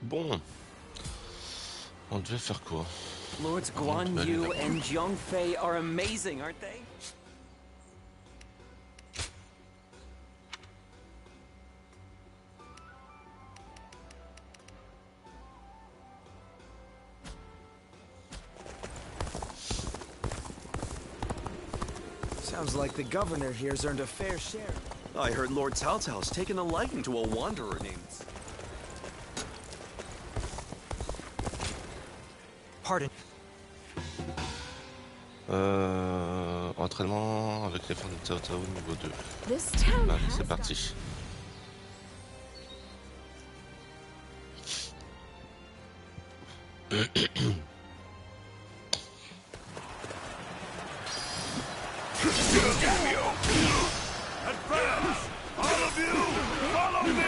Bon, on devait faire quoi? Lords Guan Yu and Zhong Fei are amazing, aren't they? Sounds like the governor here's earned a fair share. I heard Lord Cao Cao's taken a liking to a wanderer named... Pardon. Entraînement avec les fans de Cao Cao niveau 2. This town Allez, has c'est parti. Advance! All of you, follow me!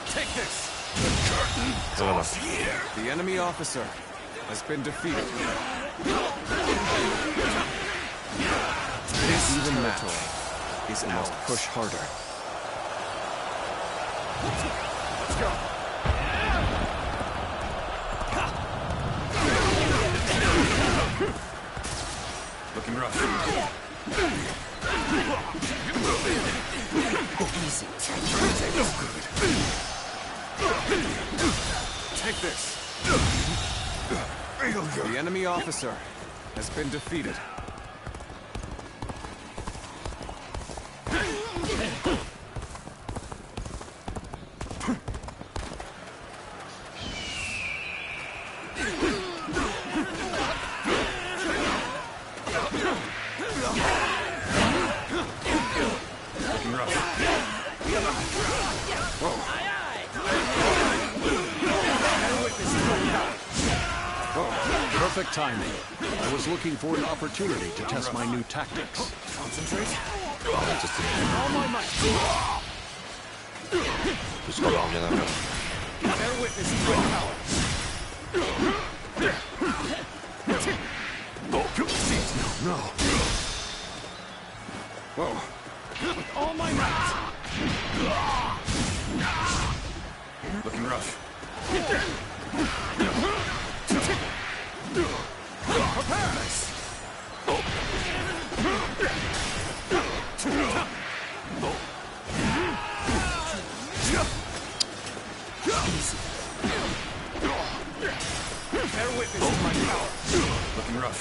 Take this! Voilà. The enemy officer has been defeated. This even match is ours. Push harder. Let's go. Looking rough. Easy. No good. Take this. The enemy officer has been defeated. Perfect timing. I was looking for an opportunity to test my new tactics. Concentrate. All my might. Puisqu'on en revient après. Bear witness to my power. No. Whoa. With all my might. Looking rough. Prepare! Bear witness to my power. Looking rough.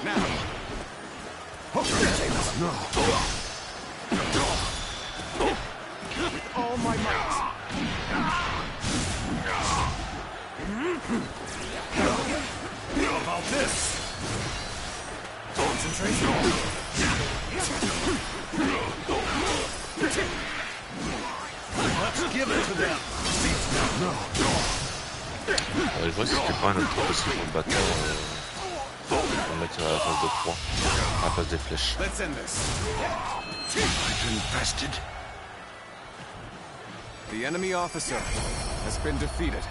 Now. No. With all my might. How about this? Concentrate. Let's give it to them. No. Je vois si c'était pas un autre truc aussi pour le bâton. Pour mettre à la place de croix, à la place des flèches. Let's end this. I've invested. The enemy officer has been defeated.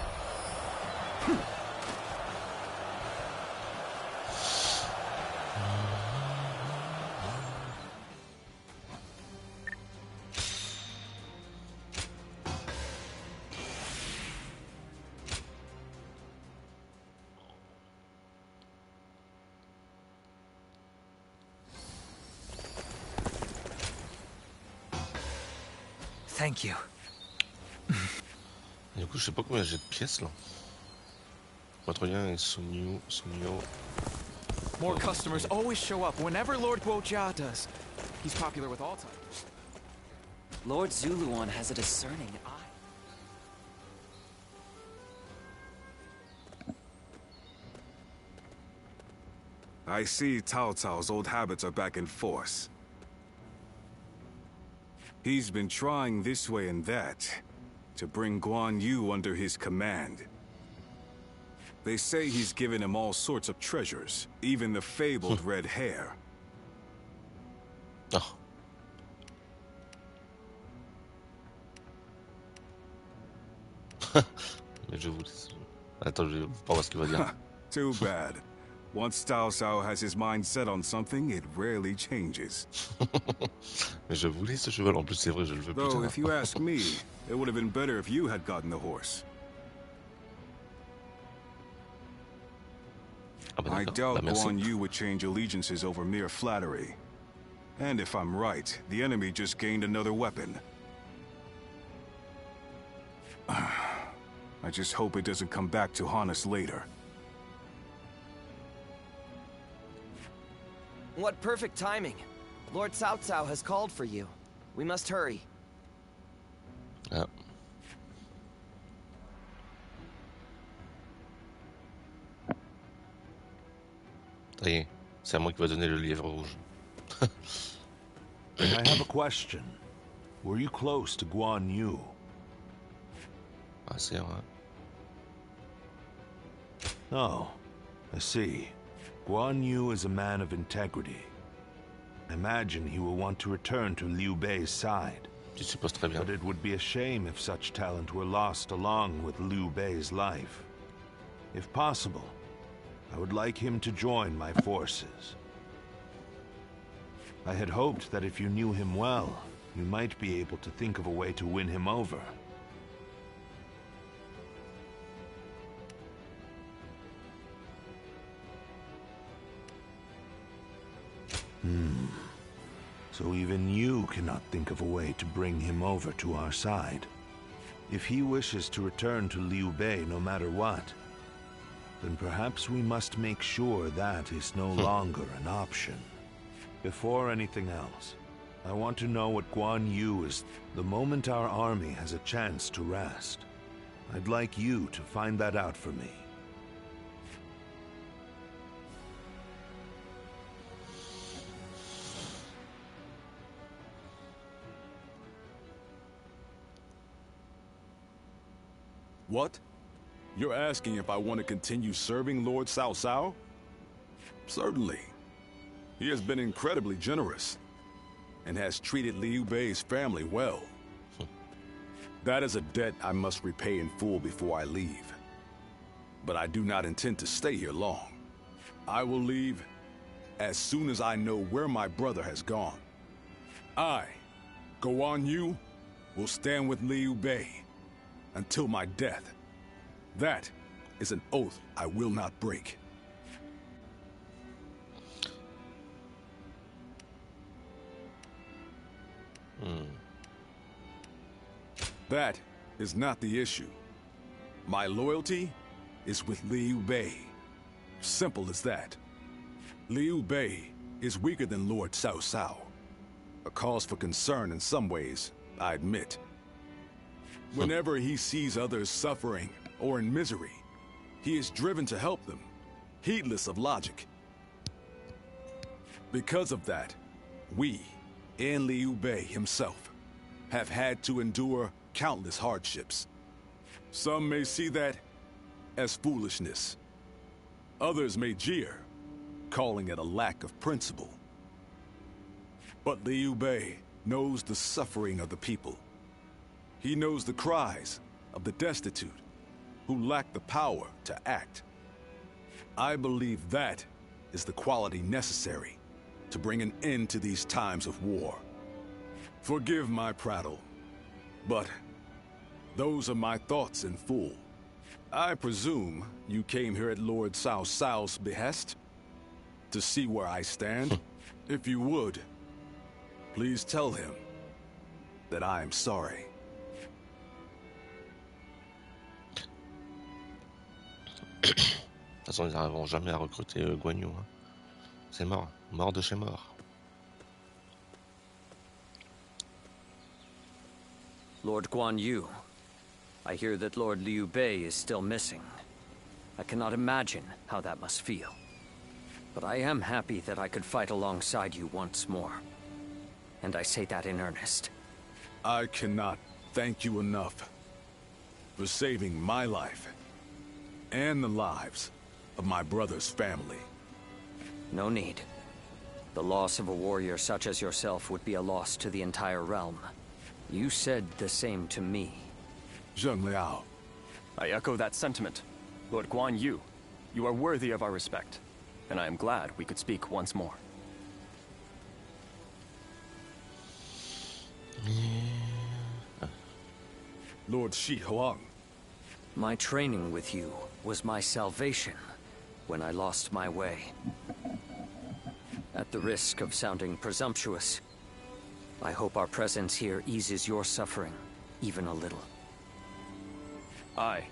Thank you. Du coup, je sais pas combien j'ai de pièces là. Votre lien est Sunyo. More customers always show up whenever Lord Guojia does. He's popular with all types. Lord Zuluan has a discerning eye. I see Cao Cao's old habits are back in force. He's been trying this way and that to bring Guan Yu under his command. They say he's given him all sorts of treasures, even the fabled red hair. Oh. Mais je vous laisse. Attends, je vais pas voir ce qu'il va dire. Too bad. Once Cao Cao has his mind set on something, it rarely changes. Mais je voulais ce cheval, en plus c'est vrai, je le veux plus. Though, if you ask me, it would have been better if you had gotten the horse. Ah bah I d'accord, doubt bah merci. Guan Yu would change allegiances over mere flattery. And if I'm right, the enemy just gained another weapon. I just hope it doesn't come back to haunt us later. What perfect timing. Lord Cao Cao has called for you. We must hurry. Ah. Ça y est, c'est à moi qui va donner le lièvre rouge. I have a question. Were you close to Guan Yu? Ah c'est vrai. Oh, I see. Guan Yu is a man of integrity. I imagine he will want to return to Liu Bei's side. Tu supposes très bien. But it would be a shame if such talent were lost along with Liu Bei's life. If possible, I would like him to join my forces. I had hoped that if you knew him well, you might be able to think of a way to win him over. So even you cannot think of a way to bring him over to our side. If he wishes to return to Liu Bei no matter what, then perhaps we must make sure that is no longer an option. Before anything else, I want to know what Guan Yu is the moment our army has a chance to rest. I'd like you to find that out for me. What? You're asking if I want to continue serving Lord Cao Cao? Certainly. He has been incredibly generous and has treated Liu Bei's family well. That is a debt I must repay in full before I leave. But I do not intend to stay here long. I will leave as soon as I know where my brother has gone. I, Guan Yu, will stand with Liu Bei until my death. That is an oath I will not break. That is not the issue. My loyalty is with Liu Bei. Simple as that. Liu Bei is weaker than Lord Cao Cao. A cause for concern in some ways, I admit. Whenever he sees others suffering or in misery, he is driven to help them, heedless of logic. Because of that, we, and Liu Bei himself, have had to endure countless hardships. Some may see that as foolishness. Others may jeer, calling it a lack of principle. But Liu Bei knows the suffering of the people. He knows the cries of the destitute who lack the power to act. I believe that is the quality necessary to bring an end to these times of war. Forgive my prattle, but those are my thoughts in full. I presume you came here at Lord Cao Cao's behest to see where I stand. If you would, please tell him that I am sorry. De toute façon, ils n'arriveront jamais à recruter Guan Yu. Hein. C'est mort. Mort de chez mort. Lord Guan Yu, I hear that Lord Liu Bei is still missing. I cannot imagine how that must feel. But I am happy that I could fight alongside you once more. And I say that in earnest. I cannot thank you enough for saving my life and the lives of my brother's family. No need. The loss of a warrior such as yourself would be a loss to the entire realm. You said the same to me. Zheng Liao, I echo that sentiment. Lord Guan Yu, you are worthy of our respect, and I am glad we could speak once more. Lord Shi Huang. My training with you was my salvation when I lost my way. At the risk of sounding presumptuous, I hope our presence here eases your suffering even a little. Aye.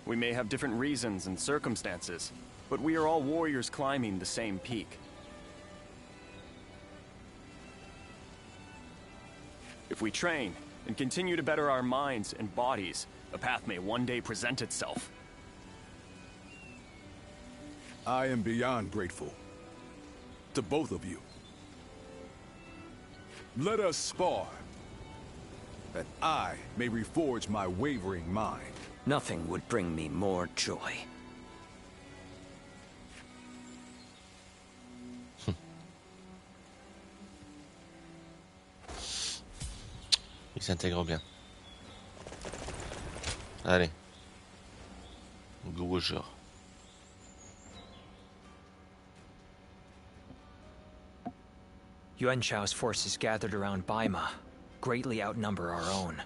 We may have different reasons and circumstances, but we are all warriors climbing the same peak. If we train and continue to better our minds and bodies, a path may one day present itself. I am beyond grateful to both of you. Let us spar, that I may reforge my wavering mind. Nothing would bring me more joy. Il s'intègre bien. Allez. Go au jeu. Yuan Shao's forces gathered around Baima greatly outnumber our own.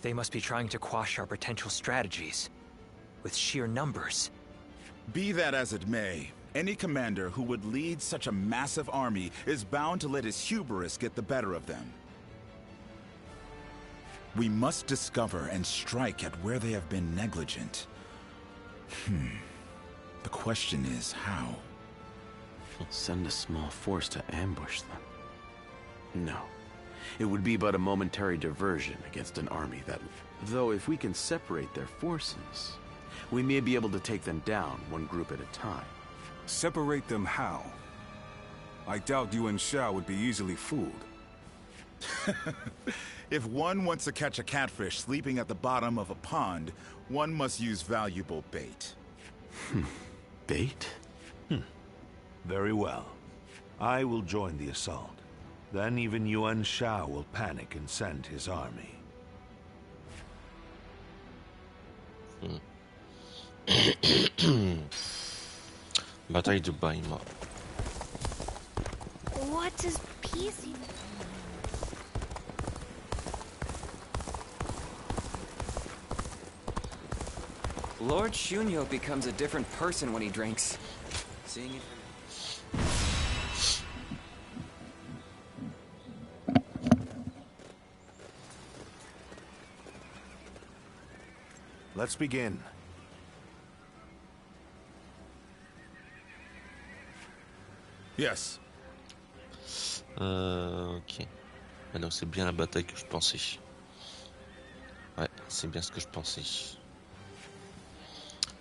They must be trying to quash our potential strategies with sheer numbers. Be that as it may, any commander who would lead such a massive army is bound to let his hubris get the better of them. We must discover and strike at where they have been negligent. The question is how? Send a small force to ambush them. No. It would be but a momentary diversion against an army that... Though if we can separate their forces, we may be able to take them down one group at a time. Separate them how? I doubt Yuan Shao would be easily fooled. If one wants to catch a catfish sleeping at the bottom of a pond, one must use valuable bait. Bait? Very well. I will join the assault. Then even Yuan Shao will panic and send his army. Bataille de Baima. What does peace even... Lord Shunyo becomes a different person when he drinks. Seeing it... Let's begin. Yes. Ok. Ah donc c'est bien la bataille que je pensais. Ouais, c'est bien ce que je pensais.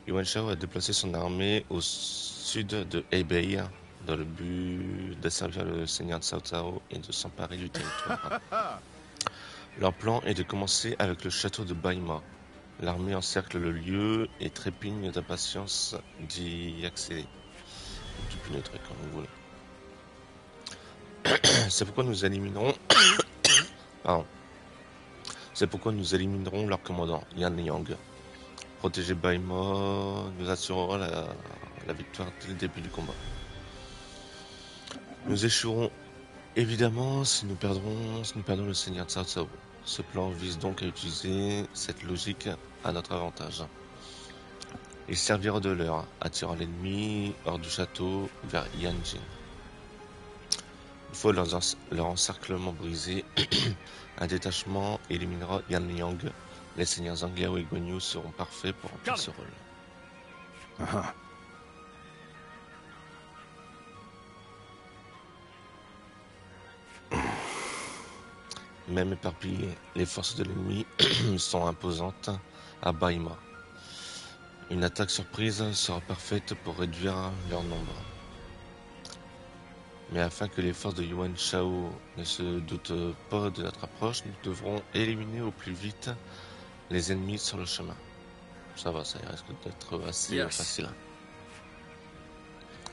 Yuan Shao a déplacé son armée au sud de Hebei dans le but d'asservir le seigneur de Cao Cao et de s'emparer du territoire. Leur plan est de commencer avec le château de Baima. L'armée encercle le lieu et trépigne d'impatience d'y accéder. Depuis le truc comme vous voulez. C'est pourquoi nous éliminerons... Pardon. C'est pourquoi nous éliminerons leur commandant, Yan Yang. Protéger Baima nous assurera la victoire dès le début du combat. Nous échouerons évidemment si nous perdons le seigneur de Cao Cao. Ce plan vise donc à utiliser cette logique à notre avantage. Il servira de leurre, attirant l'ennemi hors du château vers Yanjin. Une fois leur encerclement brisé, un détachement éliminera Yan Yang. Les seigneurs Zangliao et Guan Yu seront parfaits pour remplir ce rôle. Même éparpillées, les forces de l'ennemi sont imposantes à Baima. Une attaque surprise sera parfaite pour réduire leur nombre. Mais afin que les forces de Yuan Shao ne se doutent pas de notre approche, nous devrons éliminer au plus vite les ennemis sur le chemin. Ça va, ça risque d'être assez facile.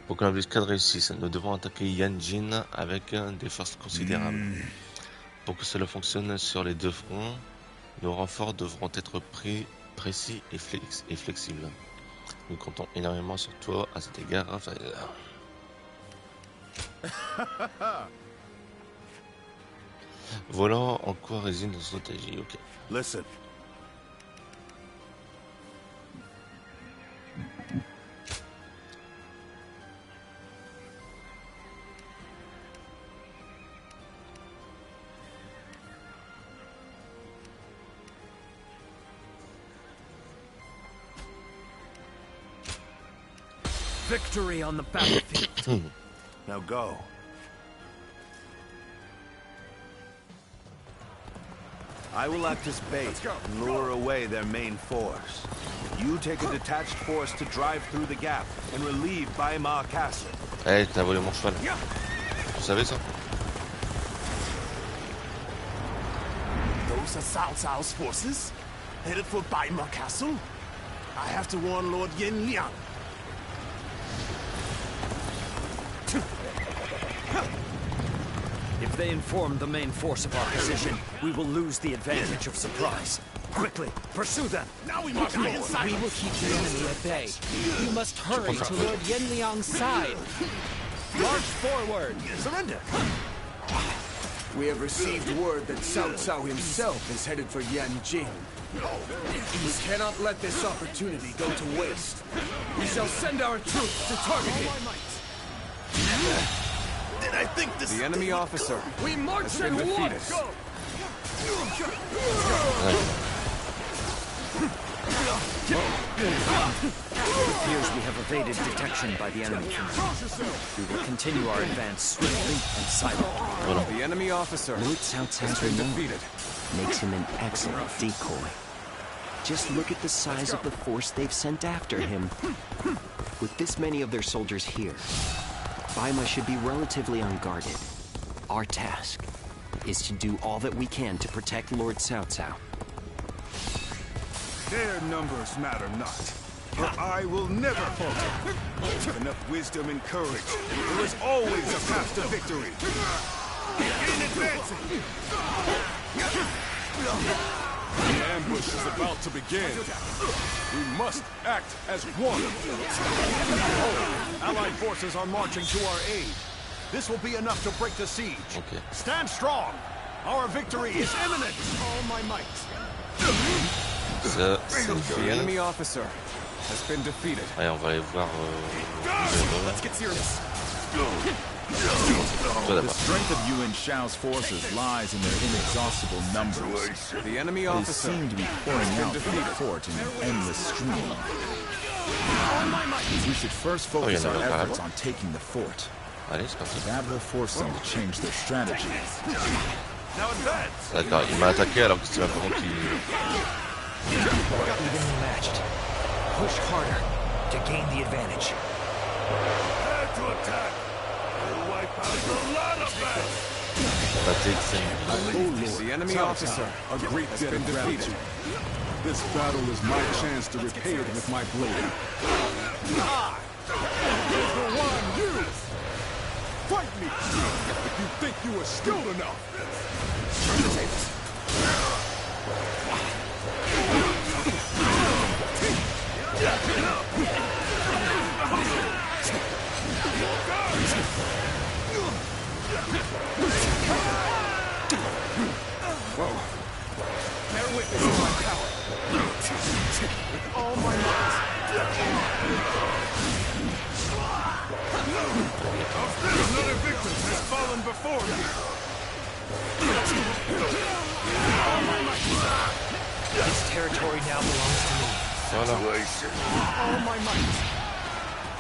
Pour que l'embuscade réussisse, nous devons attaquer Yanjin avec des forces considérables. Pour que cela fonctionne sur les deux fronts, Nos renforts devront être précis et flexibles. Nous comptons énormément sur toi à cet égard, Raphaël. Voilà en quoi réside notre stratégie, ok. Listen. Victory on the battlefield. Now go. I will act as bait and lure away their main force. You take a detached force to drive through the gap and relieve Baimar Castle. Eh, t'as volé mon cheval. Tu savais ça? Those are Cao Cao's forces, headed for Baimar Castle. I have to warn Lord Yin Liang. If they inform the main force of our position, we will lose the advantage of surprise. Quickly, pursue them! Now we must be inside! We will keep the enemy at bay. You must hurry to Lord Yanliang's side. March forward! Surrender! We have received word that Cao Cao himself is headed for Yanjing. We cannot let this opportunity go to waste. We shall send our troops to target him. Did I think this? The enemy officer. We march has been defeated. It appears we have evaded detection by the enemy. We will continue our advance swiftly and silently. The enemy officer Lord Cao Cao's has been defeated. Makes him an excellent decoy. Just look at the size of the force they've sent after him. With this many of their soldiers here, Baima should be relatively unguarded. Our task is to do all that we can to protect Lord Cao Cao. Their numbers matter not, but I will never falter. With enough wisdom and courage, there is always a path to victory. Begin advancing! The ambush is about to begin. We must act as one. Allied forces are marching to our aid. This will be enough to break the siege. Okay. Stand strong. Our victory is imminent. All my might. Ça, The enemy officer has been defeated. Allez, on va aller voir. Let's get serious. The strength of Yuan Shao's forces lies in their inexhaustible numbers. The enemy They officer seem to be pouring out from the fort in an endless stream. We should first focus our efforts on taking the fort. Allez, c'est parti. That will force them to change their strategy. D'accord, il m'a attaqué alors que c'était pas moi qui. Evenly matched. Push harder to gain the advantage. To attack. We'll wipe out a lot of The enemy officer A great has debt been of defeated. gratitude. This battle is my chance to repay it with my blade. The one you! Fight me! If you think you are skilled enough! Whoa. Bear witness to my power. With all my might. Another victim has fallen before me! This territory now belongs to me. Voilà. All my might.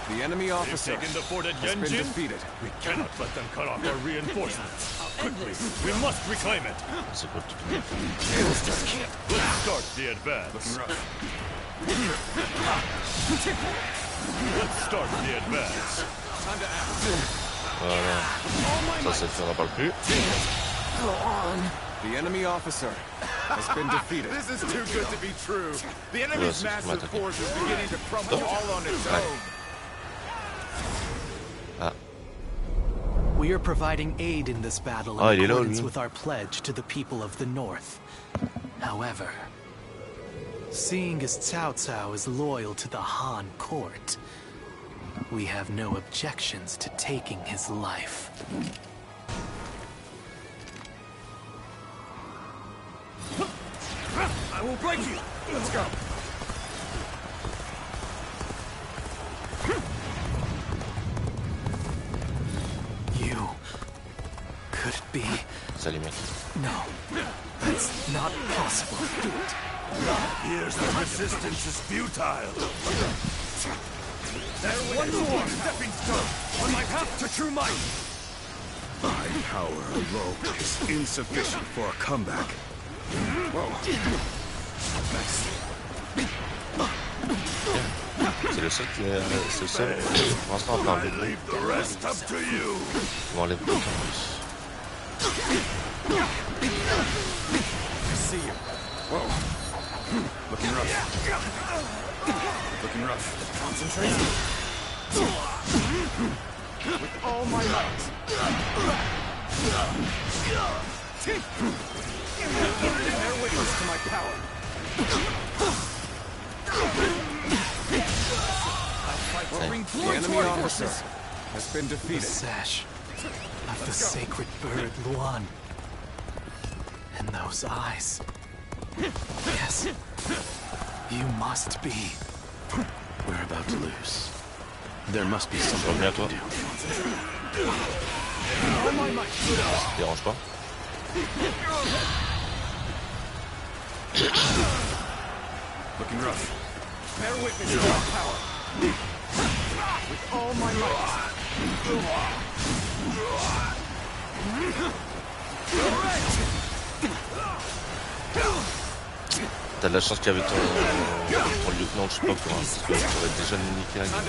The enemy officer Taking the fort at has been Yanjin? defeated. We cannot let them cut off our reinforcements. Quickly, we must reclaim it. C'est quoi tout Let's start the advance. Let's start the advance. Time to act. Voilà. Ça, c'est fait, on n'en parle plus. The enemy officer has been defeated. This is too good to be true. The enemy's massive force is beginning to crumble all on its own. We are providing aid in this battle in accordance with our pledge to the people of the North. However, seeing as Cao Cao is loyal to the Han court, we have no objections to taking his life. I will break you! Let's go! You... could it be... Salut mec. No, that's not possible. Do it. Here's the resistance is futile. There's one more stepping stone on my path to true might! My power alone is insufficient for a comeback. C'est le seul qui est... C'est le seul pour l'instant à part le bruit. Bon, les bruits I see you. Whoa. Looking rough. Looking rough. Concentrate. With all my might. Bear witness to my power. The enemy officer has been defeated. The sash of the sacred bird Luan. And those eyes. Yes. You must be. We're about to lose. There must be something we can do. Dérange pas. Looking rough. Bear witness to my power. With all my might. T'as de la chance qu'avec ton lieutenant, je sais pas quoi, parce que t'aurais déjà niqué la gueule.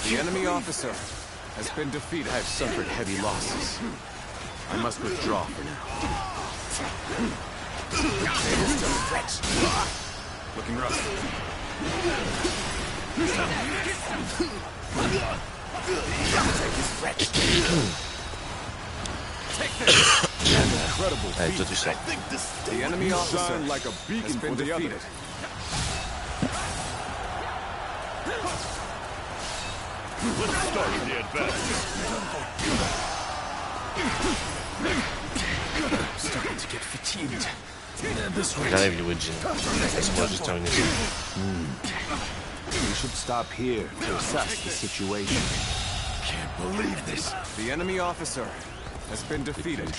The enemy officer has been defeated. I've suffered heavy losses. I must withdraw for now. Looking rough. Take this. Incredible. Allez, toi tu sors. The enemy officer like a beacon has been defeated. Let's start the advance. I'm starting to get fatigued. J'arrive, Luigi. Laisse-moi juste terminer ça. We should stop here to assess the situation. Can't believe this. The enemy officer has been defeated.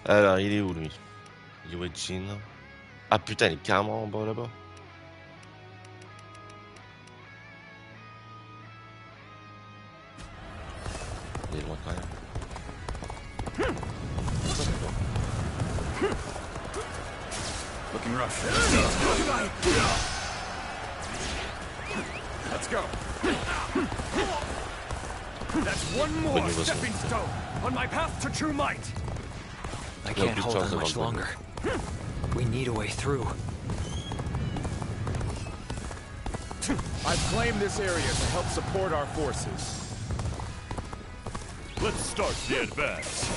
Alors, il est où lui? Luigi. Ah putain, il est carrément en bas là-bas. Il est loin quand même. Looking rough. Let's go. That's one more stepping stone on my path to true might. I can't hold on much longer. We need a way through. I've claimed this area to help support our forces. Let's start the advance.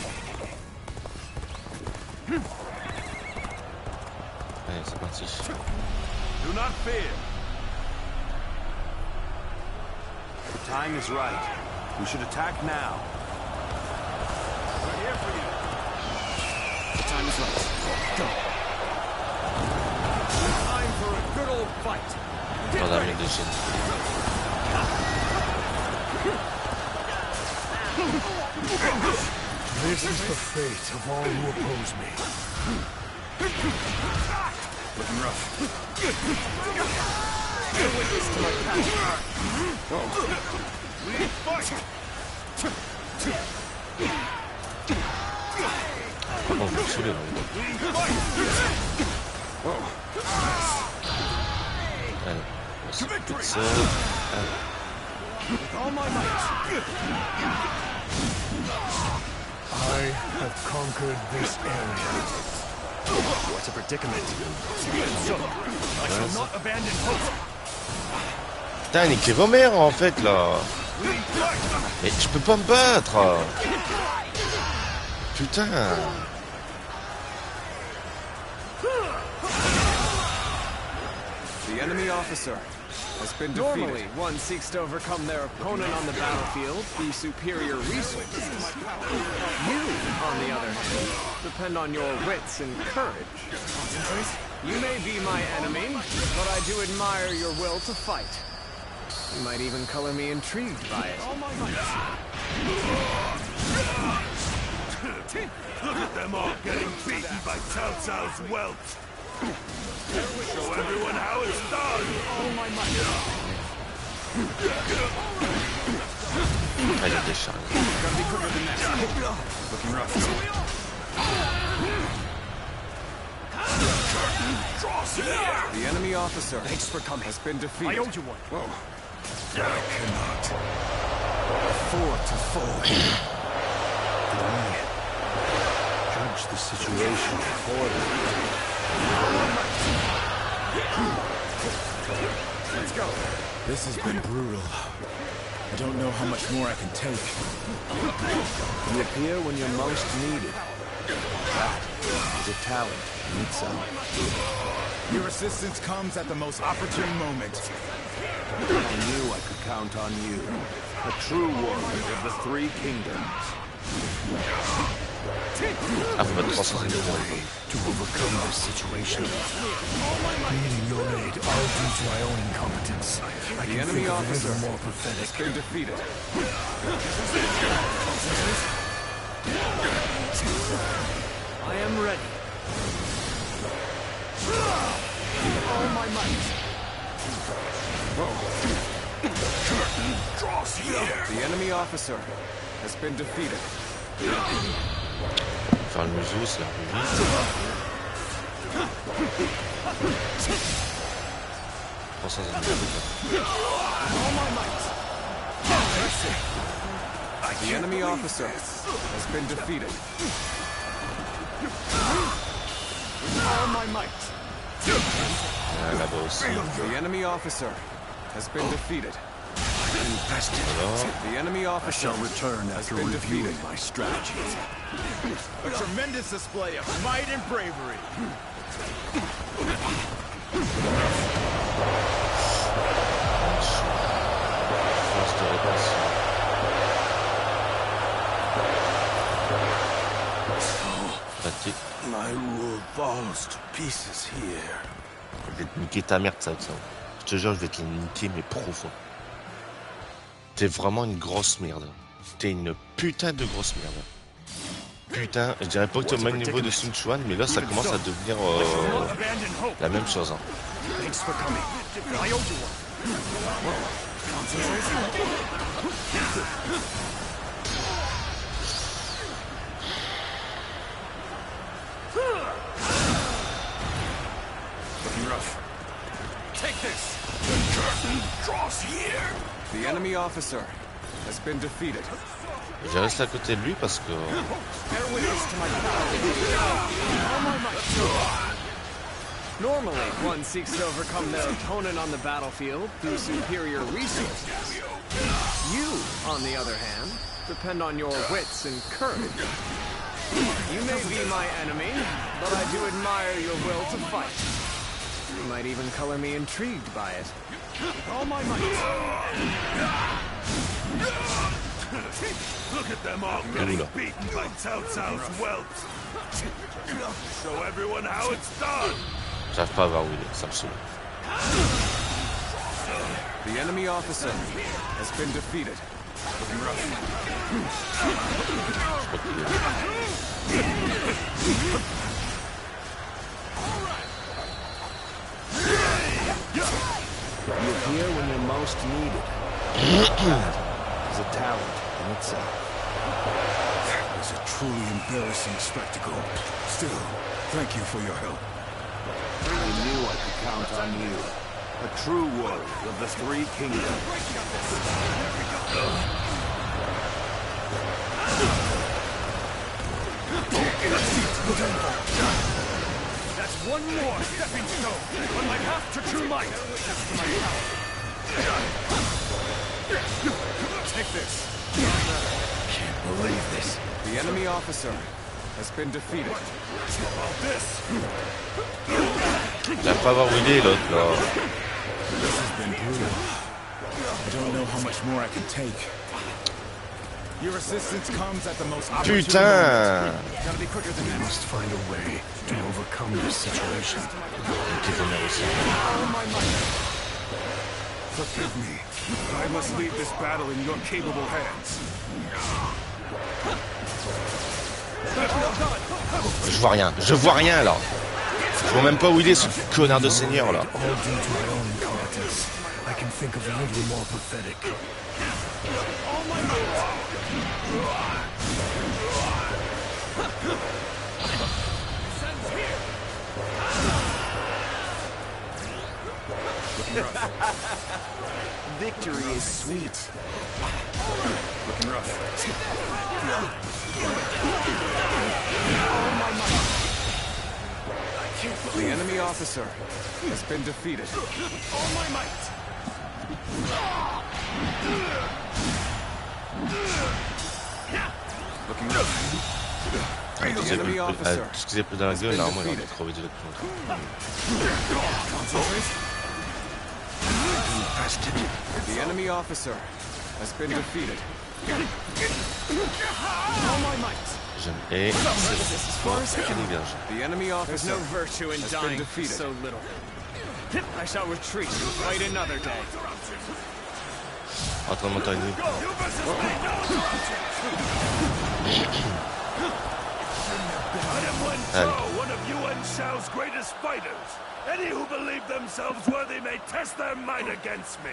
Allez, c'est parti. Do not fear. The time is right. We should attack now. We're here for you. The time is right. Go. Time for a good old fight. Dans la de Chine. This is the fate of all who oppose me. Looking rough. Bear witness to my power. Lead fight! Par contre, je suis saoulé là. Allez, on va s'occuper de ça. With all my might. I have conquered this area. What a predicament. So, I shall not abandon hope. Putain, niquez vos mères en fait là. Mais je peux pas me battre. Putain. The enemy officer has been defeated. Normally, one seeks to overcome their opponent on the battlefield through superior resources. You, on the other hand, depend on your wits and courage. You may be my enemy, but I do admire your will to fight. You might even color me intrigued by it. Look at them all getting beaten by Cao Cao's welt. Show everyone how it's done. Oh my Gotta be quicker than that. Looking rough. The enemy officer has been defeated. I owed you one. Whoa. I cannot afford to fall. Did I judge the situation poorly? Let's go. This has been brutal. I don't know how much more I can take. You appear when you're most needed. That is a talent in itself. Your assistance comes at the most opportune moment. I knew I could count on you. A true warrior of the three kingdoms. To overcome this situation, needing your aid all due to my own incompetence. I The can enemy think of officer little more pathetic. has been defeated. I am ready. All my might. The enemy officer has been defeated. Faire le museau, c'est un peu vite. Prends ça, The enemy officer has been defeated. All my might. Là-bas aussi. The enemy officer has been defeated. The enemy officer shall return after reviewing my strategies. A tremendous display of might and bravery. My rule falls to pieces here. Je vais te niquer ta mère, ça. Je te jure, je vais te le niquer, mais profond. T'es vraiment une grosse merde. T'es une putain de grosse merde. Putain, je dirais pas que t'es au même niveau de Sun Chuan, mais là ça commence à devenir la même chose. Hein. Looking rough. Take this. The curtain draws here. The enemy officer has been defeated. Je reste à côté de lui parce que... Normally, one seeks to overcome their opponent on the battlefield through superior resources. You, on the other hand, depend on your wits and courage. You may be my enemy, but I do admire your will to fight. You might even color me intrigued by it. All my might. Look at them all getting beaten by Cao Cao's welt. Show everyone how it's done. J'arrive pas à voir où il est, ça me saoule. The enemy officer has been defeated. Looking rough. You appear when you're most needed. That is a talent in itself. That was a truly embarrassing spectacle. Still, thank you for your help. I knew I could count on you. A true warrior of the three kingdoms. That's one more stepping stone on my path to true might. Take this. Can't believe this. The enemy officer has been defeated. J'arrive pas à voir où il est l'autre là. This has been brutal. I don't know how much more I can take. Your assistance comes at the most opportune Putain! moment. Gotta be quicker than We that. must find a way to overcome this situation. Forgive me. I must leave this battle in your capable hands. Je vois rien là. Je vois même pas où il est ce connard de seigneur là. All due to my own incompetence. I can think of little more pathetic. Victory is sweet. Looking rough. The enemy officer has been defeated. All my might. Looking rough. Tout ce qui s'est pris dans la gueule, normalement il aurait crevé de l'autre côté. The enemy officer has been defeated. All my might. J'aime. Et c'est dégage. The enemy There's officer no virtue in has been dying for defeated. so little. I shall retreat and fight another day. En train de monter une I am Wen Shao, one of Yuan Shao's greatest fighters. Any who believe themselves worthy may test their might against me.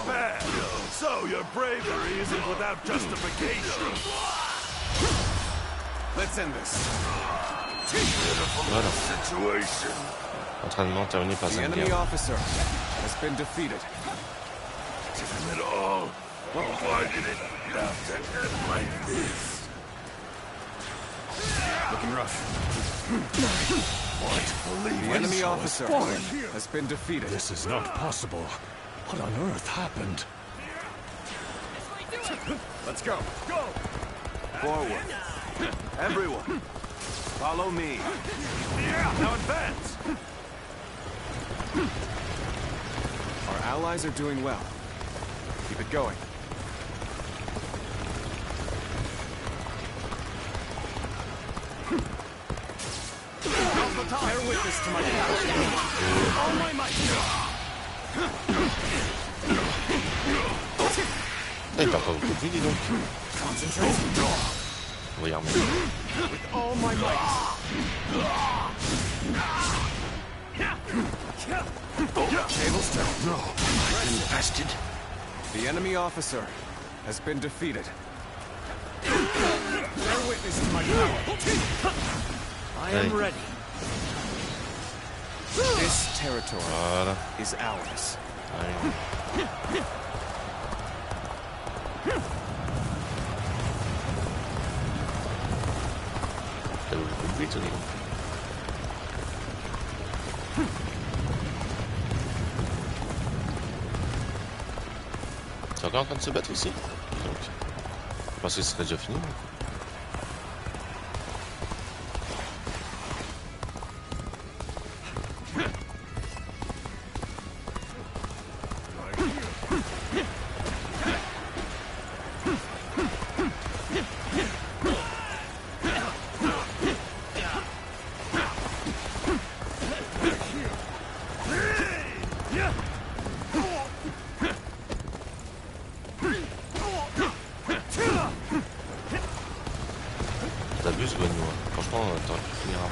Bad. So your bravery isn't without justification. Let's end this. Voilà. Situation. Entraînement terminé par The 5 enemy guerres. officer has been defeated. Isn't it all? Why did it have to end like this? Looking rough. Believe The enemy officer has been defeated. This is not possible. What on earth happened? Let's go. Go! Forward. Everyone, follow me. Now advance! Our allies are doing well. Keep it going. Bear witness to my passion. All my might. Il perd pas beaucoup de vie, dis donc. Regarde. With all my might. Tables turn. No, I've been bested. The enemy officer has been defeated. Bear witness to my power. I am ready. This territory Voilà. is ours. Allez. T'as eu beaucoup de vite, au niveau. C'est encore en train de se battre ici? Donc, je pensais que ce serait déjà fini. T'abuses, Benoît. Franchement, t'aurais pu finir avant.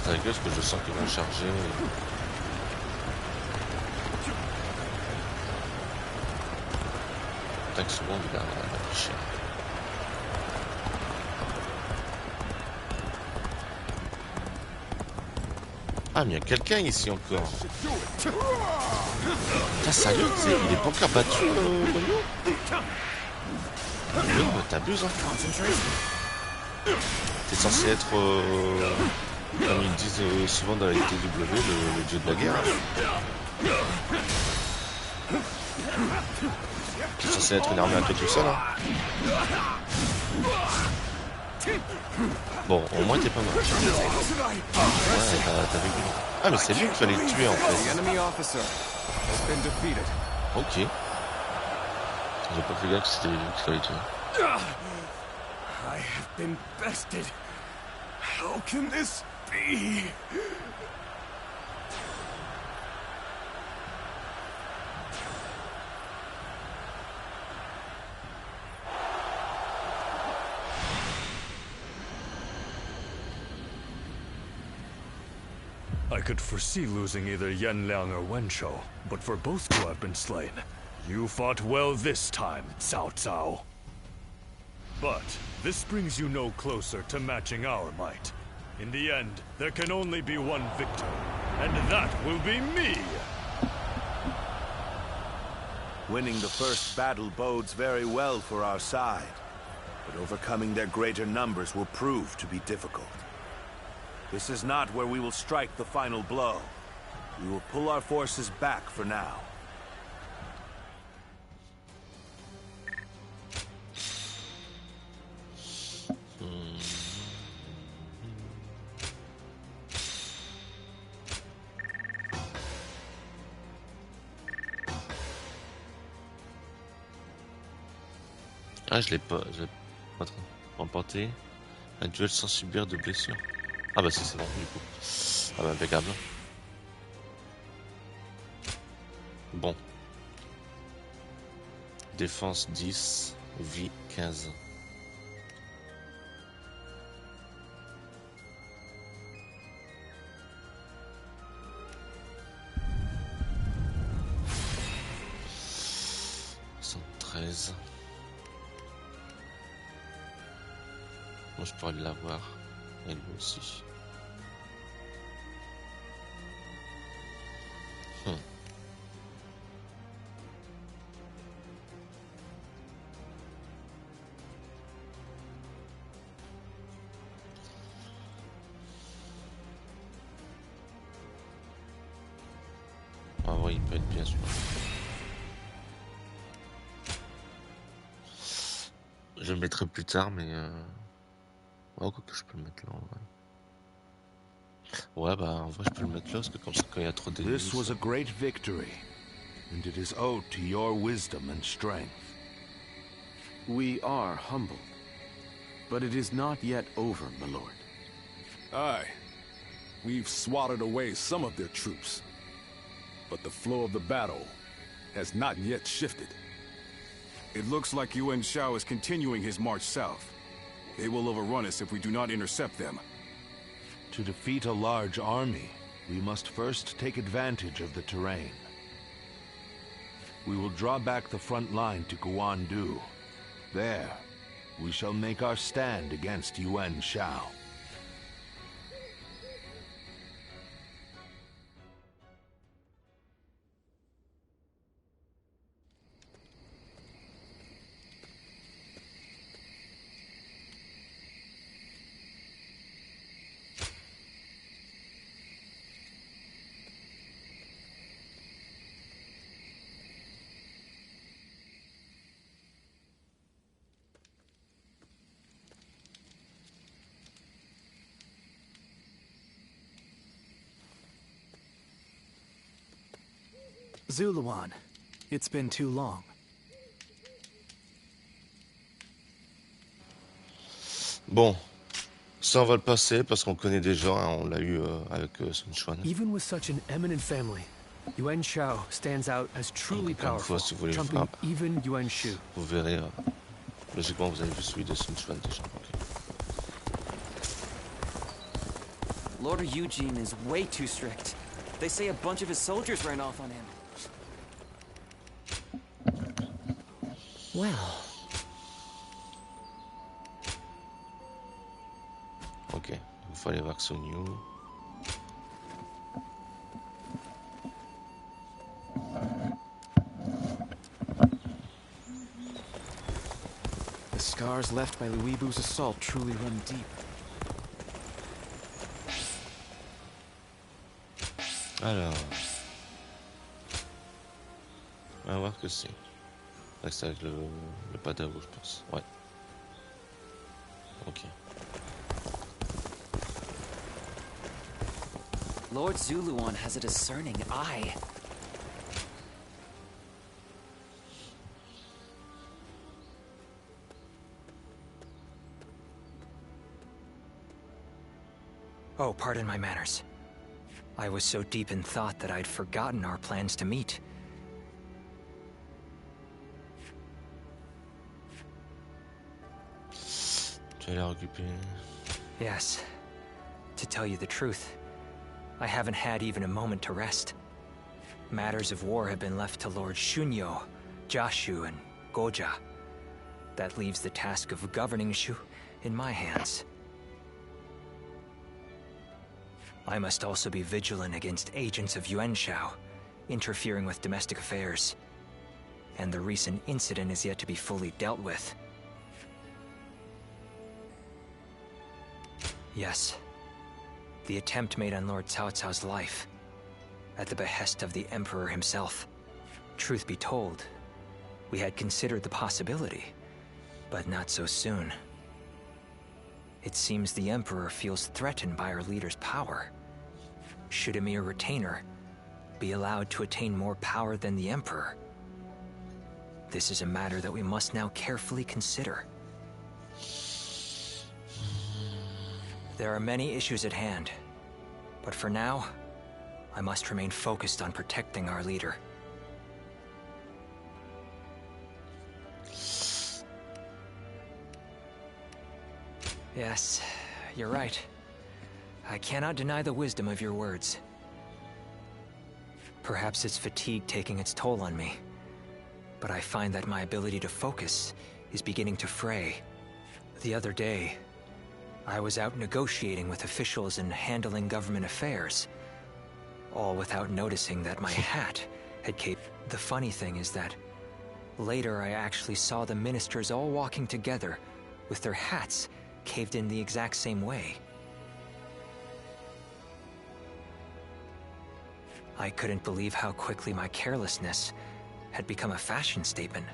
C'est avec eux parce que je sens qu'ils vont charger. 5 secondes, il a affiché. Ah, mais il y a quelqu'un ici encore. Putain, sérieux, il est pas encore battu, Gonyo? Gonyo, t'abuses, hein. T'es censé être, comme ils disent souvent dans la TW, le dieu de la guerre. T'es censé être une armée à toi tout seul, hein. Bon, au moins t'es pas mort. Ouais, t'as vécu. Ah, mais c'est lui qu'il fallait tuer en fait. Ok. J'ai pas fait gaffe que c'était lui qu'il fallait tuer. I have been bested. How can this be? I could foresee losing either Yanliang or Wenshou, but for both to have been slain, you fought well this time, Cao Cao. But this brings you no closer to matching our might. In the end, there can only be one victor, and that will be me! Winning the first battle bodes very well for our side, but overcoming their greater numbers will prove to be difficult. This is not where we will strike the final blow. We will pull our forces back for now. Ah, je l'ai pas remporté un duel sans subir de blessure. Ah bah c'est bon du coup. Ah bah impeccable. Bon. Défense 10, vie 15. Moi je pourrais l'avoir. Et lui aussi. Ah ouais, il peut être bien sûr. Je le mettrai plus tard, mais oh, quoi que je peux le mettre là en vrai. Ouais, bah en vrai je peux le mettre là parce que comme ça quand il y a trop d'ennemis. This was a great victory, and it is owed to your wisdom and strength. We are humbled, but it is not yet over, my lord. Aye. We've swatted away some of their troops, but the flow of the battle has not yet shifted. It looks like Yuan Shao is continuing his march south. They will overrun us if we do not intercept them. To defeat a large army, we must first take advantage of the terrain. We will draw back the front line to Guandu. There, we shall make our stand against Yuan Shao. Zuluan, it's been too long. Bon, ça on va le passer parce qu'on connaît déjà, hein, on l'a eu avec Sun Quan. Even with such an eminent family, Yuan Shao stands out as truly powerful, si vous voulez trumping voir, even Yuan Shu. Vous verrez, logiquement vous avez vu celui de Sun Quan déjà. Lord Eugene is way too strict. They say a bunch of his soldiers ran off on him. Well. Ok, il faut aller voir Sun Yu. scars left by Luibu's assault truly run deep. Alors, on va voir que c'est. C'est avec le Padao, je pense. Ouais. Ok. Lord Zuluan has a discerning eye. Oh, pardon my manners. I was so deep in thought that I'd forgotten our plans to meet. Tu vas la récupérer. Yes. To tell you the truth, I haven't had even a moment to rest. Matters of war have been left to Lord Shunyo, Jashu, and Goja. That leaves the task of governing Shu in my hands. I must also be vigilant against agents of Yuan Shao, interfering with domestic affairs. And the recent incident is yet to be fully dealt with. Yes. The attempt made on Lord Cao Cao's life, at the behest of the Emperor himself. Truth be told, we had considered the possibility, but not so soon. It seems the Emperor feels threatened by our leader's power. Should a mere retainer be allowed to attain more power than the Emperor? This is a matter that we must now carefully consider. There are many issues at hand, but for now, I must remain focused on protecting our leader. Yes, you're right. I cannot deny the wisdom of your words. Perhaps it's fatigue taking its toll on me, but I find that my ability to focus is beginning to fray. The other day, I was out negotiating with officials and handling government affairs, all without noticing that my hat had caped. The funny thing is that later I actually saw the ministers all walking together with their hats caved in the exact same way. I couldn't believe how quickly my carelessness had become a fashion statement.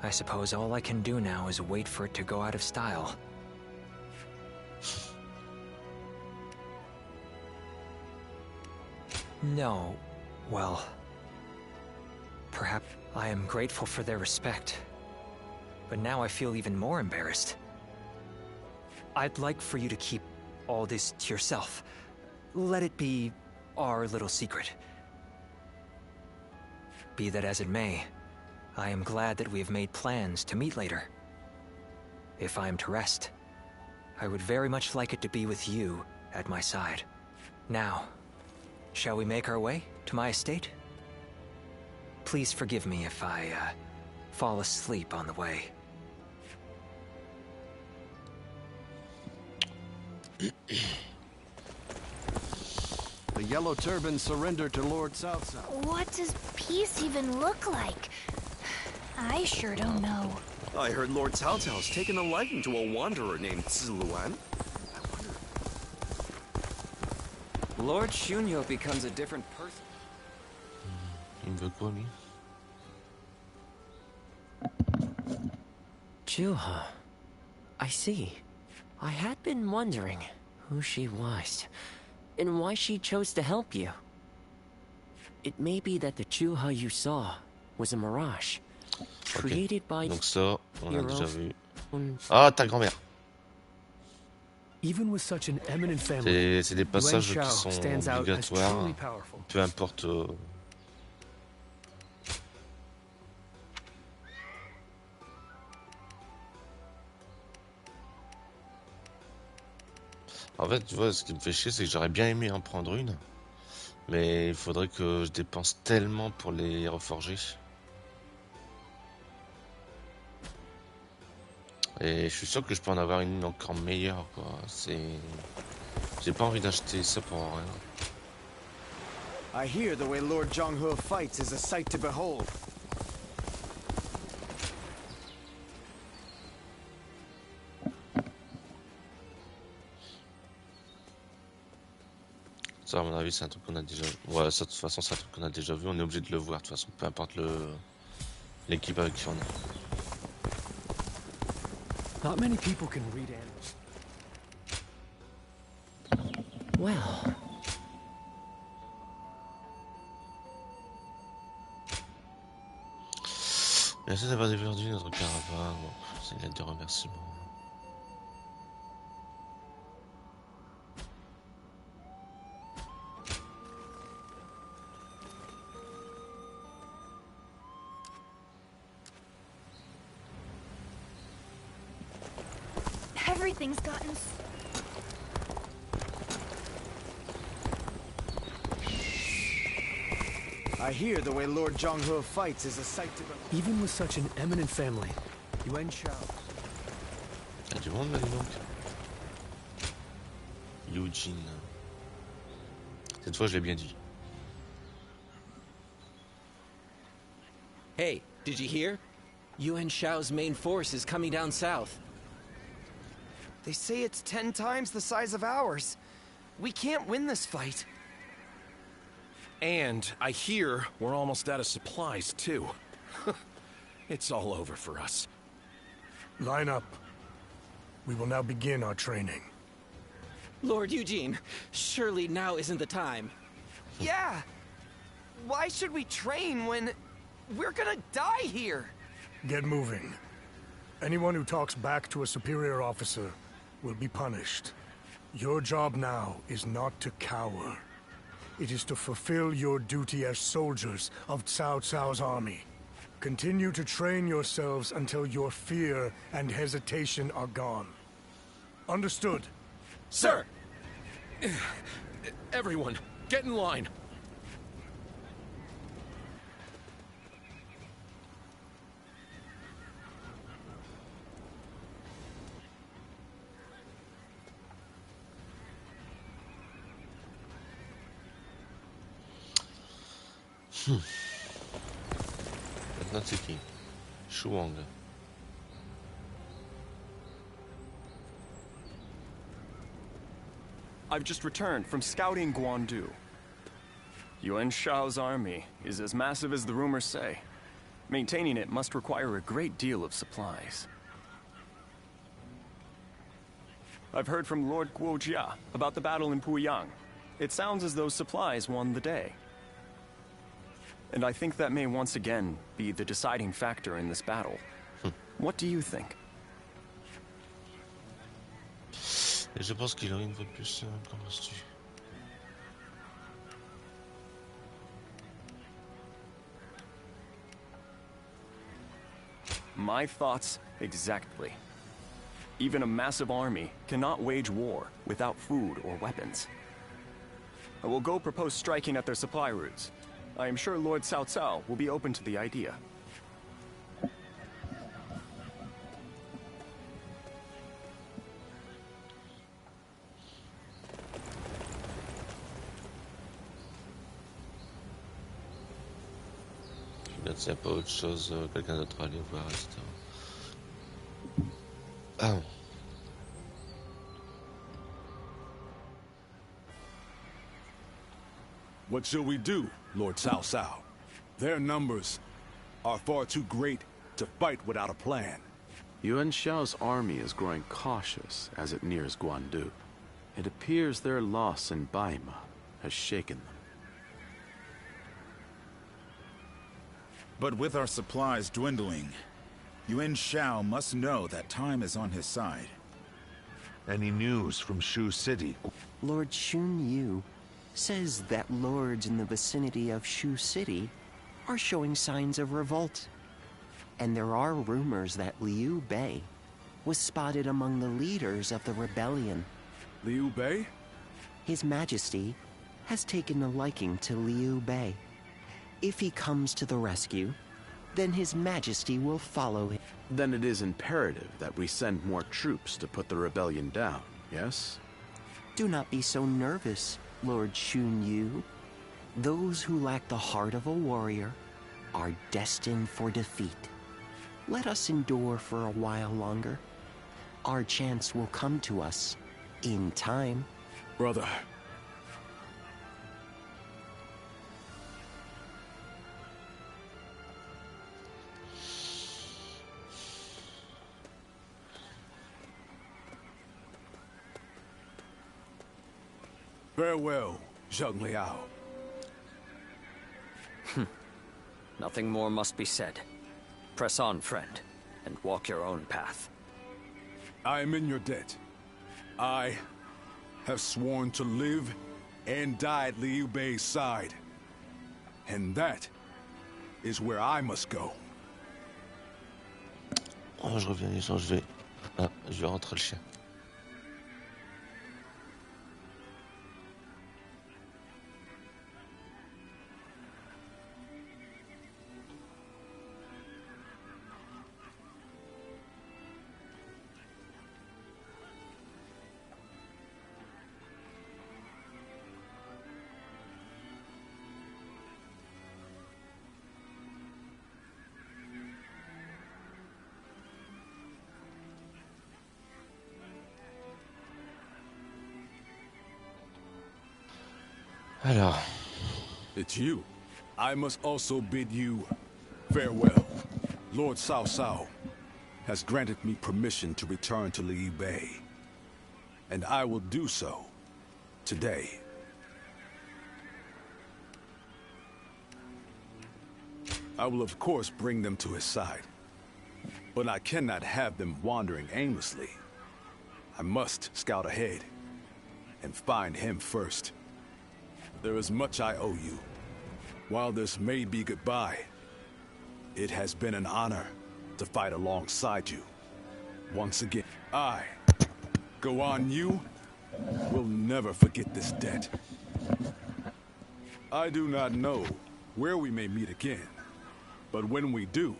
I suppose all I can do now is wait for it to go out of style. No, well, perhaps I am grateful for their respect, but now I feel even more embarrassed. I'd like for you to keep all this to yourself. Let it be our little secret. Be that as it may, I am glad that we have made plans to meet later. If I am to rest, I would very much like it to be with you at my side. Now, shall we make our way to my estate? Please forgive me if I, fall asleep on the way. The Yellow Turban surrendered to Lord Cao Cao. What does peace even look like? I sure don't know. I heard Lord Cao Cao's taken a liking to a wanderer named Zuluan. Lord Shunyo becomes a different person. Il me veut quoi, lui? Juha. I see. I had been wondering who she was, and why she chose to help you. It may be that the Juha you saw was a mirage, created by Donc ça, on l'a déjà vu. own... Ah, ta grand-mère. Even with such an eminent family, C'est des passages Yuan qui Shao sont stands out as obligatoires, truly powerful. peu importe. En fait, tu vois, ce qui me fait chier, c'est que j'aurais bien aimé en prendre une, mais il faudrait que je dépense tellement pour les reforger. Et je suis sûr que je peux en avoir une encore meilleure, quoi. J'ai pas envie d'acheter ça pour rien. I hear the way Lord Zhonghe fights is a sight to behold. Ça, à mon avis, c'est un truc qu'on a déjà... Ouais, ça, de toute façon, c'est un truc qu'on a déjà vu. On est obligé de le voir, de toute façon. Peu importe l'équipe avec qui on est. Not many people can read animals. Well... Merci d'avoir déperdu notre caravane. Bon, c'est une lettre de remerciement. Everything's gotten... I hear the way Lord Zhonghe fights is a sight to behold. Even with such an eminent family, Yuan Shao. Il y a du monde là, dis donc. Eugene. Cette fois, je l'ai bien dit. Hey, did you hear? Yuan Shao's main force is coming down south. They say it's 10 times the size of ours. We can't win this fight. And I hear we're almost out of supplies, too. It's all over for us. Line up. We will now begin our training. Lord Eugene, surely now isn't the time. Yeah! Why should we train when we're gonna die here? Get moving. Anyone who talks back to a superior officer will be punished. Your job now is not to cower. It is to fulfill your duty as soldiers of Cao Cao's army. Continue to train yourselves until your fear and hesitation are gone. Understood? Sir! Everyone, get in line. Maintenant, c'est qui? Shuang. I've just returned from scouting Guandu. Yuan Shao's army is as massive as the rumors say. Maintaining it must require a great deal of supplies. I've heard from Lord Guojia about the battle in Puyang. It sounds as though supplies won the day. And I think that may once again be the deciding factor in this battle. What do you think? Et je pense qu'il aurait une fois de plus. Qu'en penses-tu? My thoughts exactly. Even a massive army cannot wage war without food or weapons. I will go propose striking at their supply routes. I am sure Lord Cao Cao will be open to the idea. Regarde s'il n'y a pas autre chose, quelqu'un d'autre à aller voir, etc. Ah. What shall we do, Lord Cao Cao? Their numbers are far too great to fight without a plan. Yuan Shao's army is growing cautious as it nears Guandu. It appears their loss in Baima has shaken them. But with our supplies dwindling, Yuan Shao must know that time is on his side. Any news from Shu City? Lord Xun Yu says that lords in the vicinity of Shu City are showing signs of revolt. And there are rumors that Liu Bei was spotted among the leaders of the rebellion. Liu Bei? His Majesty has taken a liking to Liu Bei. If he comes to the rescue, then His Majesty will follow him. Then it is imperative that we send more troops to put the rebellion down, yes? Do not be so nervous, Lord Xun Yu. Those who lack the heart of a warrior are destined for defeat. Let us endure for a while longer. Our chance will come to us in time. Brother, Farewell, Zheng Liao. Nothing more must be said. Press on, friend, and walk your own path. I am in your debt. I have sworn to live and die at Liu Bei's side. And that is where I must go. Oh, je reviens, je vais rentrer le chien. Alors. It's you. I must also bid you farewell. Lord Cao Cao has granted me permission to return to Liu Bei. And I will do so today. I will of course bring them to his side. But I cannot have them wandering aimlessly. I must scout ahead and find him first. There is much I owe you. While this may be goodbye, it has been an honor to fight alongside you. Once again, I, Guan Yu, will never forget this debt. I do not know where we may meet again, but when we do,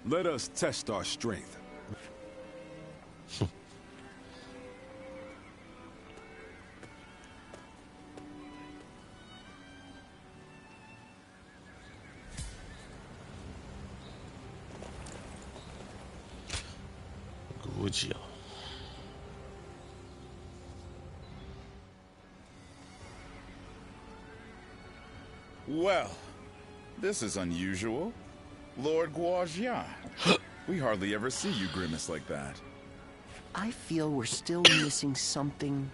let us test our strength. Well, this is unusual. Lord Guojia. We hardly ever see you grimace like that. I feel we're still missing something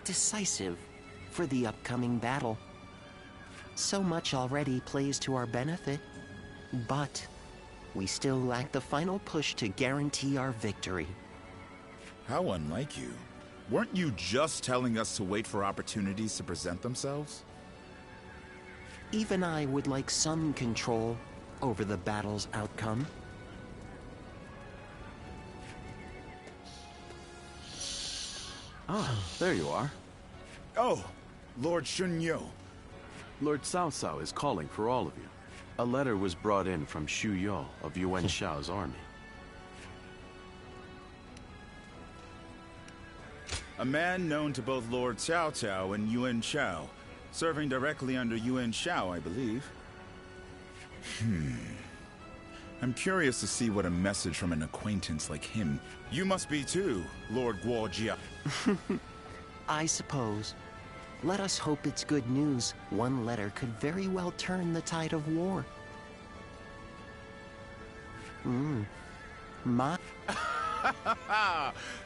decisive for the upcoming battle. So much already plays to our benefit, but we still lack the final push to guarantee our victory. How unlike you. Weren't you just telling us to wait for opportunities to present themselves? Even I would like some control over the battle's outcome. Ah, there you are. Oh, Lord Shunyo. Lord Cao Cao is calling for all of you. A letter was brought in from Xu Yo of Yuan Shao's army. A man known to both Lord Cao Cao and Yuan Shao, serving directly under Yuan Shao, I believe. I'm curious to see what a message from an acquaintance like him. You must be too, Lord Guojia. I suppose. Let us hope it's good news. One letter could very well turn the tide of war.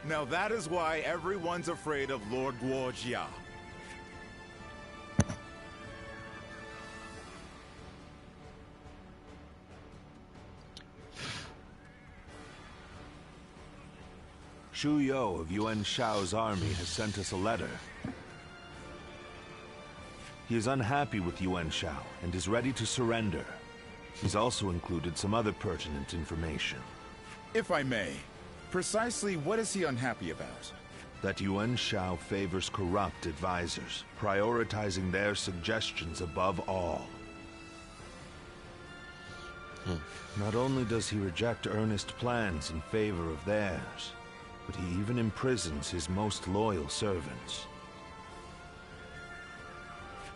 Now that is why everyone's afraid of Lord Guojia. Xu Yo of Yuan Shao's army has sent us a letter. He is unhappy with Yuan Shao and is ready to surrender. He's also included some other pertinent information. If I may, precisely what is he unhappy about? That Yuan Shao favors corrupt advisors, prioritizing their suggestions above all. Not only does he reject earnest plans in favor of theirs, but he even imprisons his most loyal servants.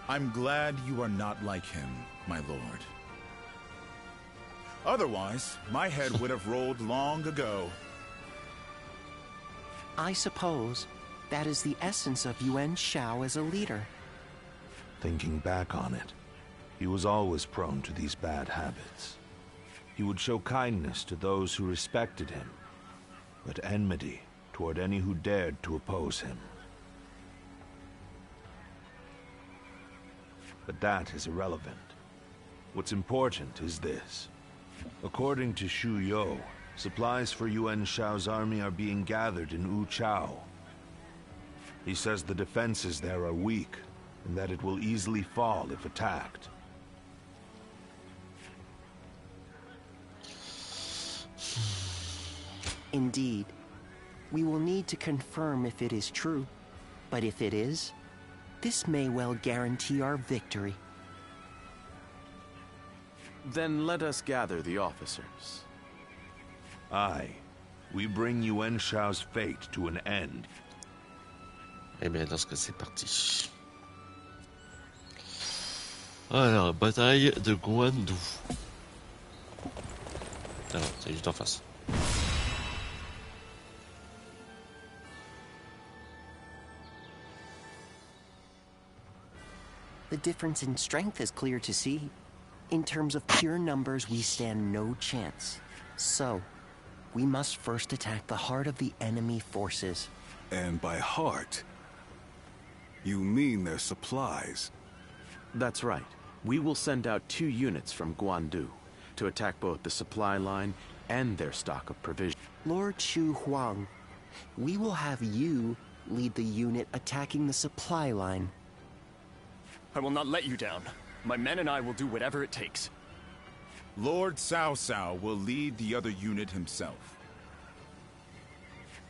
I'm glad you are not like him, my lord. Otherwise, my head would have rolled long ago. I suppose that is the essence of Yuan Shao as a leader. Thinking back on it, he was always prone to these bad habits. He would show kindness to those who respected him, but enmity toward any who dared to oppose him. but that is irrelevant. What's important is this. According to Shu Yo, supplies for Yuan Shao's army are being gathered in Wu Chao. He says the defenses there are weak, and that it will easily fall if attacked. Indeed. We will need to confirm if it is true. But if it is, this may well guarantee our victory. Then let us gather the officers. Aye. We bring Yuan Shao's fate to an end. Eh bien, dans ce cas, c'est parti. Alors, bataille de Guandu. Alors, c'est juste en face. The difference in strength is clear to see. In terms of pure numbers, we stand no chance. So, we must first attack the heart of the enemy forces. And by heart, you mean their supplies? That's right. We will send out 2 units from Guandu to attack both the supply line and their stock of provisions. Lord Shu Huang, we will have you lead the unit attacking the supply line. I will not let you down. My men and I will do whatever it takes. Lord Cao Cao will lead the other unit himself.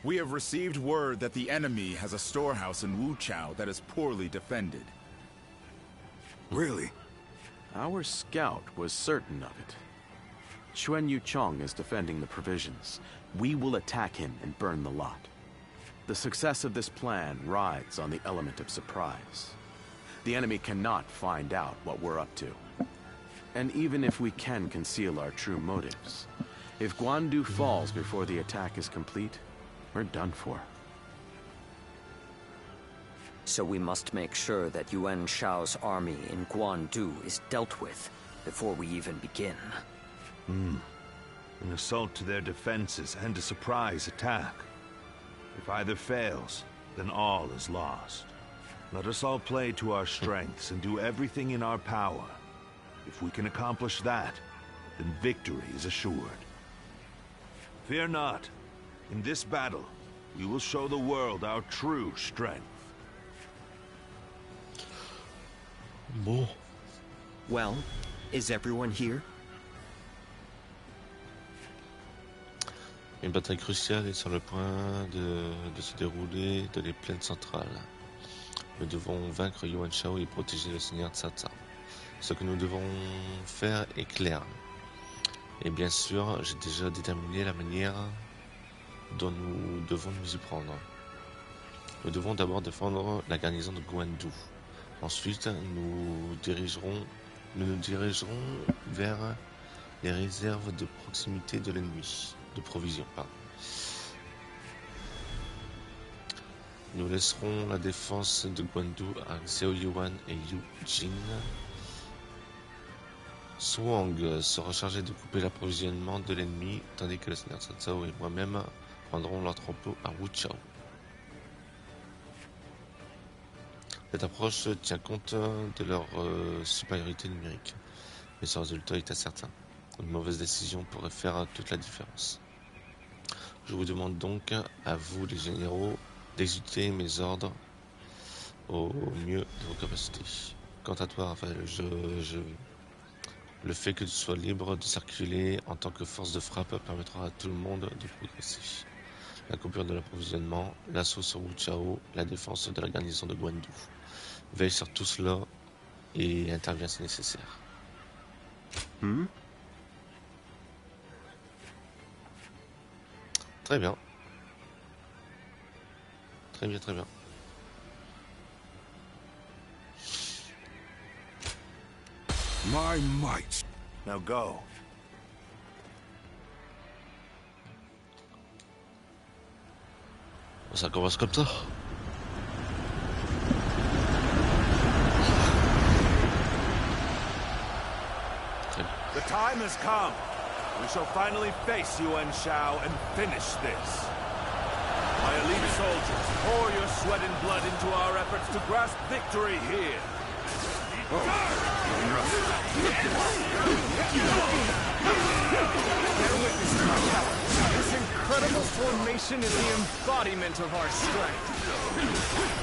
We have received word that the enemy has a storehouse in Wu Chao that is poorly defended. Really? Our scout was certain of it. Xuan Yuchong is defending the provisions. We will attack him and burn the lot. The success of this plan rides on the element of surprise. The enemy cannot find out what we're up to. And even if we can conceal our true motives, if Guandu falls before the attack is complete, we're done for. So we must make sure that Yuan Shao's army in Guandu is dealt with before we even begin. An assault to their defenses and a surprise attack. If either fails, then all is lost. Let us all play to our strengths and do everything in our power. If we can accomplish that, then victory is assured. Fear not. In this battle, we will show the world our true strength. Bon. Well, is everyone here? Une bataille cruciale est sur le point de se dérouler dans les plaines centrales. Nous devons vaincre Yuan Shao et protéger le seigneur Cao Cao. Ce que nous devons faire est clair. Et bien sûr, j'ai déjà déterminé la manière dont nous devons nous y prendre. Nous devons d'abord défendre la garnison de Guandu. Ensuite, nous nous dirigerons vers les réserves de proximité de l'ennemi, de provisions, pardon. Nous laisserons la défense de Guandu à Xiao Yuan et Yu Jin. Suang sera chargé de couper l'approvisionnement de l'ennemi, tandis que le seigneur Cao Cao et moi-même prendrons l'entrepôt à Wu Chao. Cette approche tient compte de leur supériorité numérique, mais son résultat est incertain. Une mauvaise décision pourrait faire toute la différence. Je vous demande donc, à vous les généraux, d'exécuter mes ordres au mieux de vos capacités. Quant à toi, Raphaël, le fait que tu sois libre de circuler en tant que force de frappe permettra à tout le monde de progresser. La coupure de l'approvisionnement, l'assaut sur Wu Chao, la défense de la garnison de Guandu. Veille sur tout cela et intervient si nécessaire. Très bien. Très bien, très bien. My might. Now go. Ça commence comme ça. The time has come. We shall finally face Yuan Shao and finish this. My elite soldiers, pour your sweat and blood into our efforts to grasp victory here. This incredible formation is the embodiment of our strength.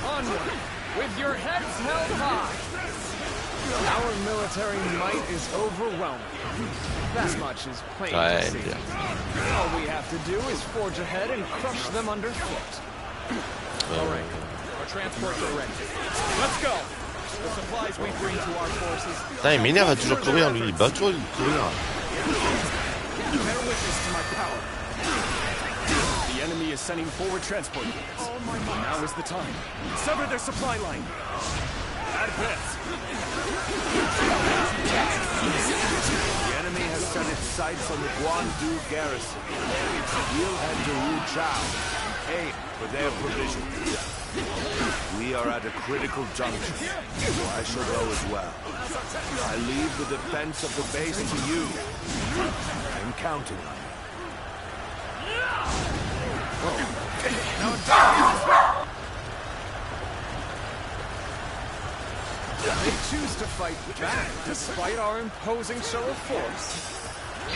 Onward, with your heads held high. Our military might is overwhelming. That much is plain to see. All we have to do is forge ahead and crush them underfoot. All right, our transports are ready. Let's go. The supplies we bring to our forces. Putain, il m'énerve à toujours courir, lui. Il va toujours courir. Bear witness to my power. The enemy is sending forward transport units. Now is the time. Sever their supply line. Advance. The enemy has set its sights on the Guandu garrison. We'll head to Wu Chao and aim for their provisions. We are at a critical junction, so I shall go as well. I leave the defense of the base to you. I'm counting on you. They choose to fight back despite our imposing show of force.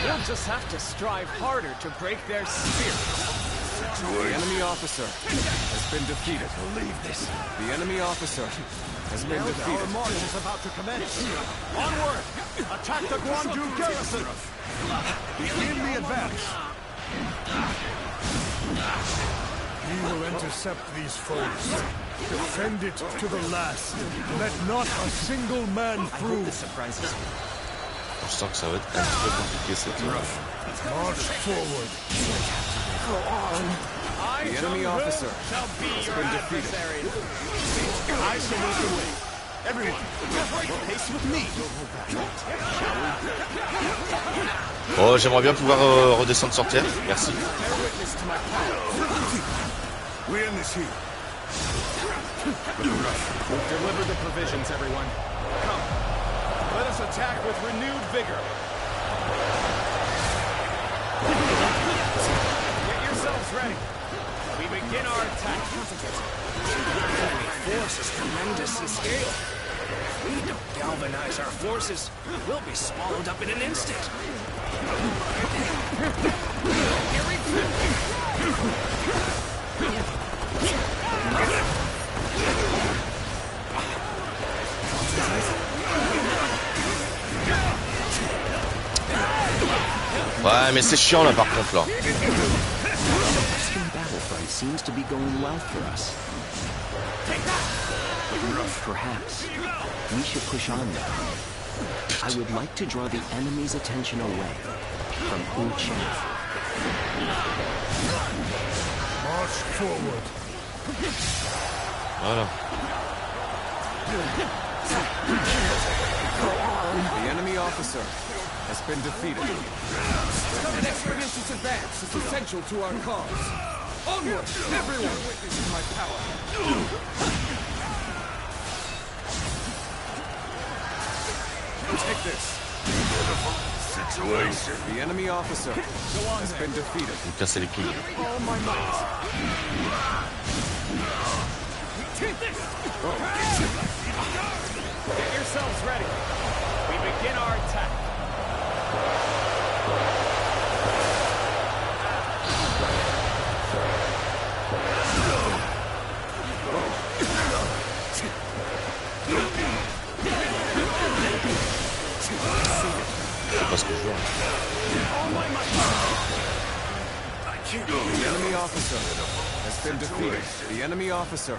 We'll just have to strive harder to break their spirit. The enemy officer has been defeated. Believe this. The enemy officer has been defeated. Our march is about to commence. Onward! Attack the Guandu garrison! Begin the advance. We will intercept these foes. Defend it to the last. Let not a single man through. Je sens que ça va être un petit peu compliqué cette March forward. Go on. The enemy officer has been defeated. I shall lead the way. Everyone, pace with me. Oh, j'aimerais bien pouvoir redescendre sur terre. Merci. We're in this here. Deliver the provisions, everyone. Come. Let us attack with renewed vigor. Get yourselves ready. We begin our attack. Enemy force is tremendous in scale. If we don't galvanize our forces, we'll be swallowed up in an instant. Here we go. Ouais, mais c'est chiant là par contre là. Western battlefront seems to be going well for us. Perhaps we should push on now. I would like to draw the enemy's attention away from Wu Chao. March forward. Voilà. The enemy officer has been defeated. An expeditious advance is essential to our cause. Onward, everyone witness my power. Take this. Situation. The enemy officer has been defeated. Il me casse les couilles. All my might. Take this. Get yourselves ready. We begin our attack. C'est pas ce que je veux. The enemy officer has been defeated. The enemy officer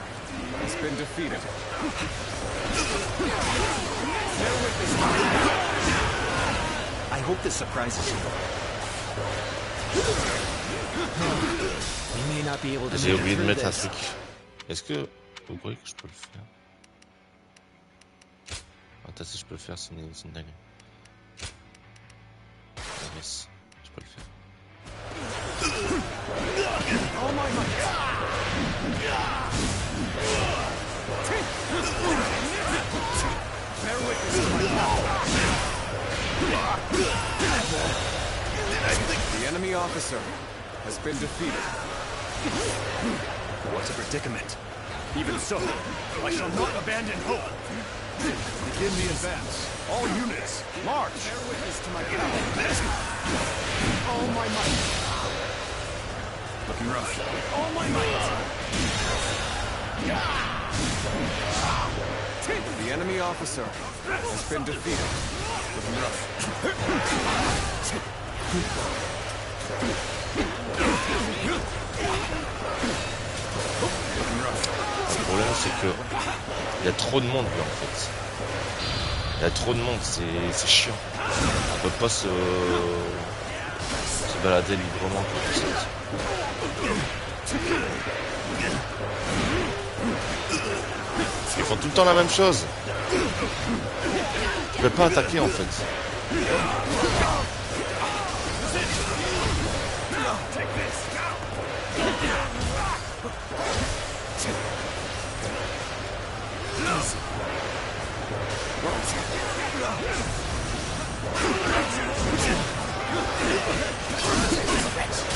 has been defeated. I hope this surprises you. We may not be able to J'ai make oublié it de through mettre un this. truc. Est-ce que vous croyez que je peux le faire? Attends, si je peux le faire, c'est une dingue. Yes, je peux le faire. All my might. Bear witness to my power. The enemy officer has been defeated. What's a predicament? Even so, I shall not abandon hope. begin the advance. All units, march! Bear witness to my power. All my might. Looking rough. All my might. The enemy officer has been defeated. Looking rough. Le problème c'est que il y a trop de monde là en fait. Il y a trop de monde, c'est chiant. On peut pas se balader librement comme ça. Ils font tout le temps la même chose. Tu peux pas attaquer en fait.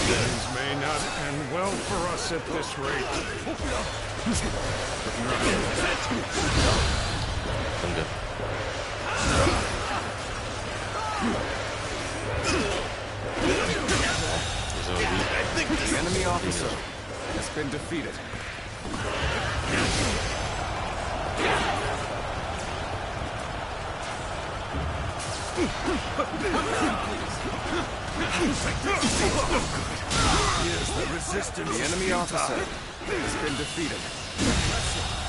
Things may not end well for us at this rate. The enemy officer has been defeated. Here's the resistance. The enemy officer has been defeated.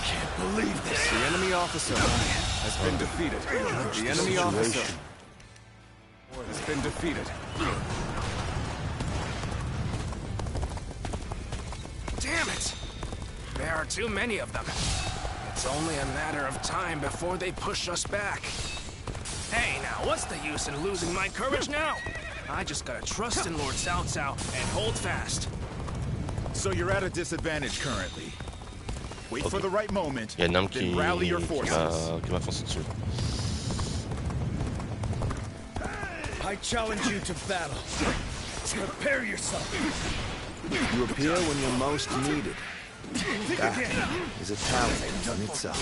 Can't believe this. The enemy officer has been defeated. The enemy officer has been defeated. Damn it! There are too many of them. It's only a matter of time before they push us back. Hey, now, what's the use in losing my courage now? I just gotta trust in Lord Cao Cao and hold fast. So you're at a disadvantage currently. Wait for the right moment, Il y a un homme then rally your forces. qui m'a foncé dessus. I challenge you to battle. Prepare yourself. You appear when you're most needed. That is a talent in itself.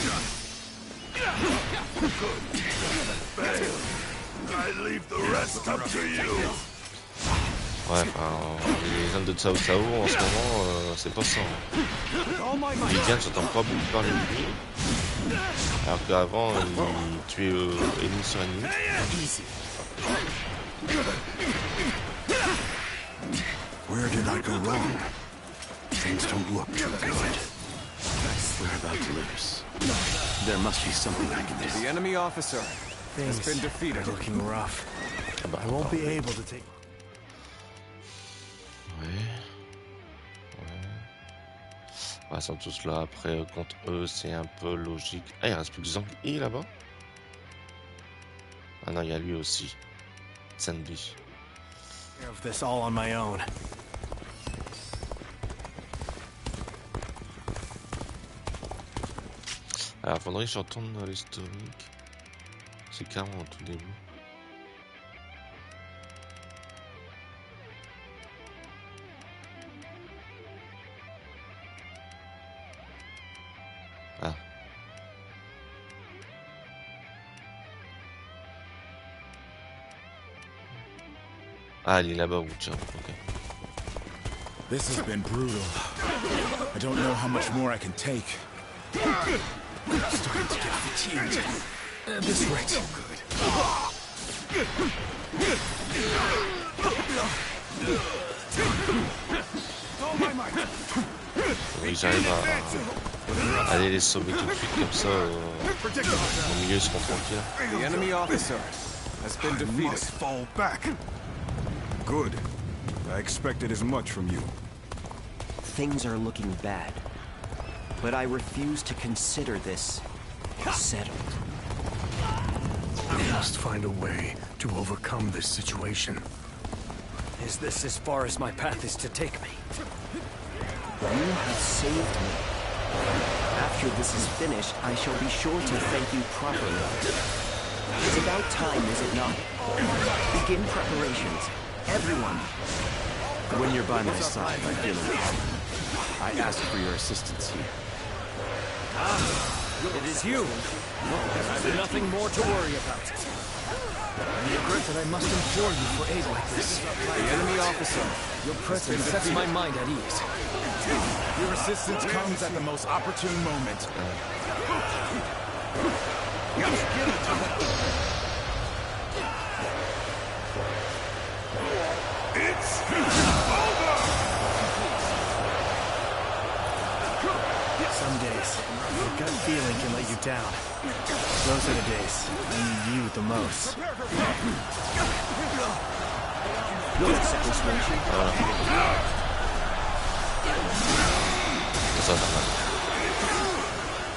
I leave the rest up to you. Ouais, les hommes de Cao Cao en ce moment, c'est pas ça. Les gars, j'entends pas beaucoup parler de lui. Alors qu'avant, il tuait ennemi sur ennemi. Where did I go wrong? Things don't look too good. We're about to lose. There must be something I can do. The enemy officer has been defeated. Looking rough. I won't be able to take... Ouais, ils sont tous là. Après, contre eux, c'est un peu logique. Ah, il reste plus que Zhang Yi là-bas. Ah non, il y a lui aussi. Sandy. Of this all on my own. Alors, faudrait que je retourne dans l'historique. C'est carrément au tout début. Ah. Ah, il est là-bas, Wucha. Ok. This has been brutal. I don't know how much more I can take. I'm starting to get fatigued. At this rate. Oui, j'arrive à aller les sauver tout de suite comme ça. Au milieu, ils seront tranquilles. The enemy officer has been defeated. I must fall back. Good. I expected as much from you. Things are looking bad, but I refuse to consider this settled. We must find a way to overcome this situation. Is this as far as my path is to take me? You have saved me. After this is finished, I shall be sure to thank you properly. It's about time, is it not? Begin preparations. Everyone. When you're by my side, I feel empowered. I ask for your assistance here. It is you. Nothing more to worry about. I regret that I must implore you for aid like this. The enemy officer, your presence sets my mind at ease. Your assistance comes at the most opportune moment. Just give it to them. It's over! Some days, your gut feeling can let you down. Those are the days I need you the most.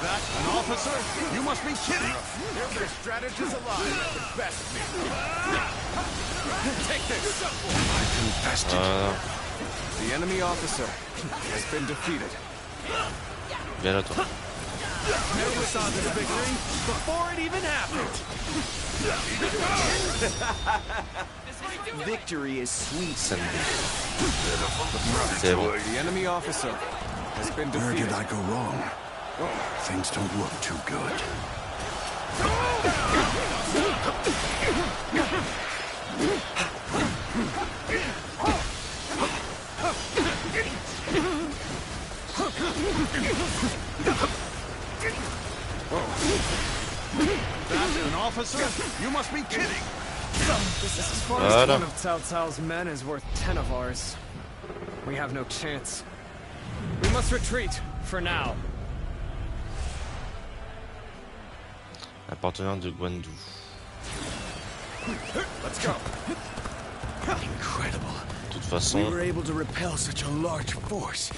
That an officer? You must be kidding! Their strategist alive at the best of me. Take this! I confessed it. The enemy officer has been defeated. Viens là, toi. Never saw this victory before it even happened. Victory is sweet. C'est bon. The enemy officer has been Where defeated. did I go wrong? Things don't look too good. That an officer? You must be kidding! As far as one of Cao Cao's men is worth 10 of ours, we have no chance. We must retreat, for now. Appartenant de Guandu. Let's go. Incredible. De toute We façon, were able to repel such a large force.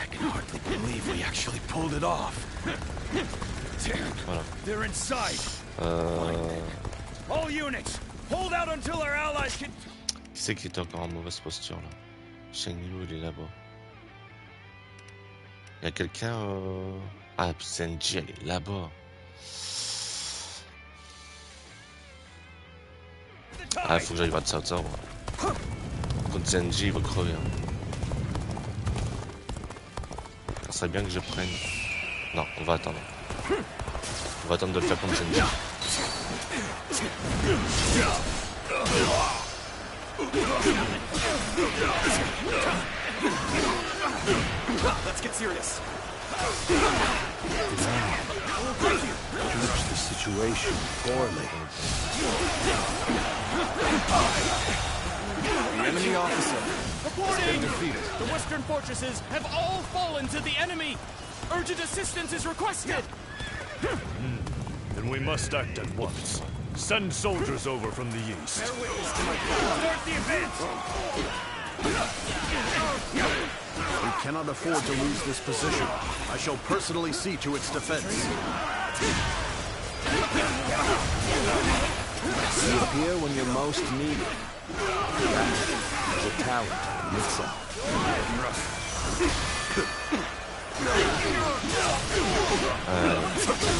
I can hardly believe we actually pulled it off. voilà. They're inside. All units, hold out until our allies can. Qui c'est qui est encore en mauvaise posture là? Sheng Yu, il est là-bas. Il y a quelqu'un. Ah, puis Zenji, elle est là-bas. Ah, il faut que j'aille voir Cao Cao. Contre Zenji, il va crever. Hein. Ça serait bien que je prenne. Non, on va attendre. On va attendre de le faire contre Zenji. Let's get serious. Judge the situation poorly. The enemy officer has been defeated. The western fortresses have all fallen to the enemy! Urgent assistance is requested! Then we must act at once. Send soldiers over from the east. Bear witness to my start the advance! We cannot afford to lose this position. I shall personally see to its defense. Reappear when you're most needed. That is a talent in itself.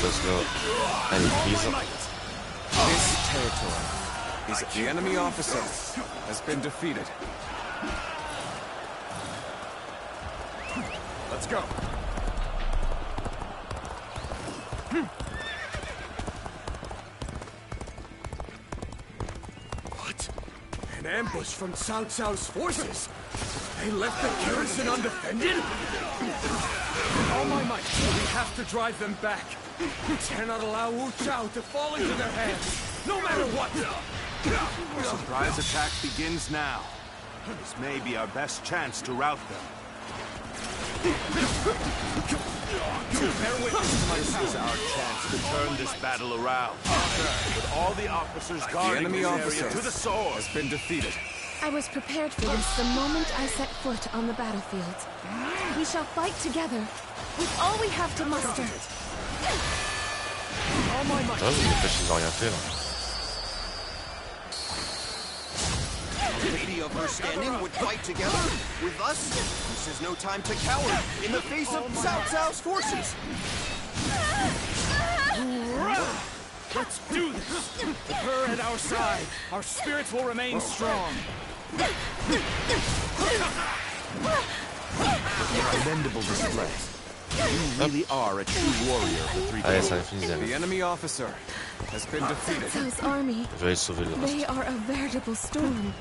Let's go. Allez, please. This territory is the enemy officer has been defeated. Let's go. What? An ambush from Cao Cao's forces? They left the garrison undefended? All my might, we have to drive them back. We cannot allow Wu Chao to fall into their hands, no matter what. The surprise attack begins now. This may be our best chance to rout them. Bear witness to my This is our chance to turn this battle around. With all the officers guarding enemy this officer area to the sword. has been defeated. I was prepared for this the moment I set foot on the battlefield. We shall fight together, with all we have to muster. All my might. Ah, vous n'empêchez de rien faire. Lady of her standing would fight together with us? This is no time to cower in the face of Cao Cao's forces. Let's do this! With her at our side, our spirits will remain strong. Commendable display. You really are a true warrior of the three Allez, ça kingdoms. va finir. The enemy officer has been defeated. Cao Cao's army. Je vais aller sauver le They reste. are a veritable storm,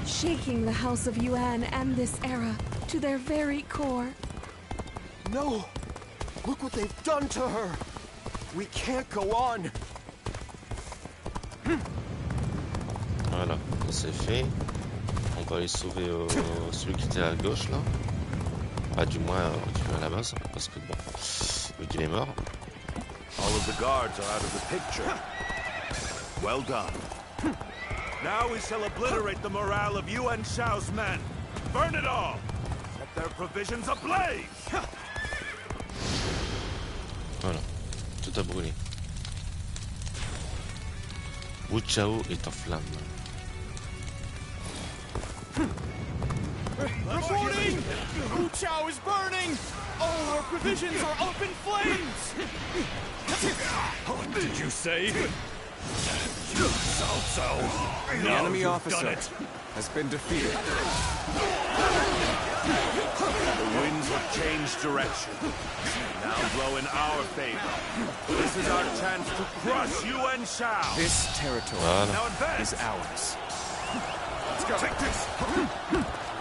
shaking the House of Yuan and this era to their very core. No! Look what they've done to her! We can't go on! Voilà, ça c'est fait. On va aller sauver celui qui était à gauche là. Ah, du moins, qui est à la base, parce que bon, vu qu'il est mort. All of the guards are out of the picture. Well done. Now we shall obliterate the morale of Yuan Shao's men. Burn it all! Set their provisions ablaze! Voilà, tout a brûlé. Wu Chao est en flammes. Reporting! Wu Chao is burning! All our provisions are up in flames! What did you say? Cao Cao. The enemy officer has been defeated. The winds have changed direction. Now blow in our favor. This is our chance to crush Yuan Shao. This territory Now advance. is ours. Let's go. Take this.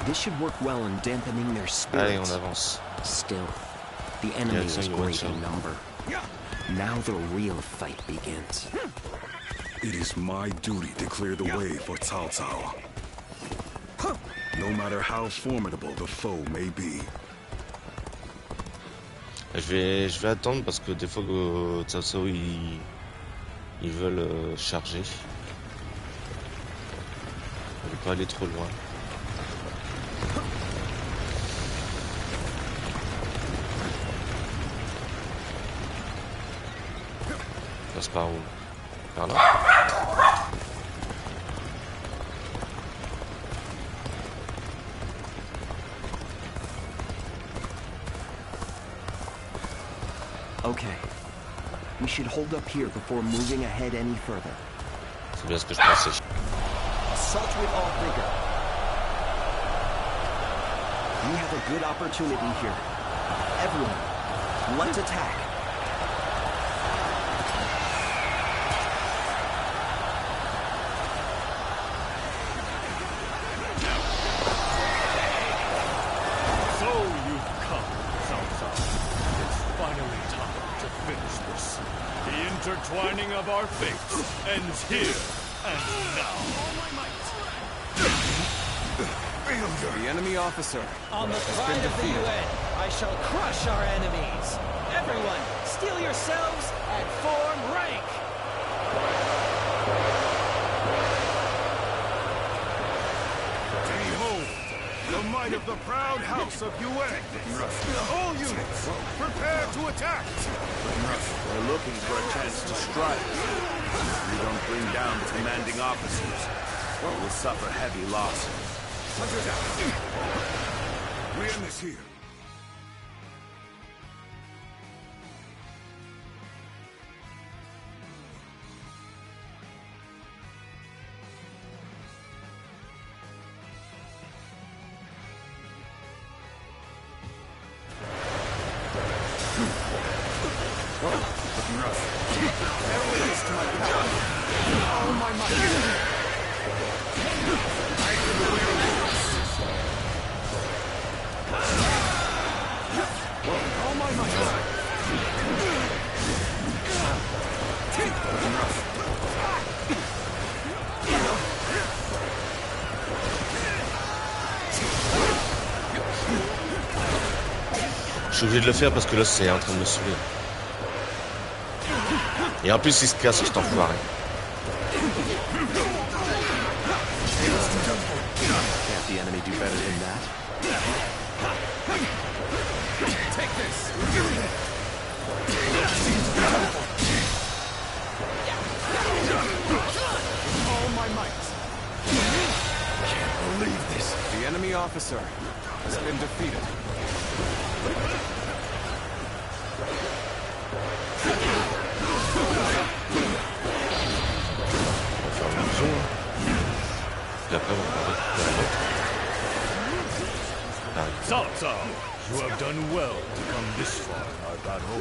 This should work well in dampening their Allez, on spirits. avance. Still, the enemy Direction is Yuan great Shao. in number. Now the real fight begins. It is my duty to clear the way for Cao Cao. No matter how formidable the foe may be. Je vais attendre parce que des fois que Cao Cao ils veulent charger. On ne peut pas aller trop loin. Passe par où? Par là. Okay. We should hold up here before moving ahead any further. C'est bien ce que je pensais. Assault with all vigor. We have a good opportunity here. Everyone, let's attack. So you've come, Cao Cao. It's finally time to finish this. The intertwining of our fates ends here and now. The enemy officer On the has pride been of the defeated. UN, I shall crush our enemies. Everyone, steel yourselves and form rank. Behold, the might of the proud house of Yuan. All units, prepare to attack. We're looking for a chance to strike. If we don't bring down the commanding officers, we'll suffer heavy losses. We end this here. Je suis obligé de le faire parce que là c'est en train de me saouler. Et en plus il se casse cet enfoiré. Can't the enemy do better than that? Take this. All my might. Can't believe this. The enemy officer has been defeated. On va faire une zone. Et après on va faire l'autre. Cao Cao, You have done well to come this far in our battle.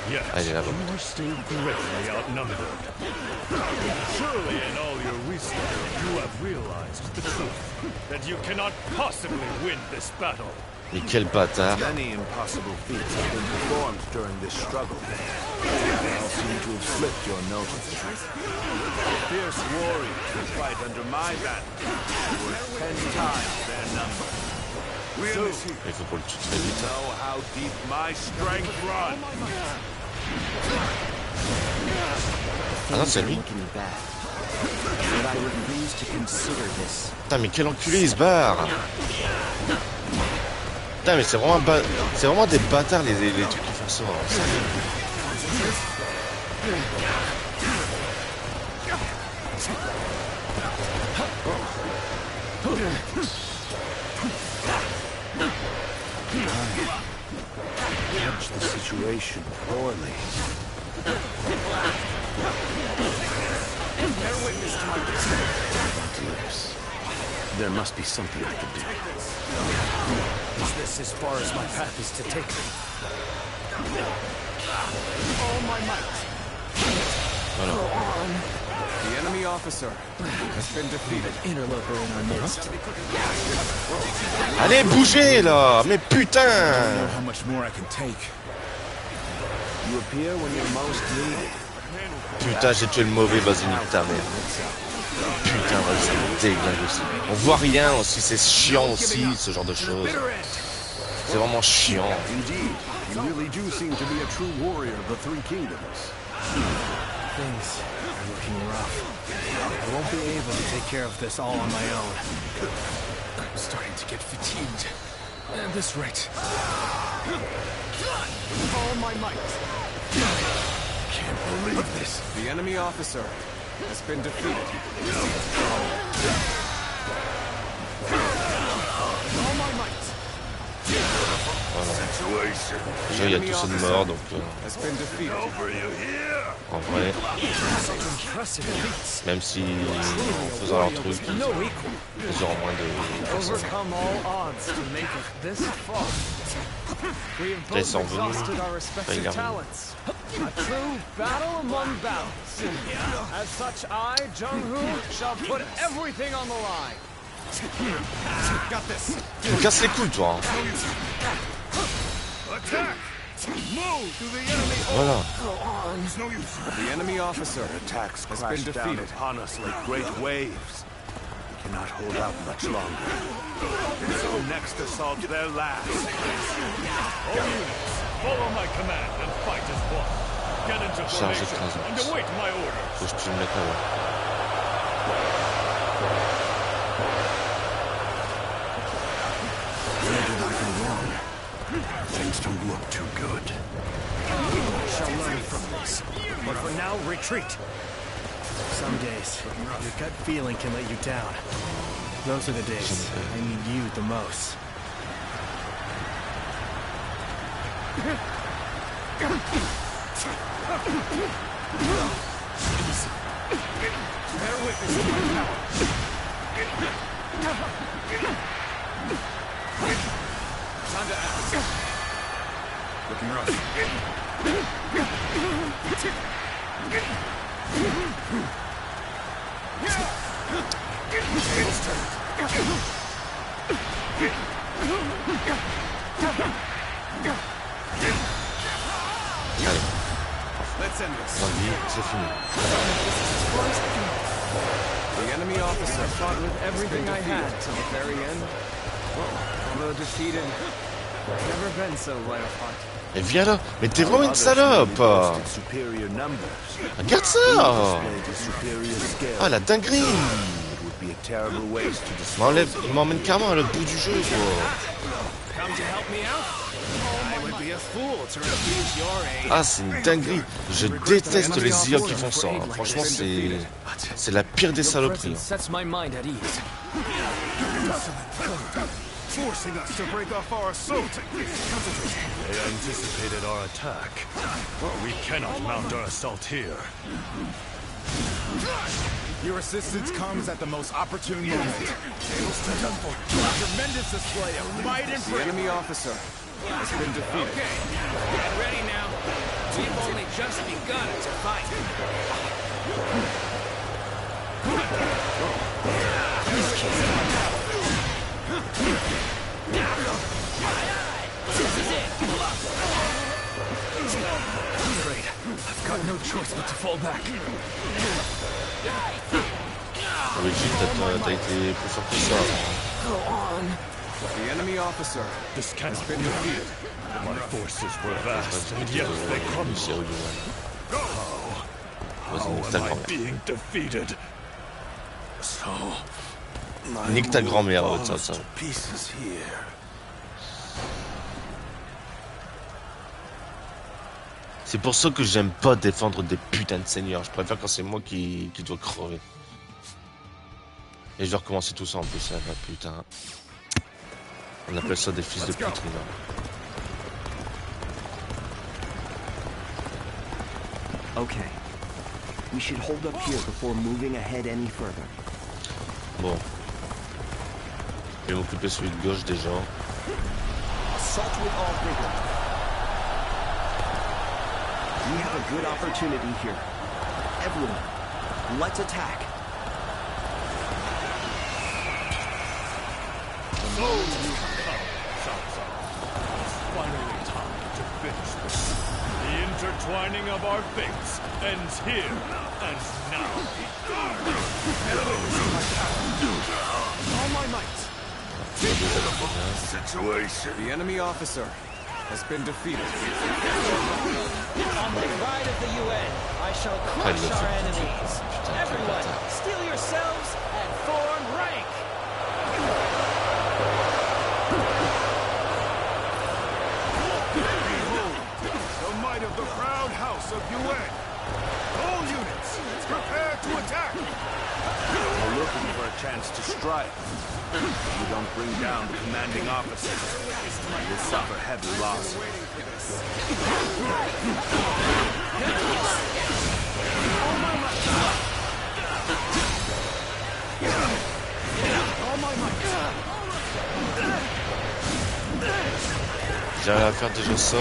Yet, Allez, là-bas. you are still greatly outnumbered. Surely in all your wisdom, you have realized the truth, that you cannot possibly win this battle. Mais quel bâtard. Many impossible feats have been performed during this struggle. They all seem to have slipped your notice. Fierce warriors who fight under my banner were 10 times their number. Il faut qu'on le tue très vite. Know how deep my strength runs. Ah non, c'est lui. Putain, mais quel enculé, il se barre. Putain, mais c'est vraiment des bâtards les trucs qui font ça. Judge the situation poorly. There must be something I can do. Is this as far as my path is to take me? All my might. The enemy officer has been defeated. Interloper in our midst. Allez, bougez là. Mais putain. I don't know how much more I can take. You appear when you're most needed. Putain, j'ai tué le mauvais, vas-y, nique ta mère. Putain, vas-y, c'est dégueulasse aussi. On voit rien aussi, c'est chiant aussi, ce genre de choses. C'est vraiment chiant. Indeed, you really do seem to be a true warrior of the Three Kingdoms. Things are looking rough. I won't be able to take care of this all on my own. I'm starting to get fatigued. At this rate. All my might. Can't believe this. The enemy officer has been defeated. All my might. Déjà, il y a tous ceux de mort, donc en vrai, même si en faisant leur truc, ils auront moins de personnes. Là, ils sont revenus. Enfin, il est revenu. A true battle among battles. As such, I, Jung-Hoo, shall put everything on the line. Got this. Tu me casses les couilles, toi. Hein. Voilà. The enemy officer attacks crash down upon us like great waves. We cannot hold out much longer. So next assault their last. All units, follow my command and fight as one. Get into formation and await my orders. Faut que je tue le mec là-haut. Where did I go wrong? Things don't look too good. I shall learn from this. But for now, retreat. Some days, your gut feeling can let you down. Those are the days I need you the most. Bear witness to my power. Time to act. Looking rough. Tables turned. Allez. Let's end this. C'est fini. The enemy officer fought with everything I had till the very end. Although defeated, I've never been so light of heart. Mais viens là. Mais t'es vraiment une salope. Regarde ça. Ah, la dinguerie. Il m'emmène carrément à l'autre bout du jeu, quoi. Ah, c'est une dinguerie. Je déteste les IA qui font ça. Hein. Franchement, c'est la pire des saloperies. Forcing us to break off our assault. They anticipated our attack. We cannot mount our assault here. Your assistance comes at the most opportune moment. Tremendous display of might and The enemy officer has been defeated. Okay, get ready now. We've only just begun to fight. This is it! Great. I've got no choice but to fall back. Luigi, t'as été plus fort que ça. Go on. The enemy officer This has cannot been be. defeated. My forces were vast, and yet they crumbled. How am I being defeated? So, Nique ta grand-mère, ça. pieces here. C'est pour ça que j'aime pas défendre des putains de seigneurs. Je préfère quand c'est moi qui dois crever. Et je dois recommencer tout ça en plus, là, putain. On appelle ça des fils de putrine. Okay. We should hold up here before moving ahead any further. Bon. Je vais m'occuper celui de gauche déjà. Assault with all vigor. We have a good opportunity here. Everyone, let's attack. So you come, Shao. It's finally time to finish this. The intertwining of our fates ends here and now. All my might. Situation. The enemy officer has been defeated. On the pride of the UN, I shall crush our enemies. Everyone, steel yourselves and form rank. Behold, the might of the proud house of Yuan. All units, prepare to attack. We're looking for a chance to strike. If you don't bring down the commanding officers, you will suffer heavy loss. J'arrive à faire déjà ça.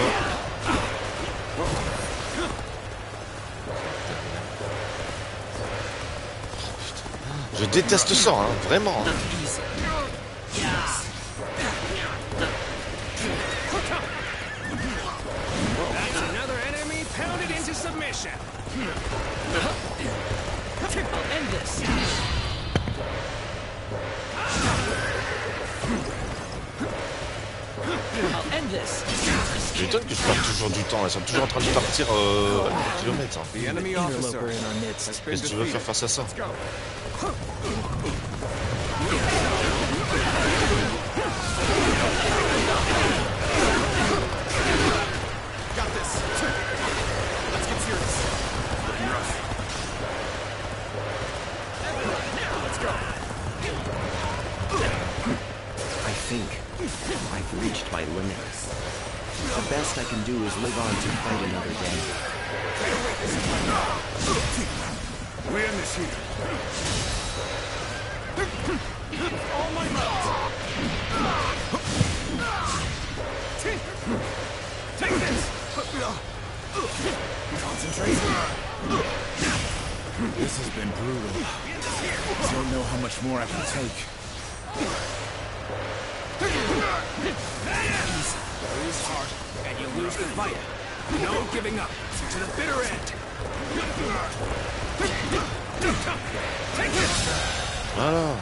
Je déteste ça, hein, vraiment. That's another enemy pounded into submission. I'll end this. I'll end this. Je m'étonne que je perds toujours du temps. Ils sont toujours en train de partir à des kilomètres. Hein. The enemy officer has been Qu'est-ce que tu veux faire face à ça? Got this. Let's get serious. Looking rough. Let's go. I think I've reached my limit. The best I can do is live on to fight another day. We end this here. All my might. Take this. Concentrate. This has been brutal. I don't know how much more I can take. Lose heart, and you lose the fight. No giving up to the bitter end. Take it! Voilà.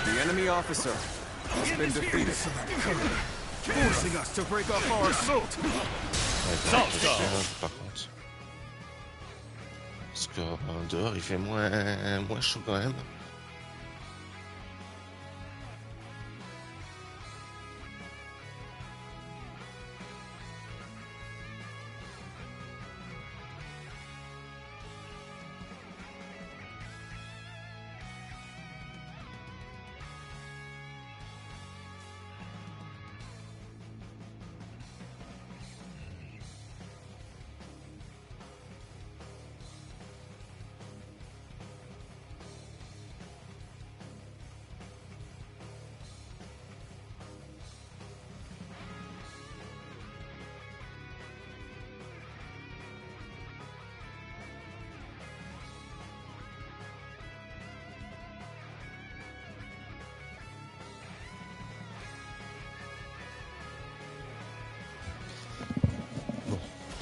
The enemy officer has been defeated. Forcing us to break off our assault. Par contre. Parce que dehors il fait moins chaud quand même.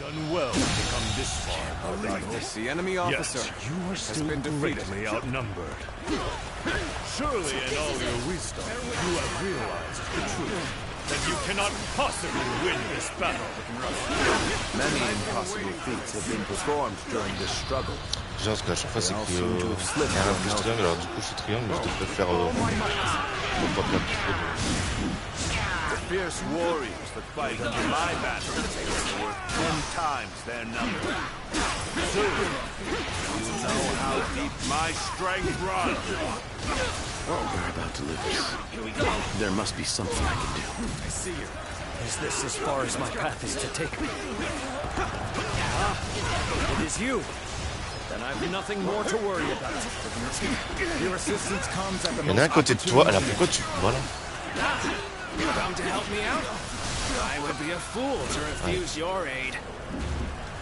done well to come this far, Bardano. The enemy officer Yet, you are has still been defeated. greatly outnumbered. Surely in all your wisdom, you have realized the truth, that you cannot possibly win this battle. Many impossible feats have been performed during this struggle. Genre, ce que à chaque fois, c'est que y a un plus triangle, alors du coup, je suis triangle, mais je devrais faire pour pas perdre trop de... The fierce warriors that fight under my banner are worth 10 times their number. Soon, you know how deep my strength runs. We're about to lose. There must be something I can do. I see you. Is this as far as my path is to take me? It is you. Then I've nothing more to worry about. Your assistance comes at the Il y en a un côté de toi, alors pourquoi tu... Voilà. Come to help me out? I would be a fool to refuse your aid.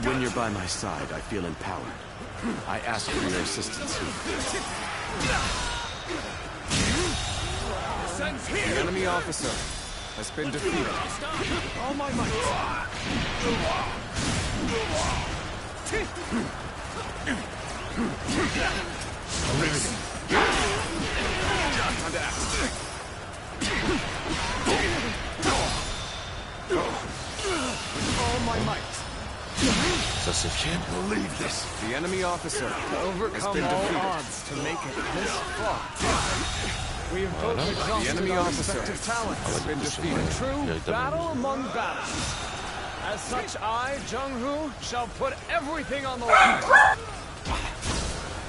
When you're by my side, I feel empowered. I ask for your assistance here. The enemy officer has been defeated. All my might. Time to act. With all my might. Ça c'est fier. Believe this. The enemy officer to overcome all odds to make it this far. We have both exhausted the enemy officer talent has been defeated. True battle among battles. As such, I, Jung-Hoo, shall put everything on the line.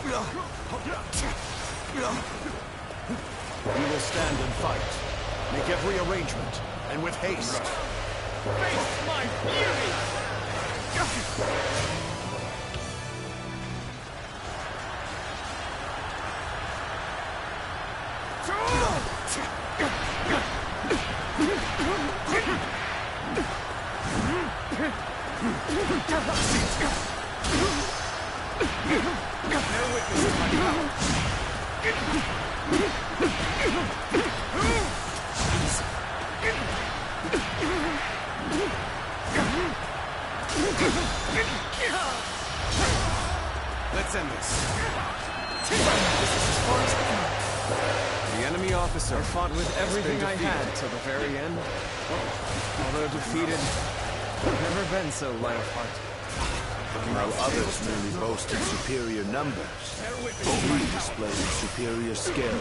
We will stand and fight. Make every arrangement, and with haste. Face my beauty! Let's end this. The enemy officer fought with everything I had till the very end. Although defeated, I've never been so light of heart. While others merely boasted superior numbers, we displayed superior skill.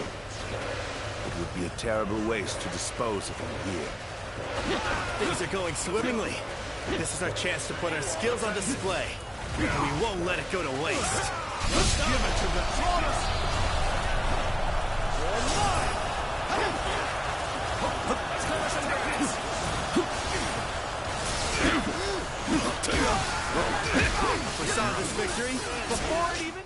It would be a terrible waste to dispose of him here. Things are going swimmingly. This is our chance to put our skills on display. We won't let it go to waste. Let's give it to them. We saw this victory before it even...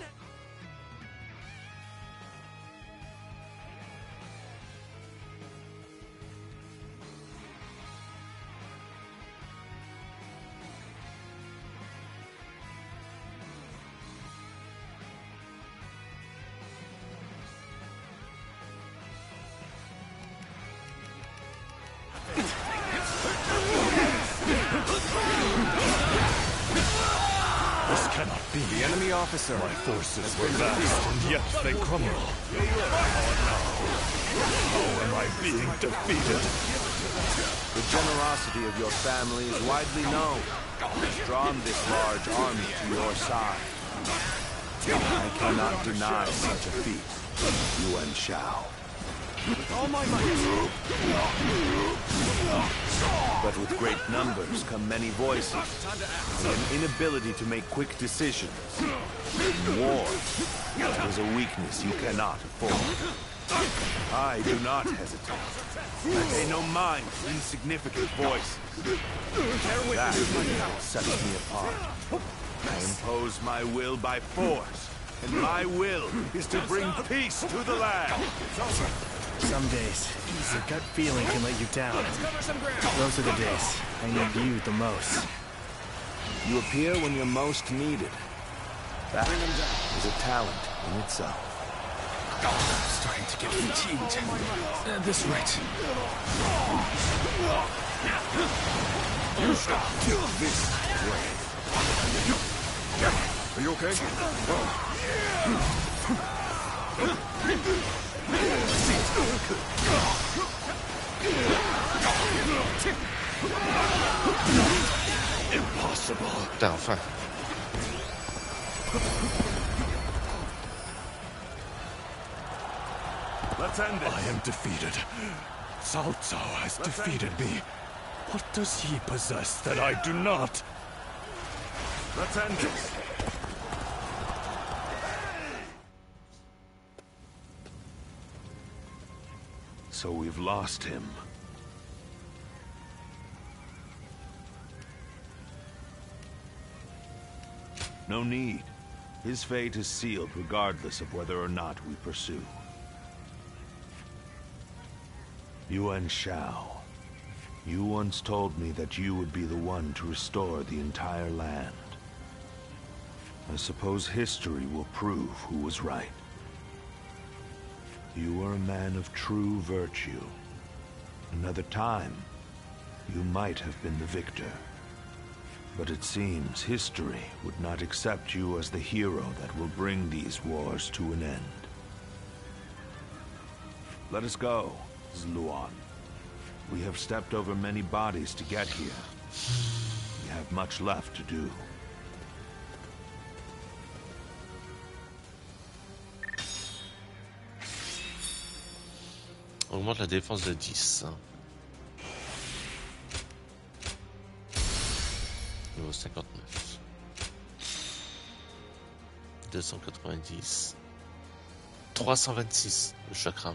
The enemy officer. My forces were vast, and yet they crumble. How am I being defeated? The generosity of your family is widely known. Has drawn this large army to your side. I cannot deny such a feat, Yuan Shao. All my might. But with great numbers come many voices, and an inability to make quick decisions. In war, that is a weakness you cannot afford. I do not hesitate. I pay no mind to insignificant voices. That sets me apart. I impose my will by force, and my will is to bring peace to the land. Some days, your gut feeling can let you down. Those are the days I need you the most. You appear when you're most needed. That is a talent in itself. I'm starting to get fatigued. This right. You shall kill this way. Are you okay? Impossible. Putain, enfin. Let's end this. I am defeated. Cao Cao has defeated me. What does he possess that I do not? Let's end this. So we've lost him. No need. His fate is sealed regardless of whether or not we pursue. Yuan Shao, you once told me that you would be the one to restore the entire land. I suppose history will prove who was right. You are a man of true virtue. Another time, you might have been the victor. But it seems history would not accept you as the hero that will bring these wars to an end. Let us go, Zluan. We have stepped over many bodies to get here. We have much left to do. Augmente la défense de 10. Niveau 59. 290. 326 le chakra.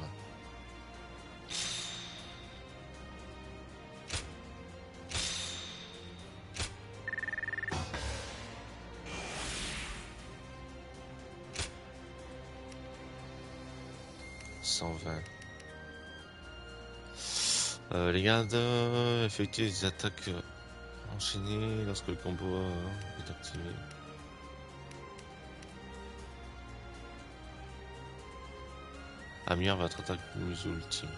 Les gardes effectuent des attaques enchaînées lorsque le combo est activé. Améliore votre attaque museau ultime.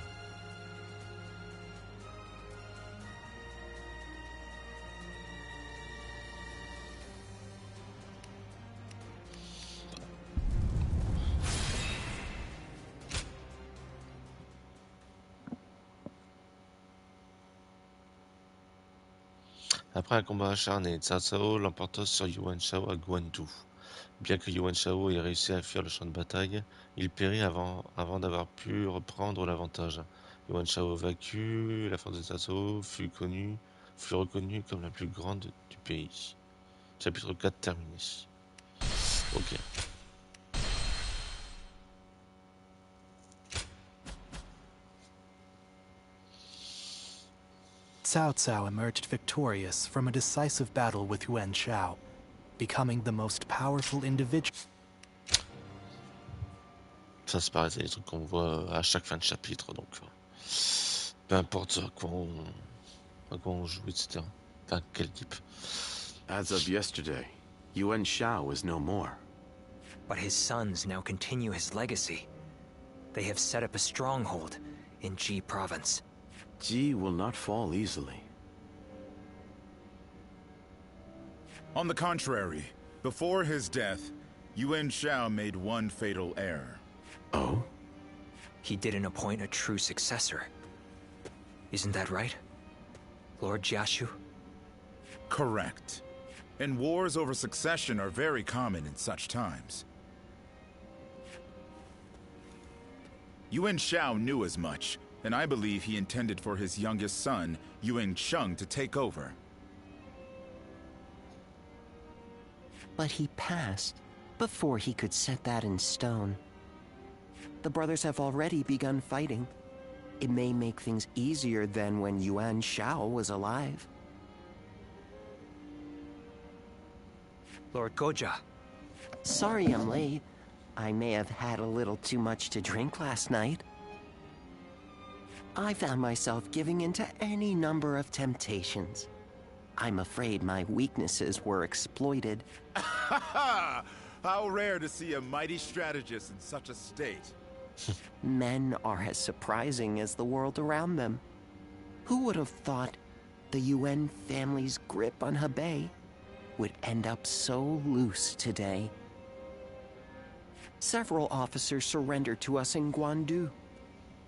Après un combat acharné, Cao Cao l'emporta sur Yuan Shao à Guandu. Bien que Yuan Shao ait réussi à fuir le champ de bataille, il périt avant d'avoir pu reprendre l'avantage. Yuan Shao vaincu, la force de Cao Cao fut reconnue comme la plus grande du pays. Chapitre 4 terminé. Ok. Cao Cao emerged victorious from a decisive battle with Yuan Shao, becoming the most powerful individual. Ça c'est pareil, c'est des trucs qu'on voit à chaque fin de chapitre, donc peu importe à quoi on joue, etc. Enfin, quel type. As of yesterday, Yuan Shao is no more. But his sons now continue his legacy. They have set up a stronghold in Ji province. Ji will not fall easily. On the contrary, before his death, Yuan Shao made one fatal error. Oh? He didn't appoint a true successor. Isn't that right, Lord Jiashu? Correct. And wars over succession are very common in such times. Yuan Shao knew as much, and I believe he intended for his youngest son, Yuan Sheng, to take over. But he passed before he could set that in stone. The brothers have already begun fighting. It may make things easier than when Yuan Shao was alive. Lord Goja. Sorry I'm late. I may have had a little too much to drink last night. I found myself giving into any number of temptations. I'm afraid my weaknesses were exploited. How rare to see a mighty strategist in such a state. Men are as surprising as the world around them. Who would have thought the Yuan family's grip on Hebei would end up so loose today. Several officers surrendered to us in Guandu.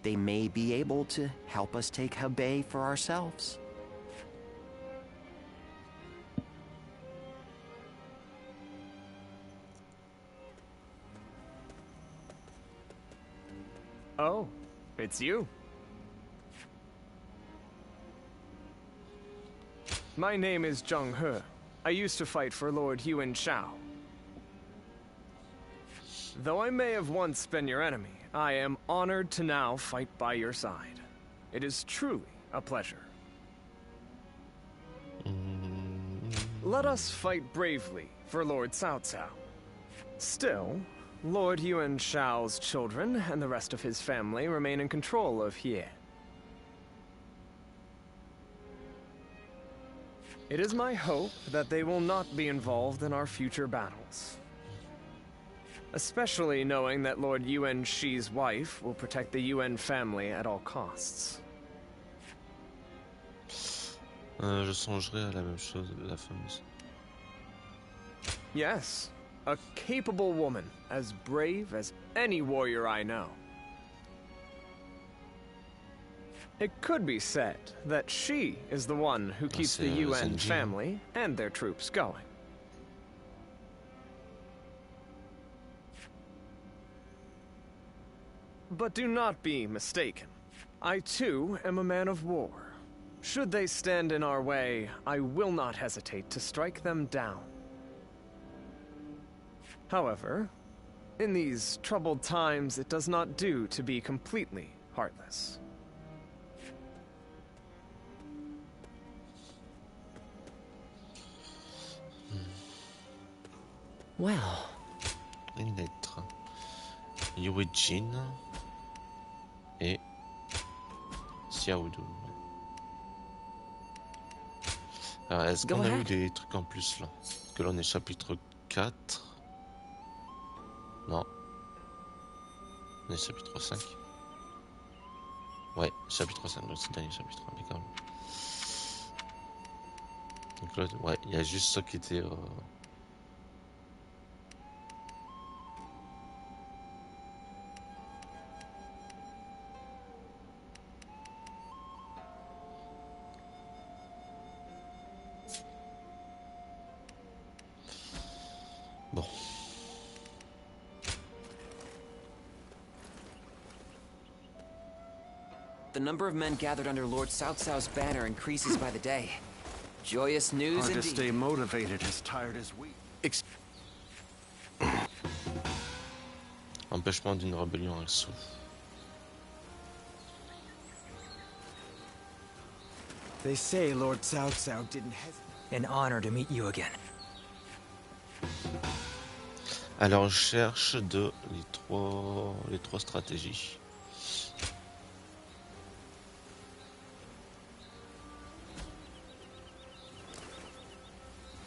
They may be able to help us take Hebei for ourselves. Oh, it's you. My name is Zheng He. I used to fight for Lord Yuan Shao. Though I may have once been your enemy, I am honored to now fight by your side. It is truly a pleasure. Let us fight bravely for Lord Cao Cao. Still, Lord Yuan Shao's children and the rest of his family remain in control of He. It is my hope that they will not be involved in our future battles. Especially knowing that Lord Yuan Shi's wife will protect the Yuan family at all costs. Je songerai à la même chose de la fameuse. Yes, a capable woman, as brave as any warrior I know. It could be said that she is the one who keeps the Yuan family and their troops going. But do not be mistaken. I too am a man of war. Should they stand in our way, I will not hesitate to strike them down. However, in these troubled times, it does not do to be completely heartless. Well. Une lettre. Yuijin et Xiaodu. Alors, est-ce qu'on a eu des trucs en plus là? Parce que là on est chapitre 4. Non. On est chapitre 5. Ouais, chapitre 5, donc c'est le dernier chapitre, impeccable. Donc là, ouais, il y a juste ça qui était... Bon. The number of men gathered under Lord Cao Cao's banner increases by the day. Joyous news Hard indeed. to stay motivated as tired as we. Empêchement d'une rébellion à Sou. They say Lord Cao Cao didn't hesitate. An honor to meet you again. À la recherche de les trois stratégies.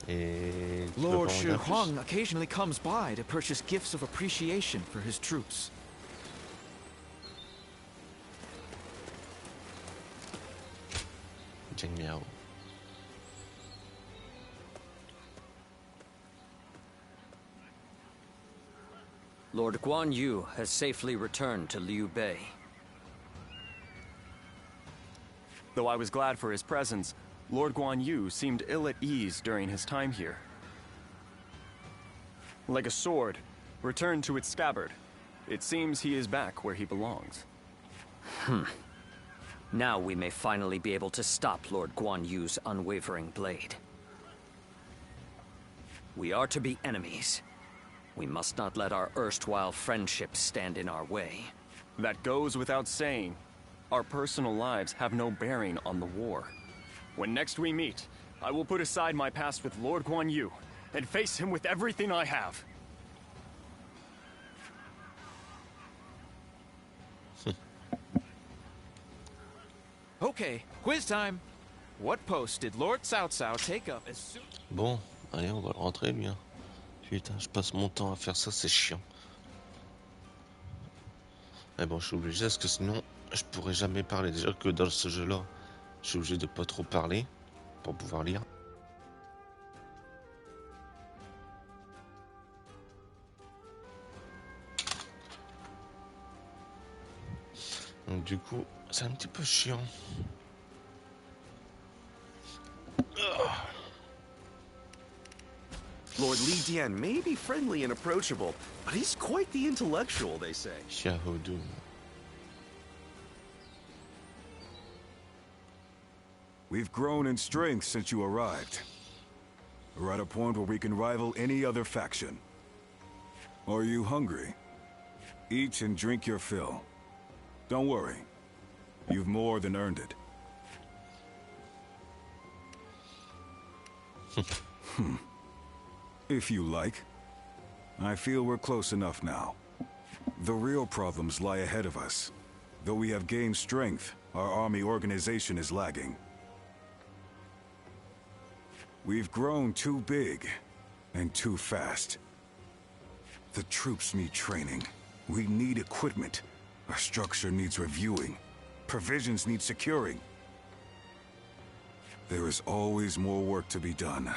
Et Lord Shi Huang occasionally comes by to purchase gifts of appreciation for his troops. Zheng Miao. Lord Guan Yu has safely returned to Liu Bei. Though I was glad for his presence, Lord Guan Yu seemed ill at ease during his time here. Like a sword, returned to its scabbard, it seems he is back where he belongs. Now we may finally be able to stop Lord Guan Yu's unwavering blade. We are to be enemies. We must not let our erstwhile friendship stand in our way. That goes without saying. Our personal lives have no bearing on the war. When next we meet, I will put aside my past with Lord Guan Yu and face him with everything I have. Okay, quiz time. What post did Lord Cao Cao take up as soon... Bon, allez, on va le rentrer lui. Hein. Putain, je passe mon temps à faire ça, c'est chiant. Mais bon, je suis obligé parce que sinon, je pourrais jamais parler. Déjà que dans ce jeu-là, je suis obligé de pas trop parler pour pouvoir lire. Donc du coup, c'est un petit peu chiant. Lord Li Dian may be friendly and approachable, but he's quite the intellectual, they say. Shao Dun. We've grown in strength since you arrived. We're at a point where we can rival any other faction. Are you hungry? Eat and drink your fill. Don't worry. You've more than earned it. If you like. I feel we're close enough now. The real problems lie ahead of us. Though we have gained strength, our army organization is lagging. We've grown too big and too fast. The troops need training. We need equipment. Our structure needs reviewing. Provisions need securing. There is always more work to be done.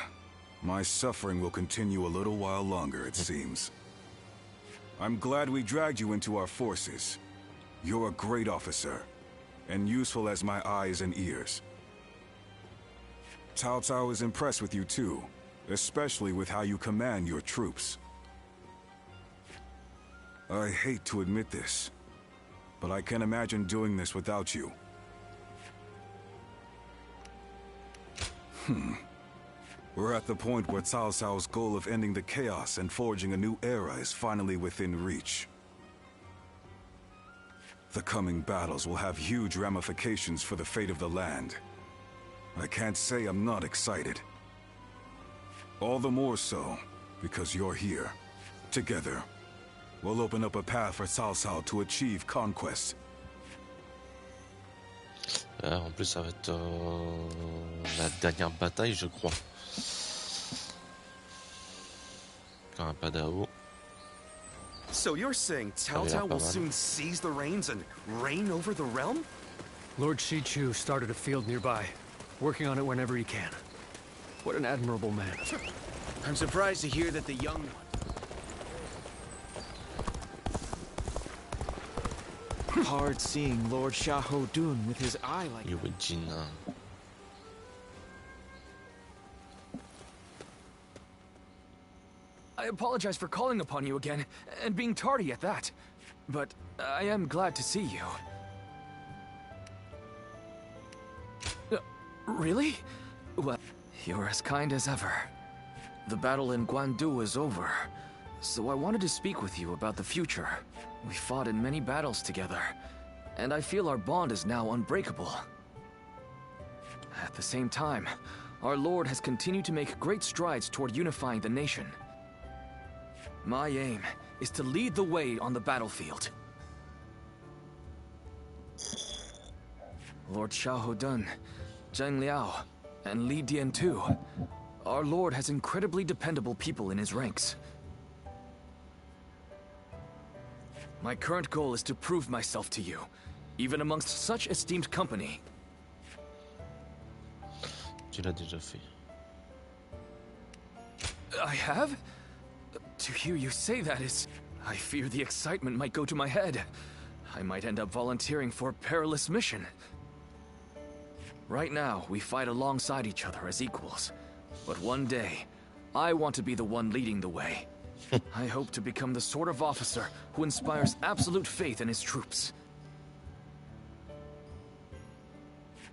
My suffering will continue a little while longer, it seems. I'm glad we dragged you into our forces. You're a great officer, and useful as my eyes and ears. Cao Cao is impressed with you too, especially with how you command your troops. I hate to admit this, but I can't imagine doing this without you. We're at the point where Cao Cao's goal of ending the chaos and forging a new era is finally within reach. The coming battles will have huge ramifications for the fate of the land. I can't say I'm not excited. All the more so, because you're here. Together, we'll open up a path for Cao Cao to achieve conquest. En plus, ça va être la dernière bataille, je crois. Quand un Padao. So you're saying Cao Cao will soon seize the reins and reign over the realm? Lord Shichu started a field nearby, working on it whenever he can. What an admirable man. I'm surprised to hear that the young one... Hard seeing Lord Shao Dun with his eye like... You with Jin. I apologize for calling upon you again, and being tardy at that. But I am glad to see you. Really? Well, you're as kind as ever. The battle in Guandu is over, so I wanted to speak with you about the future. We fought in many battles together, and I feel our bond is now unbreakable. At the same time, our Lord has continued to make great strides toward unifying the nation. My aim is to lead the way on the battlefield. Lord Shao Dun, Zheng Liao, and Li Dian too. Our Lord has incredibly dependable people in his ranks. My current goal is to prove myself to you, even amongst such esteemed company. Tu l'as déjà fait. I have? To hear you say that is... I fear the excitement might go to my head. I might end up volunteering for a perilous mission. Right now, we fight alongside each other as equals. But one day, I want to be the one leading the way. I hope to become the sort of officer who inspires absolute faith in his troops.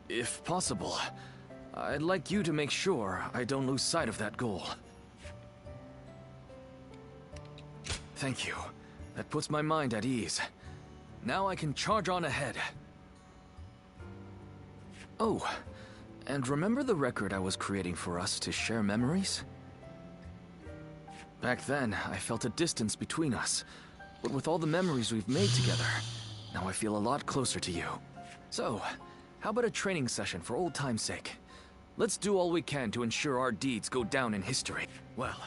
If possible, I'd like you to make sure I don't lose sight of that goal. Thank you. That puts my mind at ease. Now I can charge on ahead. Oh, and remember the record I was creating for us to share memories? Back then, I felt a distance between us. But with all the memories we've made together, now I feel a lot closer to you. So, how about a training session for old time's sake? Let's do all we can to ensure our deeds go down in history. Well...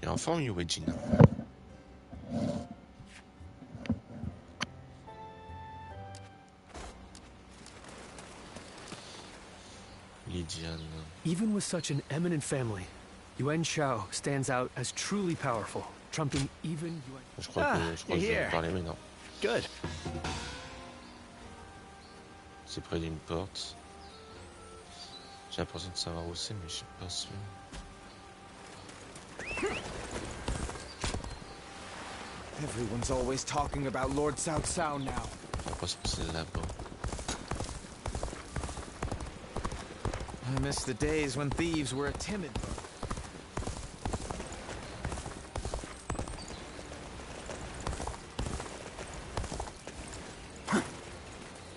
Il est en forme, Yu Jin. Li Dian. Even with such an eminent family, Yuan Shao stands out as truly powerful, trumping even Yuan... Je crois que je vais en parler, mais non. Good. C'est près d'une porte. J'ai l'impression de savoir où c'est, mais je suis pas sûr. Everyone's always talking about Lord Cao Cao now. J'ai l'impression que c'est là-bas. I miss the days when thieves were a timid folk.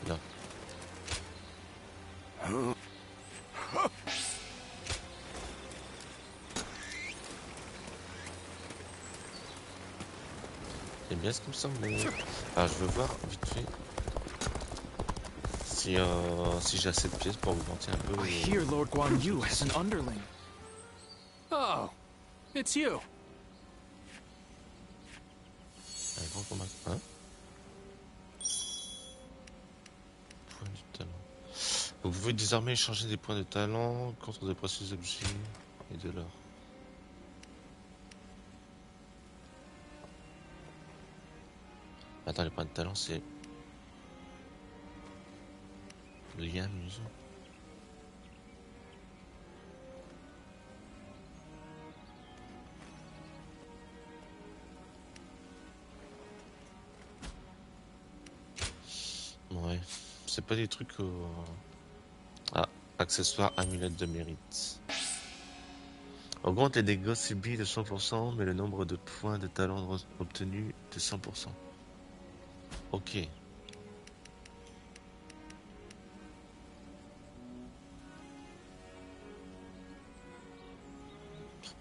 Là. C'est bien ce qui me semble. Alors je veux voir vite fait si j'ai assez de pièces pour augmenter un peu. I hear Lord Guan Yu has an underling. Oh, it's you. Un grand combat. Hein? Point de talent. Vous pouvez désormais échanger des points de talent contre de précieux objets et de l'or. Attends, les points de talent, c'est le yuan, museau. Ouais, c'est pas des trucs. Ah, accessoires, amulette de mérite. Augmente les dégâts subis de 100%, mais le nombre de points de talent obtenus de 100%. Ok.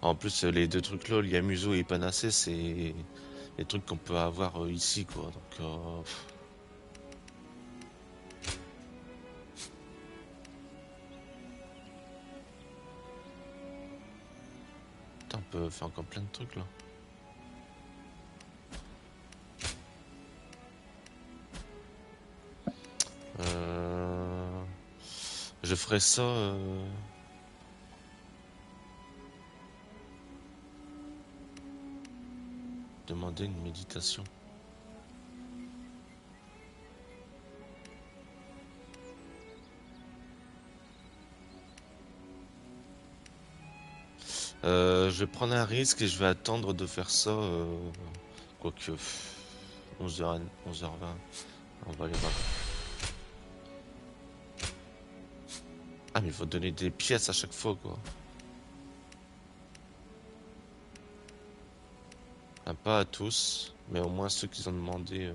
En plus, les deux trucs là, Yamuso et Panacée, c'est les trucs qu'on peut avoir ici, quoi. Donc, putain, on peut faire encore plein de trucs là. Je ferai ça. Demander une méditation. Je vais prendre un risque et je vais attendre de faire ça. Quoique 11h, 11h20. On va aller voir. Ah, mais il faut donner des pièces à chaque fois, quoi. Ah, pas à tous, mais au moins ceux qui ont demandé.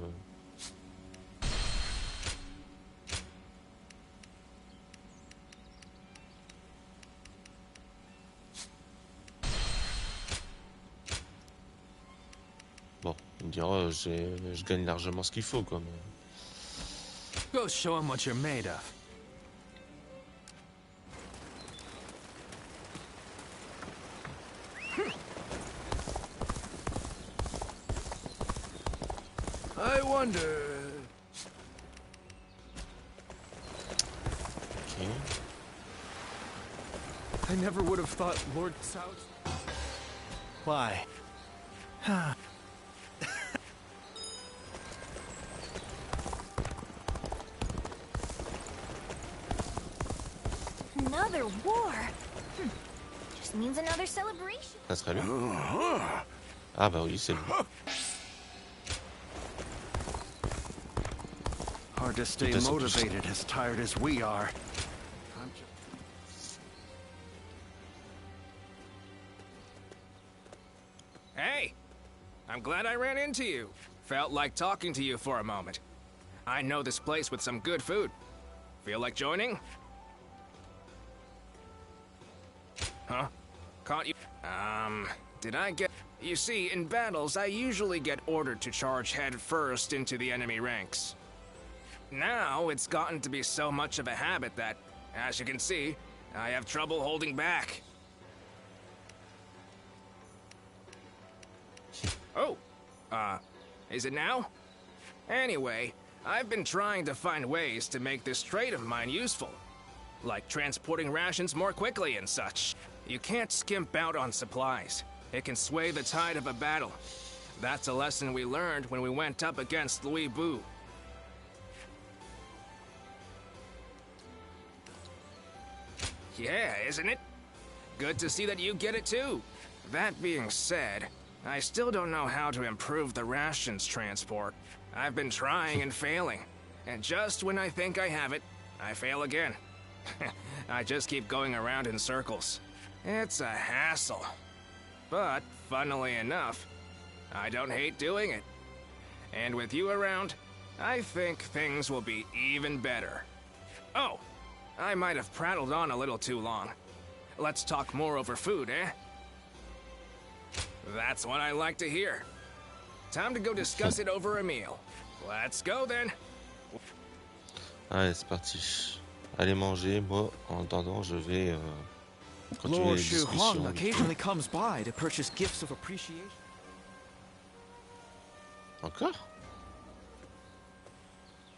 Bon, on dira, je gagne largement ce qu'il faut, quoi. Mais... Go show him what you're made of. I wonder... Okay. I never would have thought Lord Cao... Why? Another war? Just means another celebration. Ça serait lui. Ah bah oui, c'est lui. Hard to stay motivated as tired as we are. Hey! I'm glad I ran into you. Felt like talking to you for a moment. I know this place with some good food. Feel like joining? Huh? Caught you? Did I get... You see, in battles, I usually get ordered to charge head first into the enemy ranks. Now, it's gotten to be so much of a habit that, as you can see, I have trouble holding back. Oh, is it now? Anyway, I've been trying to find ways to make this trade of mine useful. Like transporting rations more quickly and such. You can't skimp out on supplies. It can sway the tide of a battle. That's a lesson we learned when we went up against Louis Bu. Yeah, isn't it? Good to see that you get it too. That being said, I still don't know how to improve the rations transport. I've been trying and failing. And just when I think I have it, I fail again. I just keep going around in circles. It's a hassle. But, funnily enough, I don't hate doing it. And with you around, I think things will be even better. Oh, I might have prattled on a little too long. Let's talk more over food, eh? That's what I like to hear. Time to go discuss it over a meal. Let's go then. Allez, c'est parti. Allez manger. Moi, en attendant, je vais continuer Lord les Shu discussions. Huang occasionally comes by to purchase gifts of appreciation. Encore?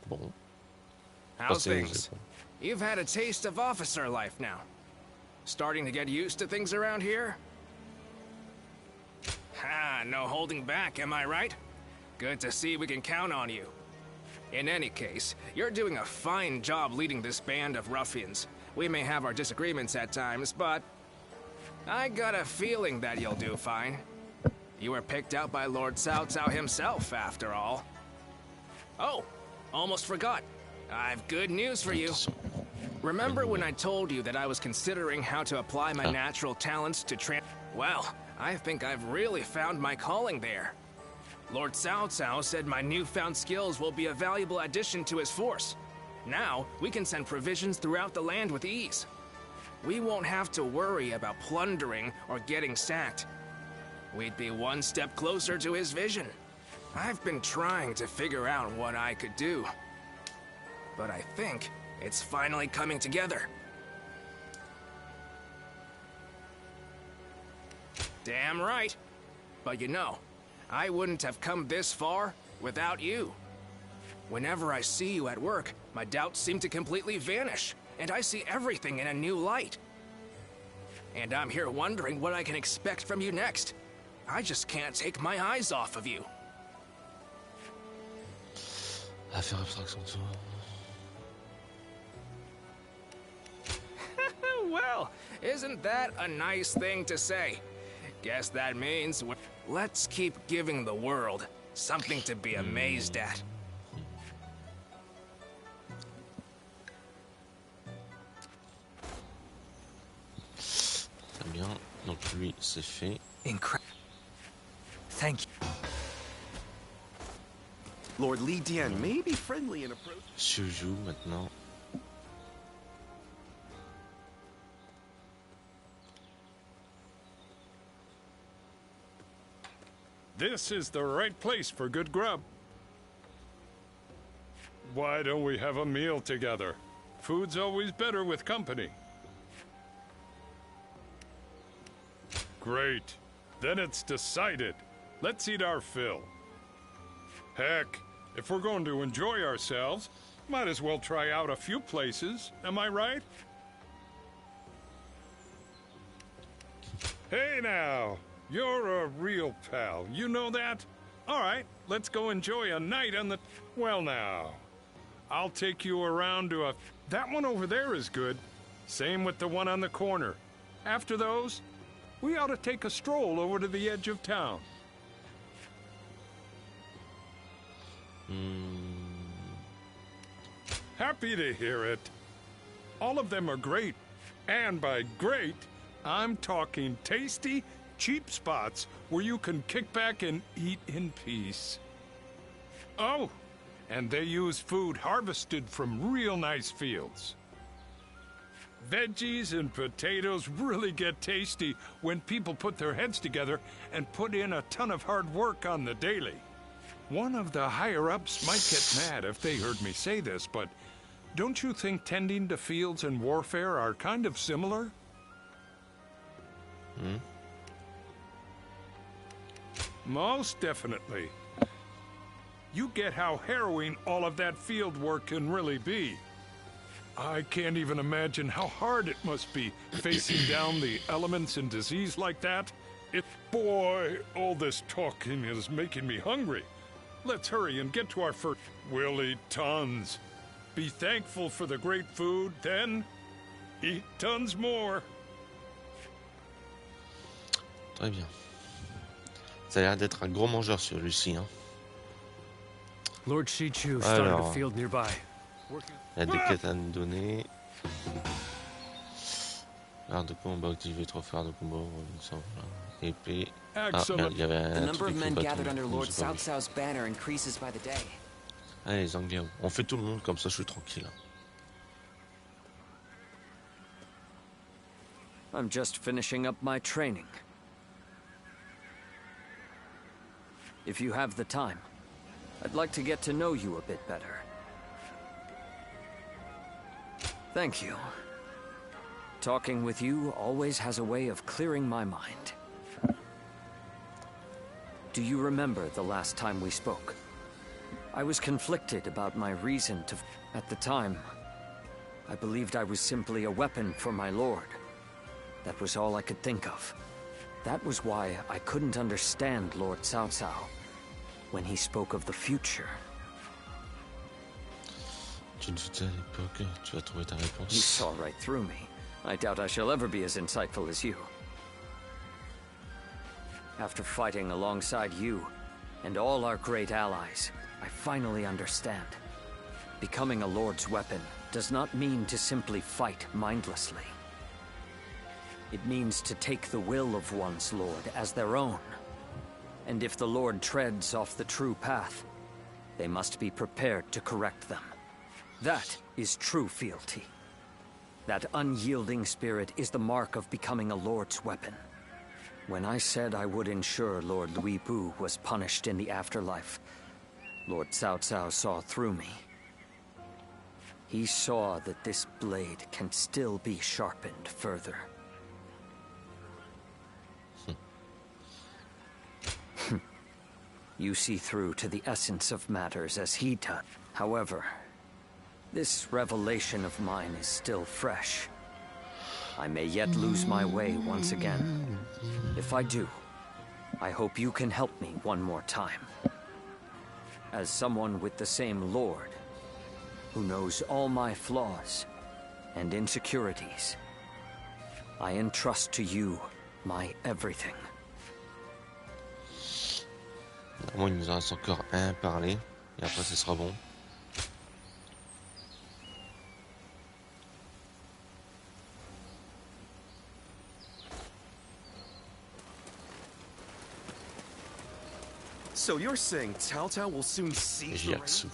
Bon. How's things? You've had a taste of officer life now. Starting to get used to things around here? Ha, no holding back, am I right? Good to see we can count on you. In any case, you're doing a fine job leading this band of ruffians. We may have our disagreements at times, but I got a feeling that you'll do fine. You were picked out by Lord Cao Cao himself, after all. Oh, almost forgot. I've good news for you. Remember when I told you that I was considering how to apply my natural talents to Well, I think I've really found my calling there. Lord Cao Cao said my newfound skills will be a valuable addition to his force. Now, we can send provisions throughout the land with ease. We won't have to worry about plundering or getting sacked. We'd be one step closer to his vision. I've been trying to figure out what I could do. But I think it's finally coming together. Damn right. But you know, I wouldn't have come this far without you. Whenever I see you at work, my doubts seem to completely vanish, and I see everything in a new light. And I'm here wondering what I can expect from you next. I just can't take my eyes off of you. À faire abstraction de toi. Well, isn't that a nice thing to say? Guess that means let's keep giving the world something to be amazed at. Très bien. Donc lui, c'est fait. Incredible. Thank you. Lord Li Dian may be friendly in approach. Shuju maintenant. This is the right place for good grub. Why don't we have a meal together? Food's always better with company. Great. Then it's decided. Let's eat our fill. Heck, if we're going to enjoy ourselves, might as well try out a few places, am I right? Hey now, you're a real pal, you know that? All right, let's go enjoy a night on the... Well now, I'll take you around to a... That one over there is good. Same with the one on the corner. After those, we ought to take a stroll over to the edge of town. Happy to hear it. All of them are great. And by great, I'm talking tasty, cheap spots where you can kick back and eat in peace. Oh, and they use food harvested from real nice fields. Veggies and potatoes really get tasty when people put their heads together and put in a ton of hard work on the daily. One of the higher-ups might get mad if they heard me say this, but don't you think tending to fields and warfare are kind of similar? Most definitely. You get how harrowing all of that field work can really be. I can't even imagine how hard it must be facing down the elements in disease like that. Boy, all this talking is making me hungry. Let's hurry and get to our first. We'll eat tons. Be thankful for the great food, then eat tons more. Très bien. Ça a l'air d'être un gros mangeur celui-ci, hein. Lord Shichu started a Alors, field nearby. il y a des quêtes à nous donner. Arme de combat activé, trophée de combat, épée. Ah, merde, il y avait The un number truc of avec men le gathered under bâton. Lord J'ai pas Cao vu. Cao's banner increases by the day. Allez, les Anglais, on fait tout le monde, comme ça je suis tranquille. I'm just finishing up my training. If you have the time, I'd like to get to know you a bit better. Thank you. Talking with you always has a way of clearing my mind. Do you remember the last time we spoke? I was conflicted about my reason to... At the time, I believed I was simply a weapon for my lord. That was all I could think of. That was why I couldn't understand Lord Cao Cao when he spoke of the future. Tu te doutais à l'époque, tu vas trouver ta You réponse. saw right through me. I doubt I shall ever be as insightful as you. After fighting alongside you and all our great allies, I finally understand. Becoming a lord's weapon does not mean to simply fight mindlessly. It means to take the will of one's lord as their own. And if the lord treads off the true path, they must be prepared to correct them. That is true fealty. That unyielding spirit is the mark of becoming a lord's weapon. When I said I would ensure Lord Louis Bu was punished in the afterlife, Lord Cao Cao saw through me. He saw that this blade can still be sharpened further. You see through to the essence of matters as he does. However, this revelation of mine is still fresh. I may yet lose my way once again. If I do, I hope you can help me one more time. As someone with the same Lord, who knows all my flaws and insecurities, I entrust to you my everything. Normalement, il nous en reste encore un à parler, et après ce sera bon. So you're saying Cao Cao will soon seize the reins?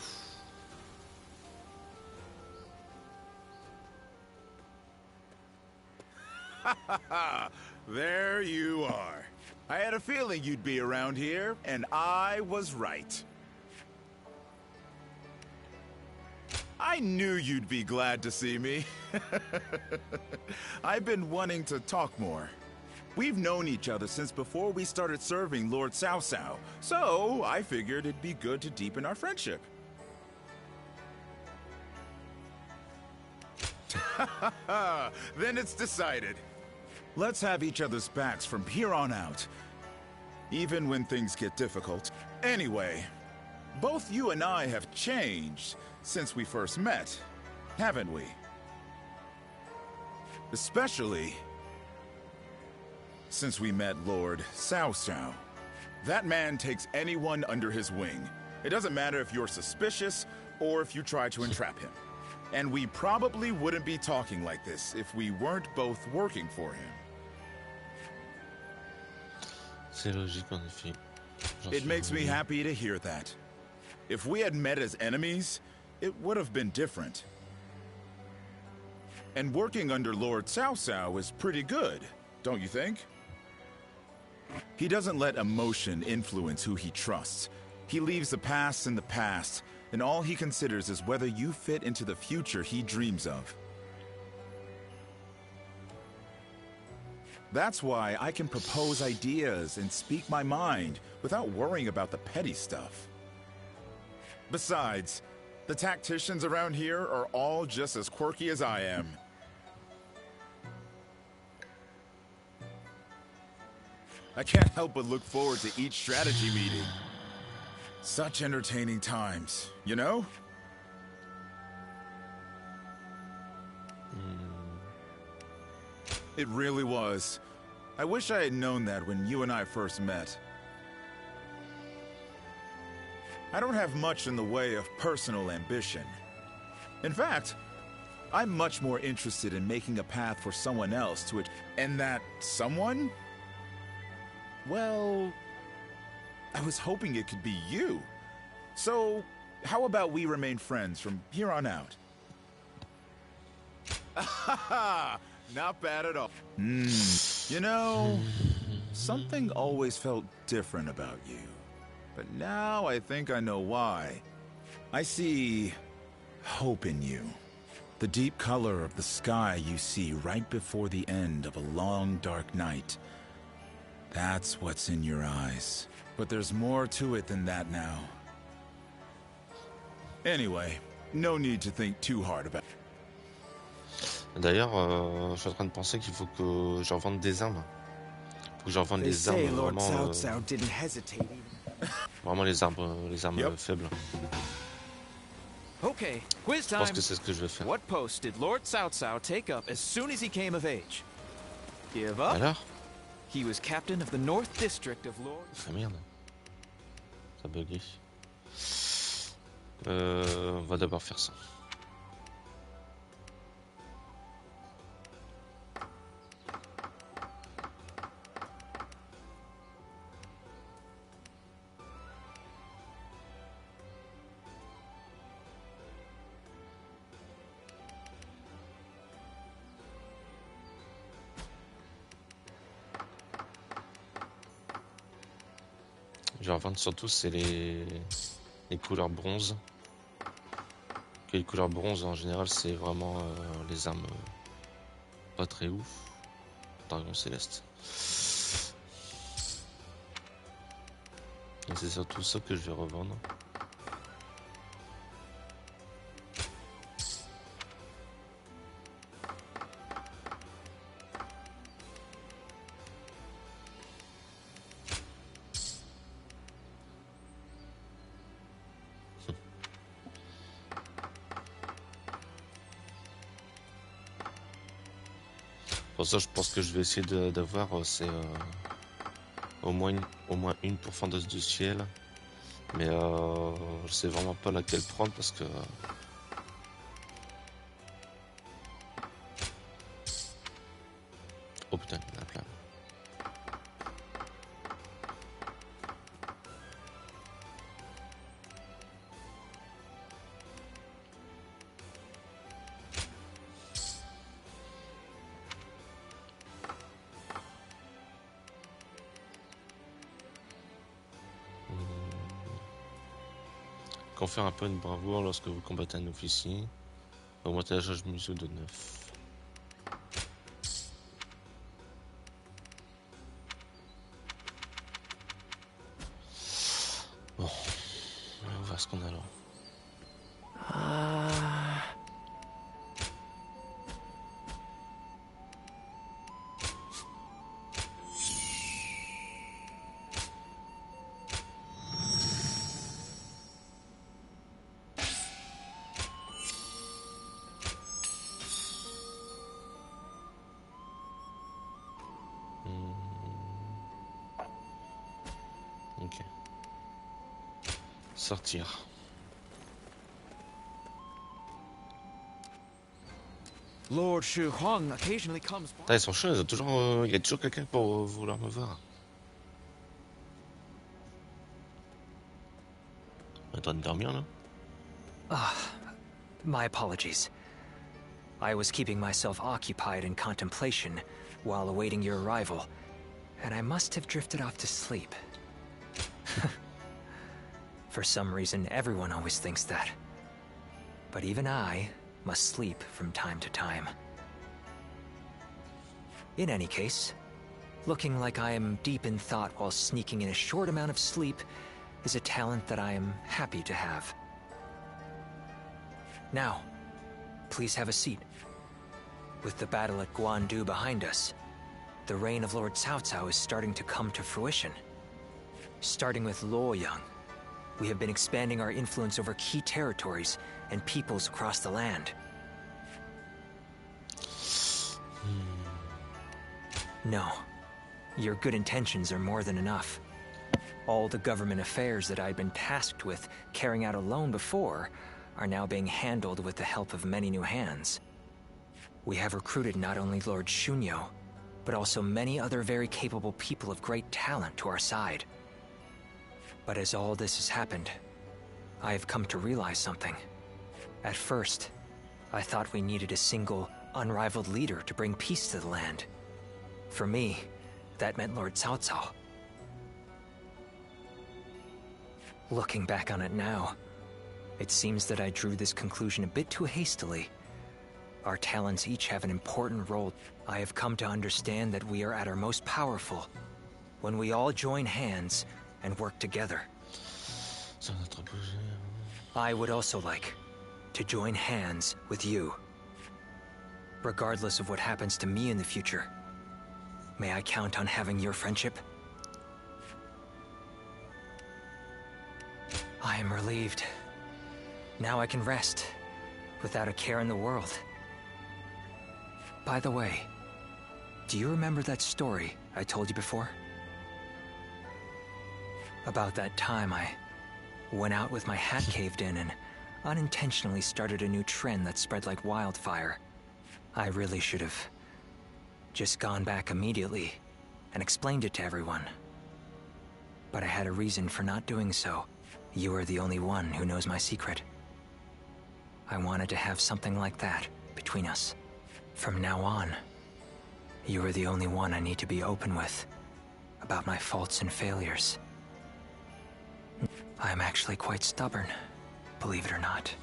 Jiatsu. There you are. I had a feeling you'd be around here, and I was right. I knew you'd be glad to see me. I've been wanting to talk more. We've known each other since before we started serving Lord Cao Cao, so I figured it'd be good to deepen our friendship. Then it's decided. Let's have each other's backs from here on out, even when things get difficult. Anyway, both you and I have changed since we first met, haven't we? Especially since we met Lord Cao Cao. That man takes anyone under his wing. It doesn't matter if you're suspicious or if you try to entrap him. And we probably wouldn't be talking like this if we weren't both working for him. C'est logique en effet. It makes me happy to hear that. If we had met as enemies, it would have been different. And working under Lord Cao Cao is pretty good, don't you think? He doesn't let emotion influence who he trusts. He leaves the past in the past, and all he considers is whether you fit into the future he dreams of. That's why I can propose ideas and speak my mind without worrying about the petty stuff. Besides, The tacticians around here are all just as quirky as I am. I can't help but look forward to each strategy meeting. Such entertaining times, you know? It really was. I wish I had known that when you and I first met. I don't have much in the way of personal ambition. In fact, I'm much more interested in making a path for someone else to it. And that someone? Well, I was hoping it could be you. So, how about we remain friends from here on out? Not bad at all. You know, something always felt different about you. But now I think I know why. I see hope in you. The deep color of the sky you see right before the end of a long, dark night. That's what's in your eyes. But there's more to it than that now. Anyway, no need to think too hard about it. D'ailleurs, je suis en train de penser qu'il faut que j'en vende des armes. Faut que j'en vende des armes vraiment... Vraiment les armes faibles. Okay, quiz Je time. pense que c'est ce que je vais faire. What post did Lord Cao Cao take up as soon as he came of age? Give up? Alors? He was captain of the North District of Lord... Ah merde. Ça a bugué. On va d'abord faire ça. Je vais en vendre surtout c'est les couleurs bronze. Que les couleurs bronze en général c'est vraiment les armes pas très ouf. Dragon céleste. Et c'est surtout ça que je vais revendre. Pour ça, je pense que je vais essayer d'avoir c'est au moins une pour Fandos du ciel, mais je sais vraiment pas laquelle prendre parce que oh putain, il y en a plein. Confère un peu de bravoure lorsque vous combattez un officier. Augmentez la charge de munitions de 9. Bon, on va voir ce qu'on a là. Ok. Sortir. Lord Shu Huang occasionally comes by. Putain, ils sont chauds, il y a toujours quelqu'un pour vouloir me voir. On est en train de dormir là? My apologies. I was keeping myself occupied in contemplation while awaiting your arrival, and I must have drifted off to sleep. For some reason, everyone always thinks that. But even I must sleep from time to time. In any case, looking like I am deep in thought while sneaking in a short amount of sleep is a talent that I am happy to have. Now, please have a seat. With the battle at Guandu behind us, the reign of Lord Cao Cao is starting to come to fruition. Starting with Luoyang, we have been expanding our influence over key territories and peoples across the land. No, your good intentions are more than enough. All the government affairs that I'd been tasked with carrying out alone before are now being handled with the help of many new hands. We have recruited not only Lord Shunyo, but also many other very capable people of great talent to our side. But as all this has happened, I have come to realize something. At first, I thought we needed a single, unrivaled leader to bring peace to the land. For me, that meant Lord Cao Cao. Looking back on it now, it seems that I drew this conclusion a bit too hastily. Our talents each have an important role. I have come to understand that we are at our most powerful when we all join hands and work together. I would also like to join hands with you. Regardless of what happens to me in the future, may I count on having your friendship? I am relieved. Now I can rest, without a care in the world. By the way, do you remember that story I told you before? About that time I went out with my hat caved in and unintentionally started a new trend that spread like wildfire. I really should have just gone back immediately and explained it to everyone. But I had a reason for not doing so. You are the only one who knows my secret. I wanted to have something like that between us. From now on, you are the only one I need to be open with about my faults and failures. I am actually quite stubborn, believe it or not.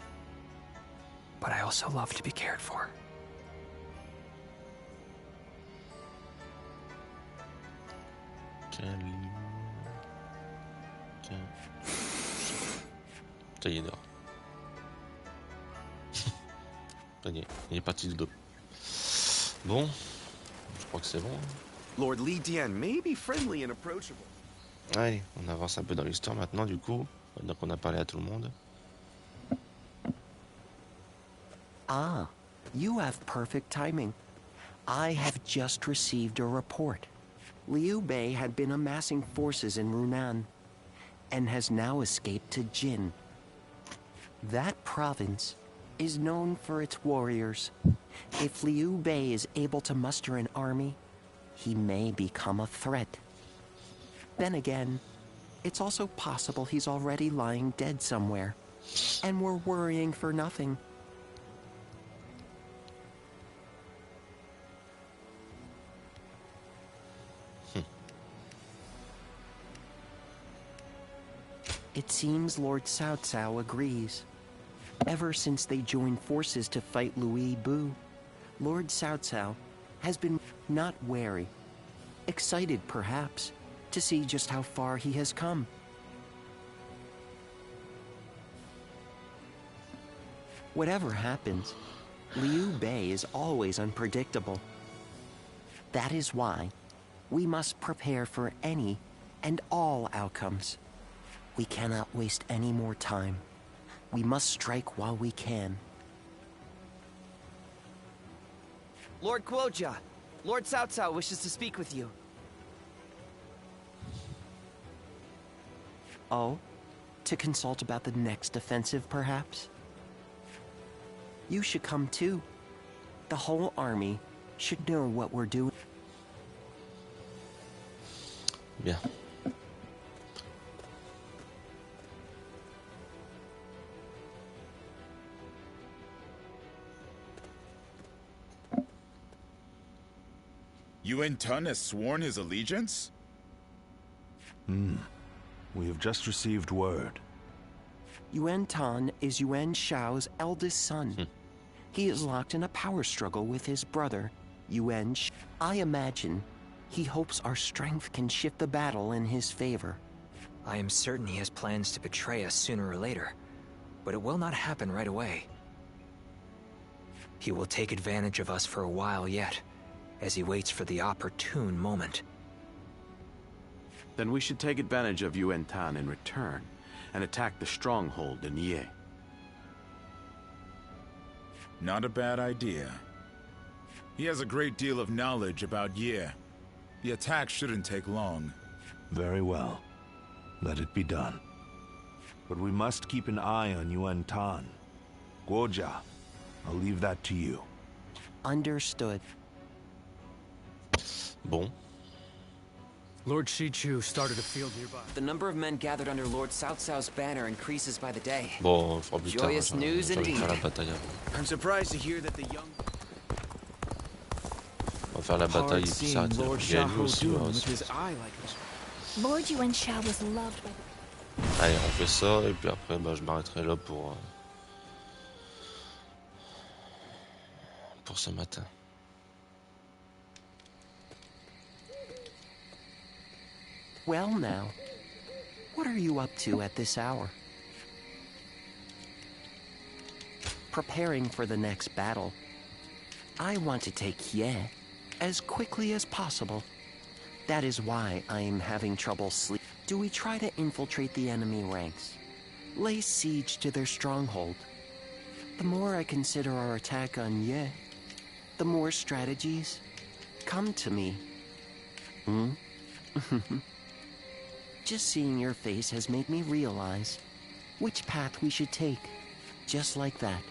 But I also love to be cared for. Ça y est, dehors. Ça y est, il est parti de dos. Bon, je crois que c'est bon. Lord Li Dian may be friendly and approachable. Allez, on avance un peu dans l'histoire maintenant, du coup. Donc on a parlé à tout le monde. Ah, you have perfect timing. I have just received a report. Liu Bei had been amassing forces in Runan, and has now escaped to Jin. That province is known for its warriors. If Liu Bei is able to muster an army, he may become a threat. Then again, it's also possible he's already lying dead somewhere, and we're worrying for nothing. It seems Lord Cao Cao agrees. Ever since they joined forces to fight Louis Bu, Lord Cao Cao has been not wary, excited perhaps, to see just how far he has come. Whatever happens, Liu Bei is always unpredictable. That is why we must prepare for any and all outcomes. We cannot waste any more time. We must strike while we can. Lord Guojia, Lord Cao Cao wishes to speak with you. Oh? To consult about the next offensive, perhaps? You should come too. The whole army should know what we're doing. Bien. Yuan Tun has sworn his allegiance? We have just received word. Yuan Tan is Yuan Shao's eldest son. He is locked in a power struggle with his brother, Yuan Sh. I imagine he hopes our strength can shift the battle in his favor. I am certain he has plans to betray us sooner or later, but it will not happen right away. He will take advantage of us for a while yet, as he waits for the opportune moment. Then we should take advantage of Yuan Tan in return, and attack the stronghold in Ye. Not a bad idea. He has a great deal of knowledge about Ye. The attack shouldn't take long. Very well. Let it be done. But we must keep an eye on Yuan Tan. Guojia, I'll leave that to you. Understood. Bon. Lord Shichu started a field nearby. The number of men gathered under Lord Cao Cao's banner increases by the day. Bon, on fera plus tard. Joyous news J'ai envie de indeed. faire la bataille avant. I'm surprised to hear that the young... On va faire la bataille et puis seeing s'arrêter. Lord Il y a lui Shao aussi. doing with his eye like this. Lord Yuan Shao was loved by the... Allez, on fait ça et puis après bah, je m'arrêterai là pour ce matin. Well now, what are you up to at this hour? Preparing for the next battle. I want to take Ye as quickly as possible. That is why I am having trouble sleep. Do we try to infiltrate the enemy ranks? Lay siege to their stronghold? The more I consider our attack on Ye, the more strategies come to me. Just seeing your face has made me realize which path we should take. Just like that,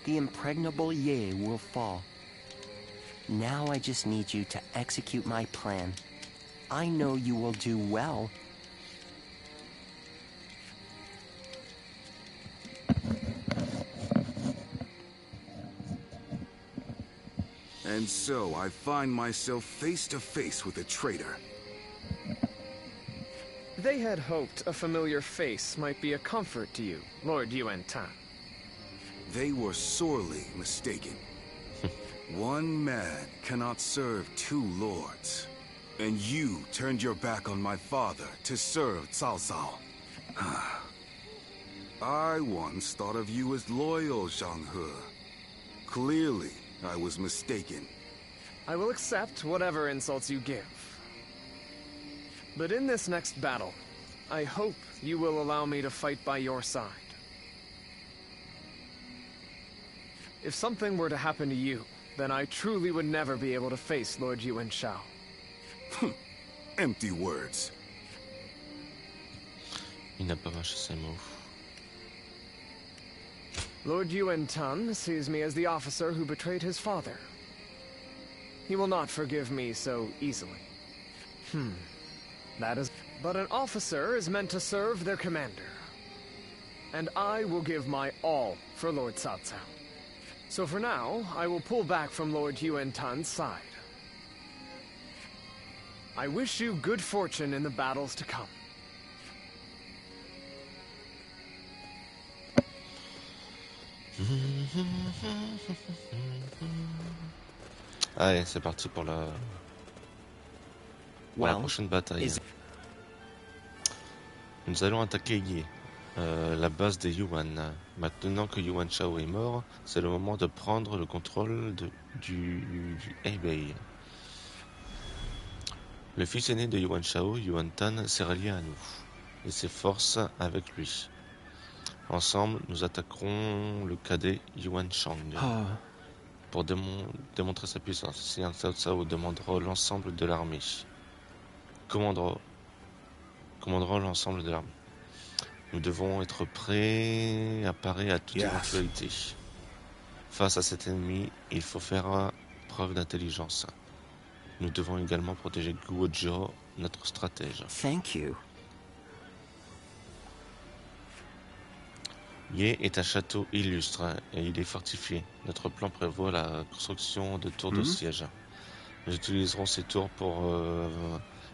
the impregnable Ye will fall. Now I just need you to execute my plan. I know you will do well. And so I find myself face to face with a traitor. They had hoped a familiar face might be a comfort to you, Lord Yuan Tan. They were sorely mistaken. One man cannot serve two lords. And you turned your back on my father to serve Cao Cao. I once thought of you as loyal, Zhang He. Clearly, I was mistaken. I will accept whatever insults you give. But in this next battle, I hope you will allow me to fight by your side. If something were to happen to you, then I truly would never be able to face Lord Yuan Shao. Empty words. Il n'a pas mâché ses mots. Lord Yuan Tan sees me as the officer who betrayed his father. He will not forgive me so easily. That is... But an officer is meant to serve their commander. And I will give my all for Lord Cao Cao. So for now, I will pull back from Lord Yuan Tan's side. I wish you good fortune in the battles to come. Allez, c'est parti pour la prochaine bataille. Nous allons attaquer Ye, la base des Yuan. Maintenant que Yuan Shao est mort, c'est le moment de prendre le contrôle du Hebei. Le fils aîné de Yuan Shao, Yuan Tan, s'est rallié à nous, et ses forces avec lui. Ensemble, nous attaquerons le cadet Yuan Shang. Pour démontrer sa puissance, le seigneur Cao Cao demandera l'ensemble de l'armée. Commandera l'ensemble de l'armée. Nous devons être prêts à parer à toute éventualité. Face à cet ennemi, il faut faire preuve d'intelligence. Nous devons également protéger Guojia, notre stratège. Thank you. Ye est un château illustre et il est fortifié. Notre plan prévoit la construction de tours de siège. Nous utiliserons ces tours pour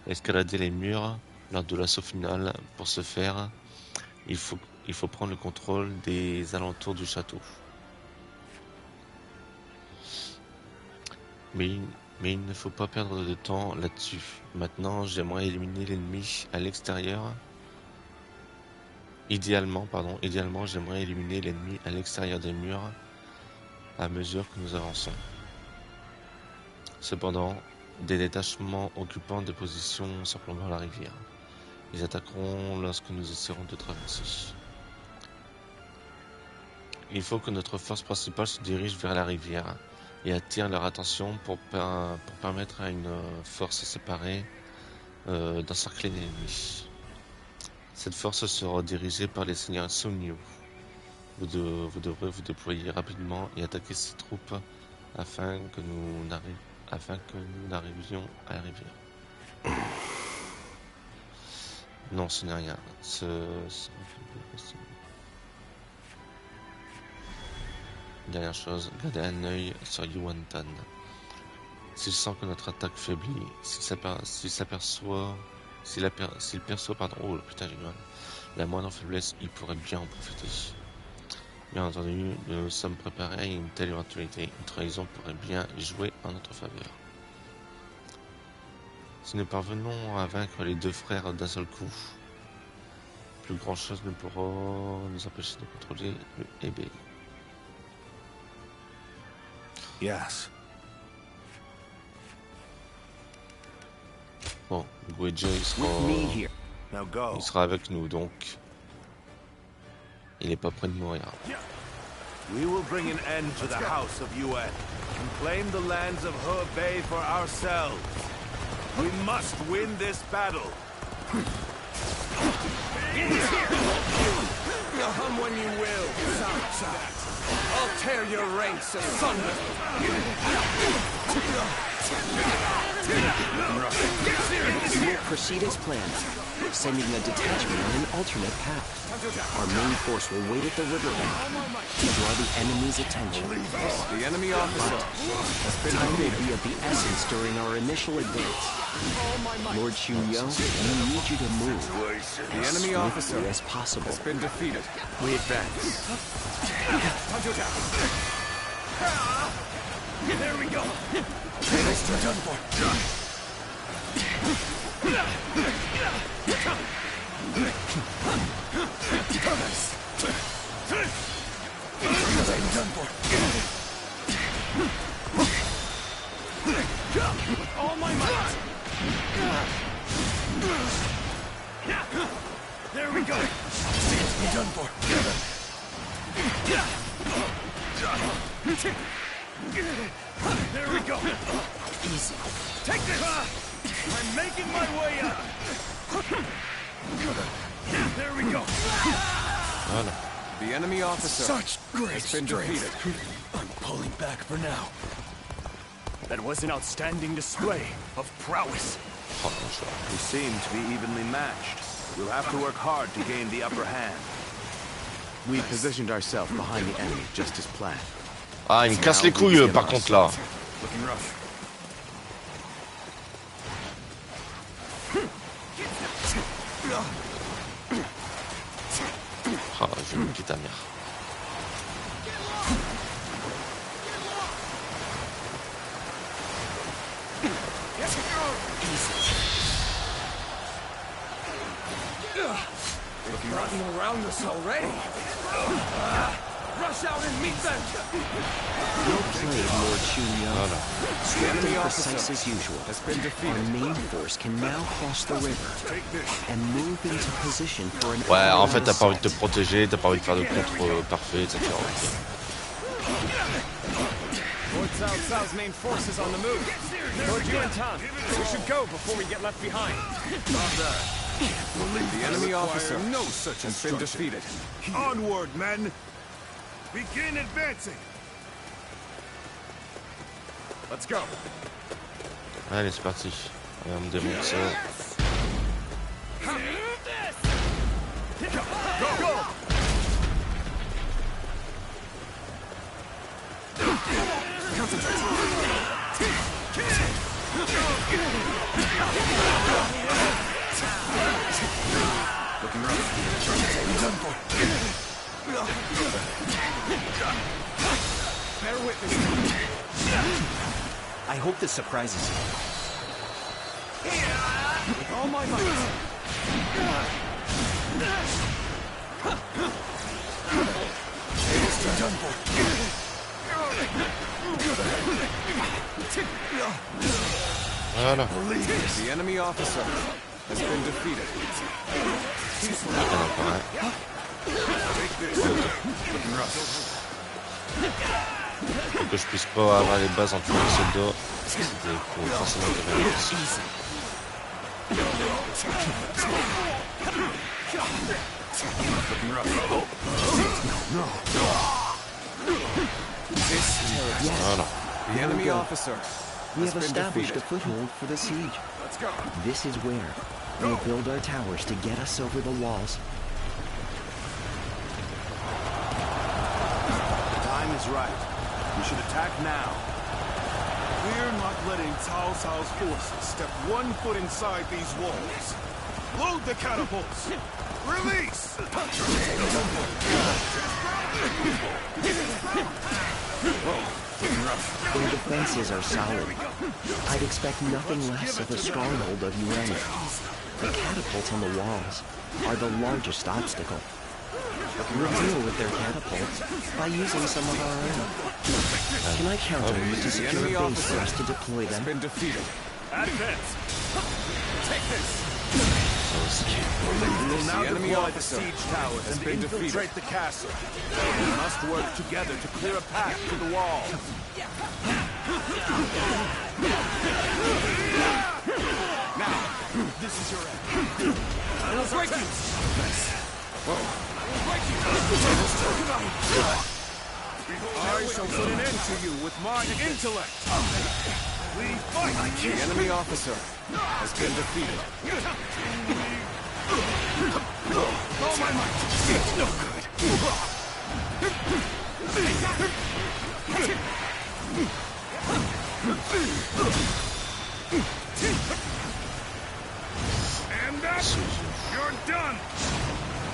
escalader les murs lors de l'assaut final. Pour ce faire, il faut prendre le contrôle des alentours du château. Mais il ne faut pas perdre de temps là-dessus. Maintenant, j'aimerais éliminer l'ennemi à l'extérieur. Idéalement, j'aimerais éliminer l'ennemi à l'extérieur des murs à mesure que nous avançons. Cependant, des détachements occupant des positions surplombant la rivière. Ils attaqueront lorsque nous essaierons de traverser. Il faut que notre force principale se dirige vers la rivière et attire leur attention pour permettre à une force séparée d'encercler l'ennemi. Cette force sera dirigée par les seigneurs Sun Yu. Vous devrez vous déployer rapidement et attaquer ces troupes afin que nous n'arrivions à la rivière. Non, ce n'est rien. Dernière chose, gardez un œil sur Yuan. S'il sent que notre attaque faiblit, s'il perçoit la moindre faiblesse, il pourrait bien en profiter. Bien entendu, nous nous sommes préparés à une telle éventualité. Une trahison pourrait bien jouer en notre faveur. Si nous parvenons à vaincre les deux frères d'un seul coup, plus grand chose ne pourra nous empêcher de contrôler le Hebei. Yes. Bon, Gueja il sera avec nous donc. Il est pas près de mourir. We will bring an end to the house of Yuan and claim the lands of Hebei for ourselves. We must win this battle. Come when you will, Shao. I'll tear your ranks asunder. We will proceed as planned, sending a detachment on an alternate path. Our main force will wait at the riverbank to draw the enemy's attention. The enemy officer has been Time will be of the essence during our initial advance. Lord Xunyo, we need you to move The enemy officer as possible. has been defeated. We advance. There we go. It's done for. With all my might. There we go. It's done for. There we go. Easy. Take this. I'm making my way out. There we go. Voilà. The enemy officer Such great has been strength. defeated. I'm pulling back for now. That was an outstanding display of prowess. We seem to be evenly matched. We'll have to work hard to gain the upper hand. We positioned ourselves behind the enemy just as planned. Ah, il me casse les couilles par contre là. Looking rough. Ah, je vais me quitter ta mère. They've gotten around us already. Rush out and meet them. Well played, Lord Xunyo. Swift and precise as usual. Our main force can now cross the river and move into position for an Ouais, en fait, t'as pas envie de te protéger, t'as pas envie de faire de contre parfait, etc. Lord Cao Cao's main force is on the move. Lord Yuan, we should go before we get left behind. The enemy officer has been defeated. Onward, men! Begin advancing! Let's go. Allez, c'est parti. Allez, on me démonte ça. Looking rough. Done for. Bear witness. I hope this surprises you. With all my might. It's done for. Voilà. The enemy officer has been defeated. Pour que je puisse pas avoir les bases en tous les soldats, il faut forcément que je réussisse. Voilà. The enemy officer We has have been established a defeated. foothold for the siege. Let's go. This is where we'll build our towers to get us over the walls. The time is right. We should attack now. We're not letting Cao Cao's forces step 1 foot inside these walls. Load the catapults! Release! Their defenses are solid. I'd expect nothing less of a stronghold of yuan. The catapults on the walls are the largest obstacle. We'll deal with their catapults by using some of our own. Can I count on you to secure a base for us to deploy them? Been defeated. Advance. Take this. We will now The enemy deploy the officer siege towers has and been infiltrate defeated. the castle. We must work together to clear a path to the wall. Now, this is your end. I'll break you. I shall put an end to you with my intellect. We fight. The enemy officer has been defeated. All my might. It's no good. And that's... You're done!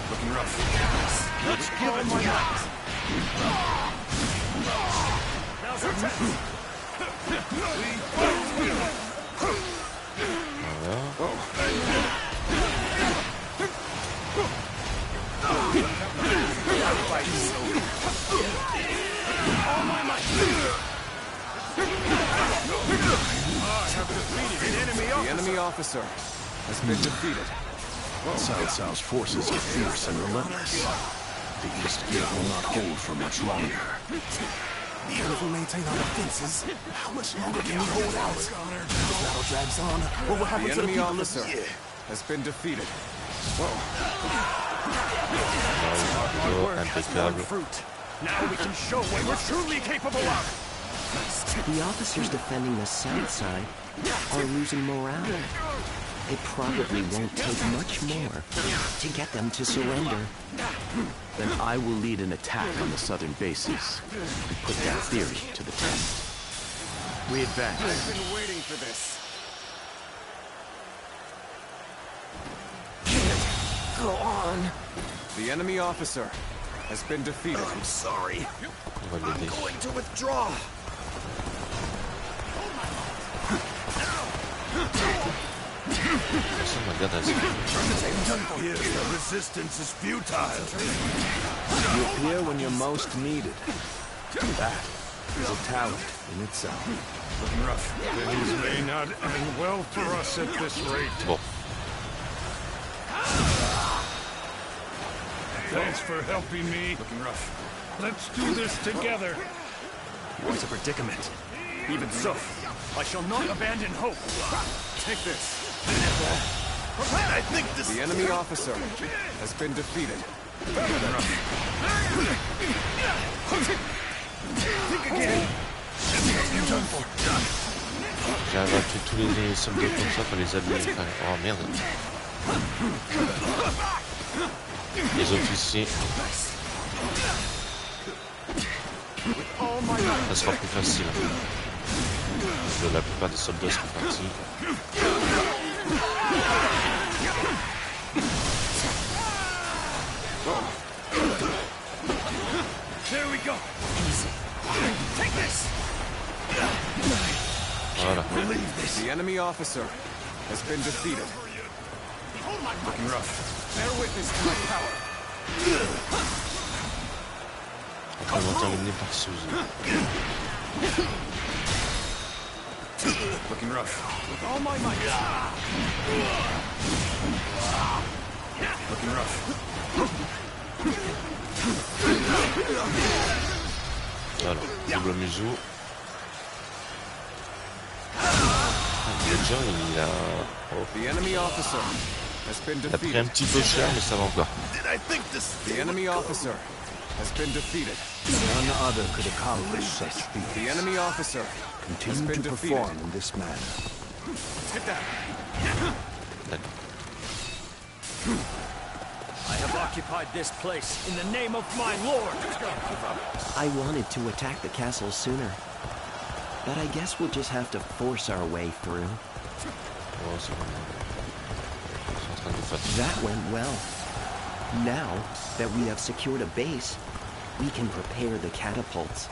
Looking rough. Let's give it my might. Now's our chance. The enemy officer has been defeated. Cao Cao's forces are fierce and relentless. The East Gate will not hold for much longer. Even if we maintain our defenses, how much longer can we hold out? If the battle drags on, what will happen The to the enemy people officer has been defeated. Impeccable. Fruit. Now we can show what we're truly capable of. The officers defending the south side are losing morale. It probably won't take much more to get them to surrender. Then I will lead an attack on the southern bases and put that theory to the test. We advance. I've been waiting for this. Go on. The enemy officer has been defeated. I'm sorry. On va l'aider. I'm going to withdraw. Personne ne regarde à ça. Yes, the resistance is futile. You appear when you're most needed. That is a talent in itself. Looking rough. Things may not end well for us at this rate. Bon. Thanks for helping me. Looking rough. Let's do this together. What a predicament. Even so, I shall not abandon hope. Take this. I think this... The enemy officer has been defeated. Think again. You're done for. J'ai abattu tous les soldats comme ça pour les habiller. Enfin, oh merde. Les officiers. Ça sera plus facile. La plupart des soldats sont partis. There we go. Easy. Take this. Voilà. The enemy officer has been defeated. Looking rough. Bear witness to my power. Comment terminer par Suzy. Looking rough. With all my might. Looking rough. Alors, double museau. Déjà, il a... Oh. The enemy officer has been Il a pris defeated. un petit peu cher, mais ça va encore. The enemy officer has been defeated. None other could accomplish such feats. The enemy officer has Continue been to defeated. perform in this manner. Get down. I have occupied this place in the name of my lord. I wanted to attack the castle sooner, but I guess we'll just have to force our way through. Oh, c'est bon. Ils sont en train de faire... That went well. Now that we have secured a base, we can prepare the catapults.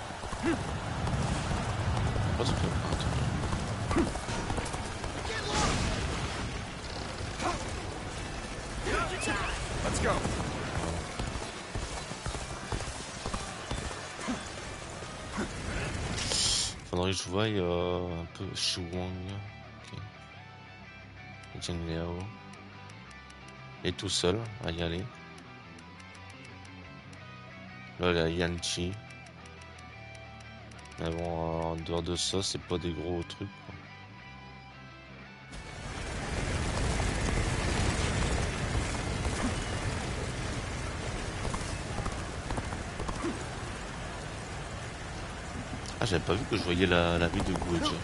Pas de préparation. Let's go. Faudrait que je voie un peu Shuang. Ok. Jin Liao. Et tout seul à y aller. Là, il y a Yanchi. Mais bon, en dehors de ça, c'est pas des gros trucs, quoi. Ah, j'avais pas vu que je voyais la vie de Guoji.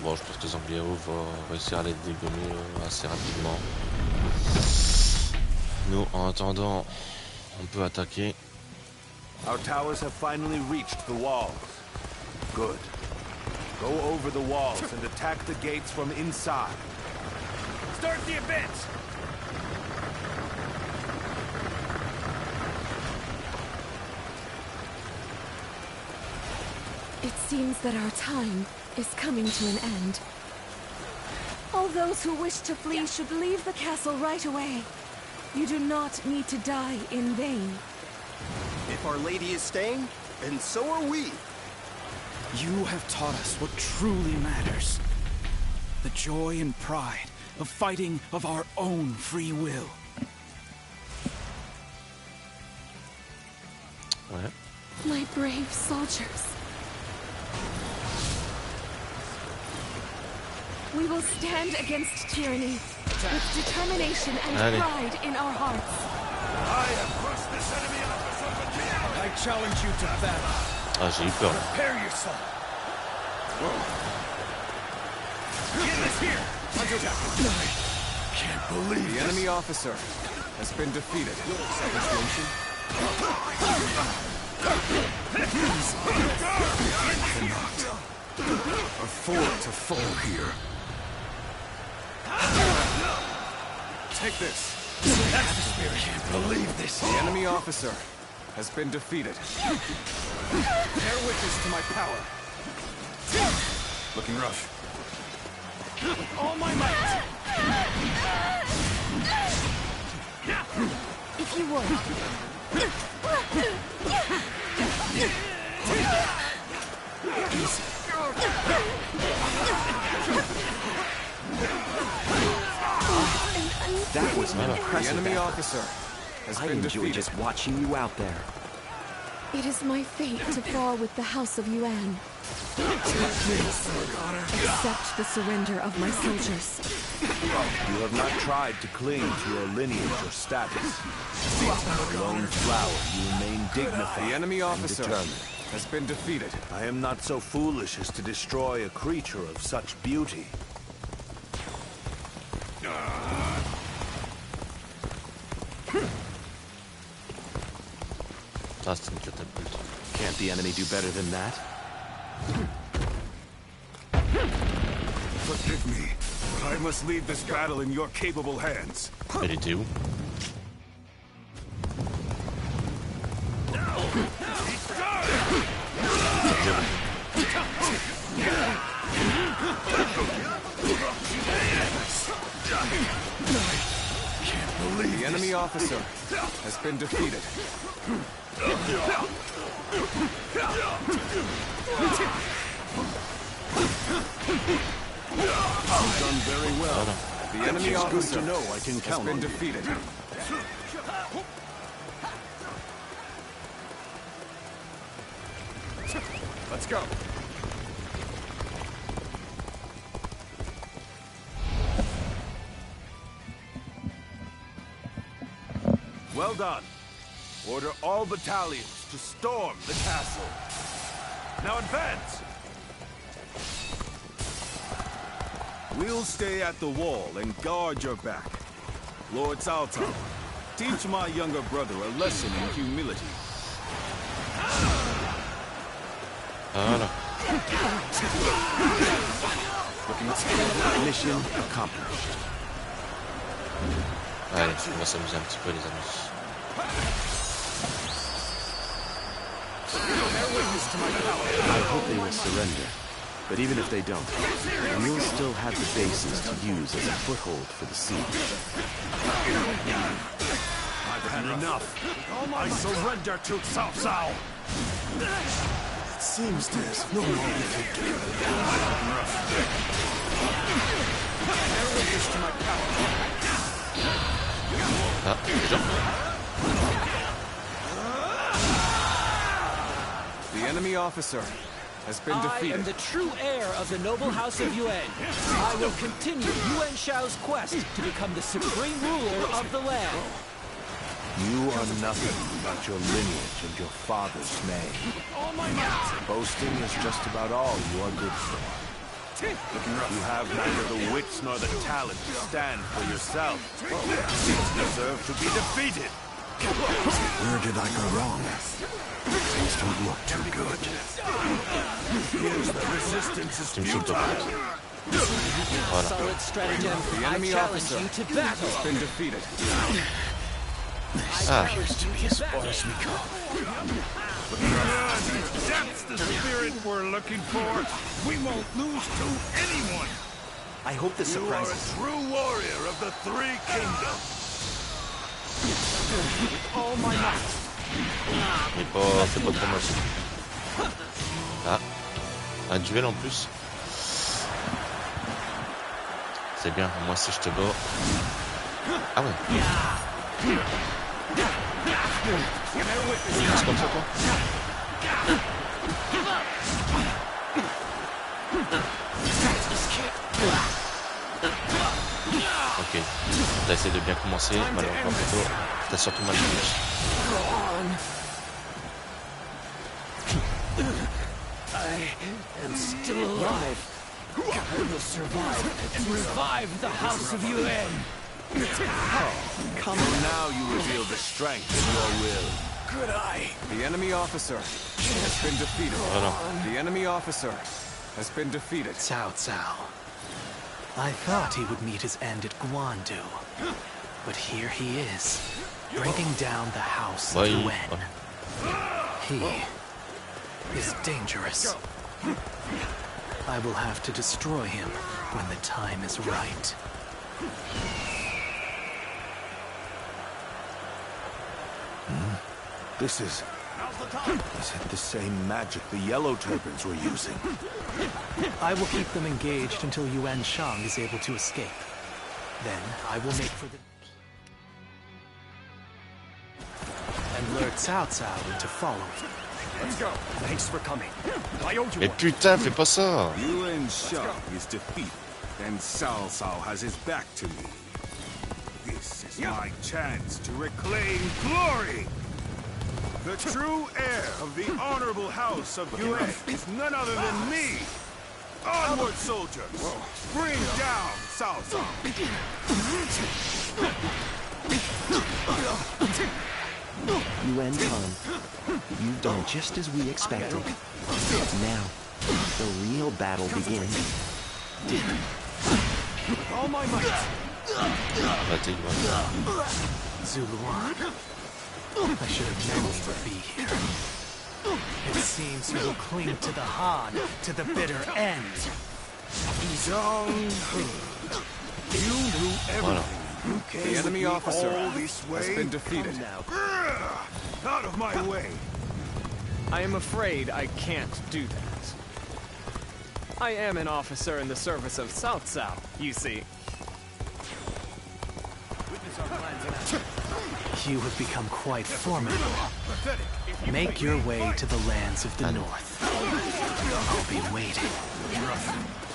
Bon, je pense que les Angliao vont réussir à les dégommer assez rapidement. Nous, en attendant, on peut attaquer. Our towers have finally reached the walls. Good. Go over the walls and attack the gates from inside. Start the advance! It seems that our time is coming to an end. All those who wish to flee should leave the castle right away. You do not need to die in vain. If Our Lady is staying, then so are we. You have taught us what truly matters. The joy and pride of fighting of our own free will. Ouais. My brave soldiers. We will stand against tyranny with determination and Allez. pride in our hearts. I have crushed this enemy officer for I challenge you to battle. Ah, j'ai eu peur. Prepare yourself. Get this here. I can't believe The enemy officer has been defeated. A 4 to fall here. Take this. That's the spirit. Can't believe this. The enemy officer has been defeated. Bear witness to my power. Looking rough. With all my might. If you would. That was an The impressive enemy effort. officer has I been enjoy defeated. just watching you out there. It is my fate to fall with the House of Yuan. Accept the surrender of my soldiers. You have not tried to cling to your lineage or status. A lone flower, you remain dignified The enemy and officer determined. has been defeated. I am not so foolish as to destroy a creature of such beauty. Ah, c'est une catapulte. Can't the enemy do better than that? Forgive me, but I must leave this battle in your capable hands. Elle était où? The enemy officer has been defeated. You've done very well. The enemy officer has been defeated. Let's go. Well done. Order all battalions to storm the castle. Now advance! We'll stay at the wall and guard your back. Lord Cao Cao, teach my younger brother a lesson in humility. Voilà. Mission accomplished. Allez, on va s'amuser un petit peu les amis. I hope they will surrender. But even if they don't, we'll still have the bases to use as a foothold for the siege. I've had enough. I surrender to Cao Cao. It seems there's no more we can do. Bear witness to my power. Ah, déjà. The enemy officer has been defeated. I am the true heir of the noble house of Yuan. I will continue Yuan Shao's quest to become the supreme ruler of the land. You are nothing but your lineage and your father's name. Boasting is just about all you are good for. You have neither the wits nor the talent to stand for yourself. You deserve to be defeated. Where did I go wrong? Things don't look too good. Here's the resistance is futile. Solid stratagem. The enemy I challenge officer you to battle. has been defeated. Appears to be as far as we go. That's the spirit we're looking for. We won't lose to anyone. I hope this You are surprises a true warrior of the Three Kingdoms. With all my might. Mais pas, c'est pas trop moche. Ah, un duel en plus. C'est bien, moi si je te bats. Ah ouais. C'est comme ça toi? Ok, t'as essayé de bien commencer, malheureusement plutôt, t'as surtout mal fini. I am still alive. I will survive and revive the House of Yuan. Come on, now you reveal the strength in your will. Good eye. The enemy officer has been defeated. The enemy officer has been defeated. Cao Cao. I thought he would meet his end at Guandu. But here he is, bringing down the House of Yuan. He is dangerous. I will have to destroy him when the time is right. This is it the same magic the Yellow Turbans were using? I will keep them engaged until Yuan Shang is able to escape. Then I will make for the... and lure Cao Cao into following. Let's go. Thanks for coming. I owe you Mais putain, fais pas ça! Yuan Shang is defeated, and Cao Cao has his back to me. This is my chance to reclaim glory! The true heir of the honorable house of Yuan is none other than me! Onward, soldiers! Bring down Cao Cao! Yuan Khan, you've done just as we expected. Now, the real battle begins. with all my might. Zuluan. I should have known he would be here. It seems he will cling to the Han to the bitter end. Zhang, you knew everything. The enemy officer has been defeated. Out of my way! I am afraid I can't do that. I am an officer in the service of South Sao, you see. You have become quite formidable. Make your way to the lands of the north. I'll be waiting.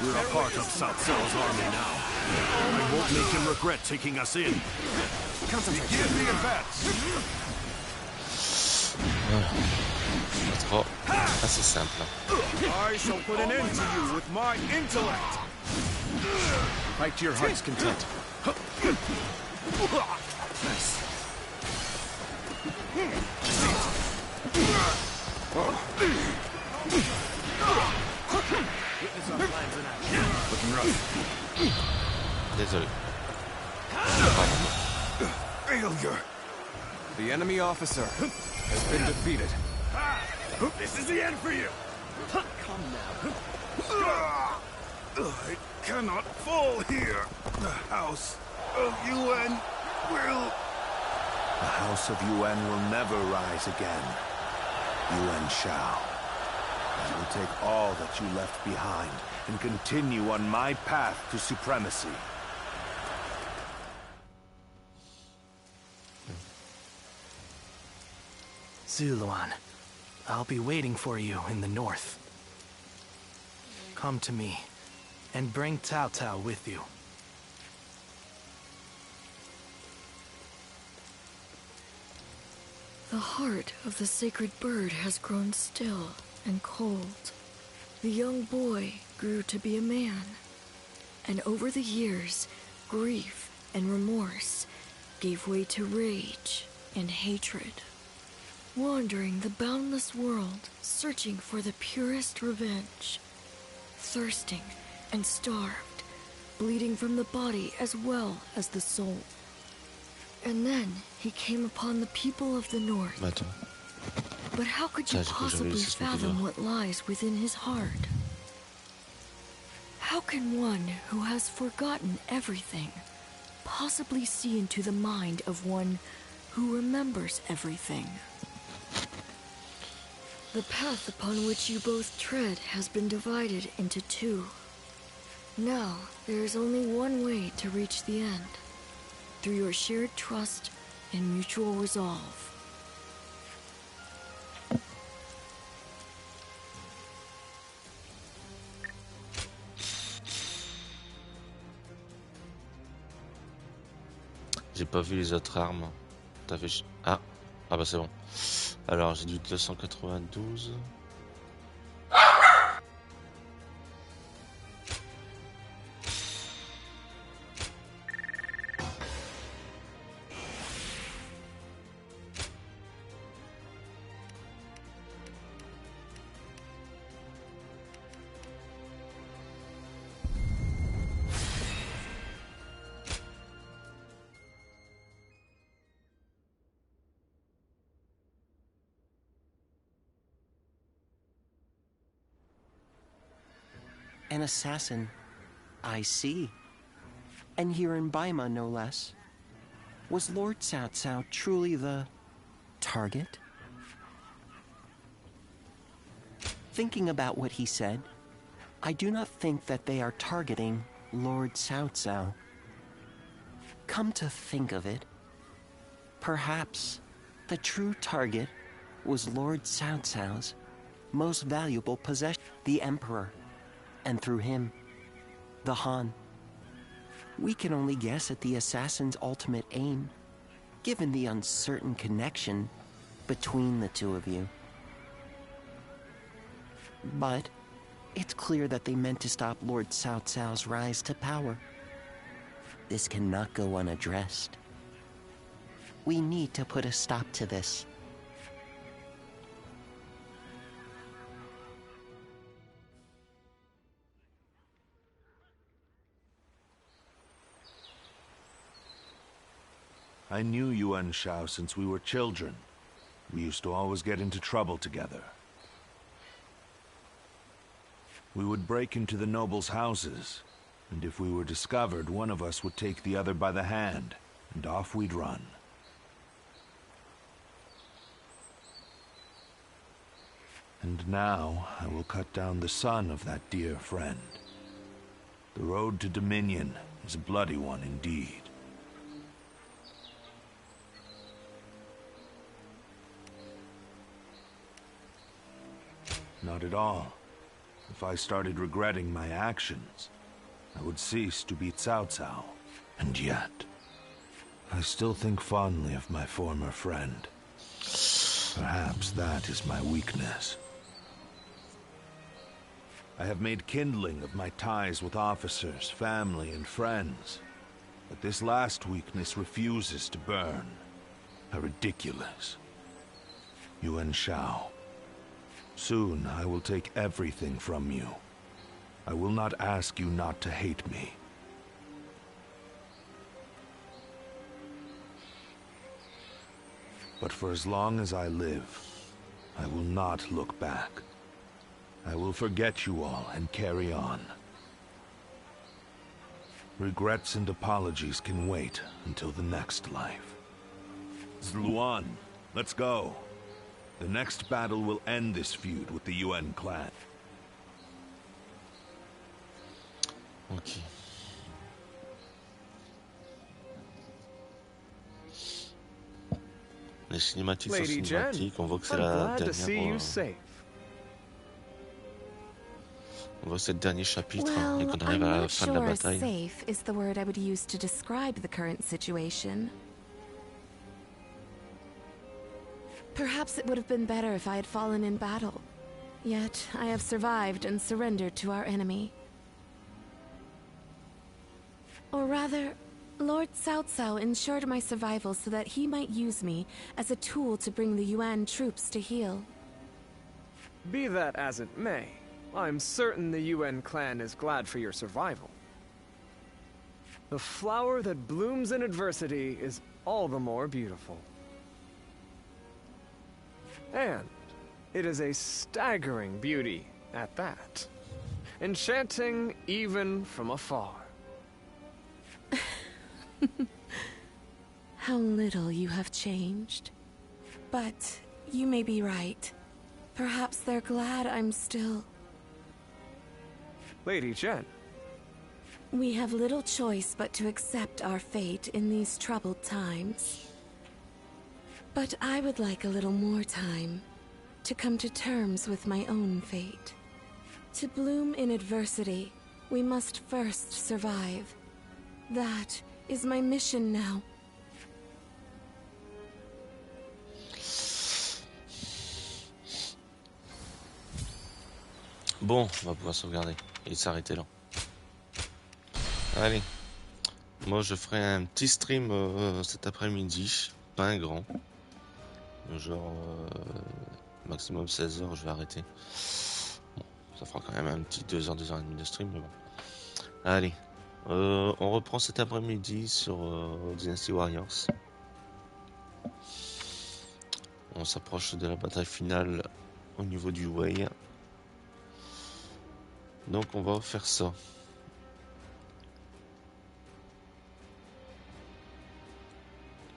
We're a part of South Sao's army now. I won't make him regret taking us in. Begin the advance! Trop assez simple. I shall put an end to you with my intellect. Fight to your heart's content. Nice. Looking rough. Désolé. Failure. The enemy officer has been defeated. This is the end for you. Come now. I cannot fall here. The House of Yuan will... The House of Yuan will never rise again. Yuan Shao. I will take all that you left behind and continue on my path to supremacy. Zuluan, I'll be waiting for you in the north. Come to me, and bring Cao Cao with you. The heart of the sacred bird has grown still and cold. The young boy grew to be a man, and over the years, grief and remorse gave way to rage and hatred. Wandering the boundless world, searching for the purest revenge. Thirsting and starved, bleeding from the body as well as the soul. And then he came upon the people of the north. But how could you possibly fathom what lies within his heart? How can one who has forgotten everything possibly see into the mind of one who remembers everything? The path upon which you both tread has been divided into two. Now, there is only one way to reach the end. Through your shared trust and mutual resolve. J'ai pas vu les autres armes. T'avais... Ah, ah bah c'est bon. Alors j'ai du 292. An assassin, I see. And here in Baima, no less. Was Lord Cao Cao truly the target? Thinking about what he said, I do not think that they are targeting Lord Cao Cao. Come to think of it, perhaps the true target was Lord Cao Cao's most valuable possession, the Emperor. And through him, the Han. We can only guess at the assassin's ultimate aim, given the uncertain connection between the two of you. But it's clear that they meant to stop Lord Cao Cao's rise to power. This cannot go unaddressed. We need to put a stop to this. I knew Yuan Shao since we were children. We used to always get into trouble together. We would break into the nobles' houses, And if we were discovered, one of us would take the other by the hand, and off we'd run. And now I will cut down the son of that dear friend. The road to Dominion is a bloody one indeed. Not at all. If I started regretting my actions, I would cease to be Cao Cao. And yet, I still think fondly of my former friend. Perhaps that is my weakness. I have made kindling of my ties with officers, family, and friends. But this last weakness refuses to burn. How ridiculous. Yuan Shao. Soon I will take everything from you. I will not ask you not to hate me. But for as long as I live, I will not look back. I will forget you all and carry on. Regrets and apologies can wait until the next life. Zluan, let's go. The next battle will end this feud with the Yuan clan. Ok. Les cinématiques sont Lady Jen, cinématiques, on voit que c'est I'm la glad to see you dernière... safe. On voit que c'est le dernier chapitre et Well, qu'on I'm arrive à la not fin de la sure bataille. safe is the word I would use to describe the current situation. Perhaps it would have been better if I had fallen in battle. Yet, I have survived and surrendered to our enemy. Or rather, Lord Cao Cao ensured my survival so that he might use me as a tool to bring the Yuan troops to heel. Be that as it may, I'm certain the Yuan clan is glad for your survival. The flower that blooms in adversity is all the more beautiful. And it is a staggering beauty at that. Enchanting even from afar. How little you have changed. But you may be right. Perhaps they're glad I'm still... Lady Jen. We have little choice but to accept our fate in these troubled times. But I would like a little more time to come to terms with my own fate. To bloom in adversity, we must first survive. That is my mission now. Bon, on va pouvoir sauvegarder et s'arrêter là. Allez, moi je ferai un petit stream cet après-midi, pas un grand. Genre maximum 16h, je vais arrêter. Bon, ça fera quand même un petit 2h, 2h30 de stream, mais bon. Allez, on reprend cet après-midi sur Dynasty Warriors. On s'approche de la bataille finale au niveau du Wei. Donc on va faire ça.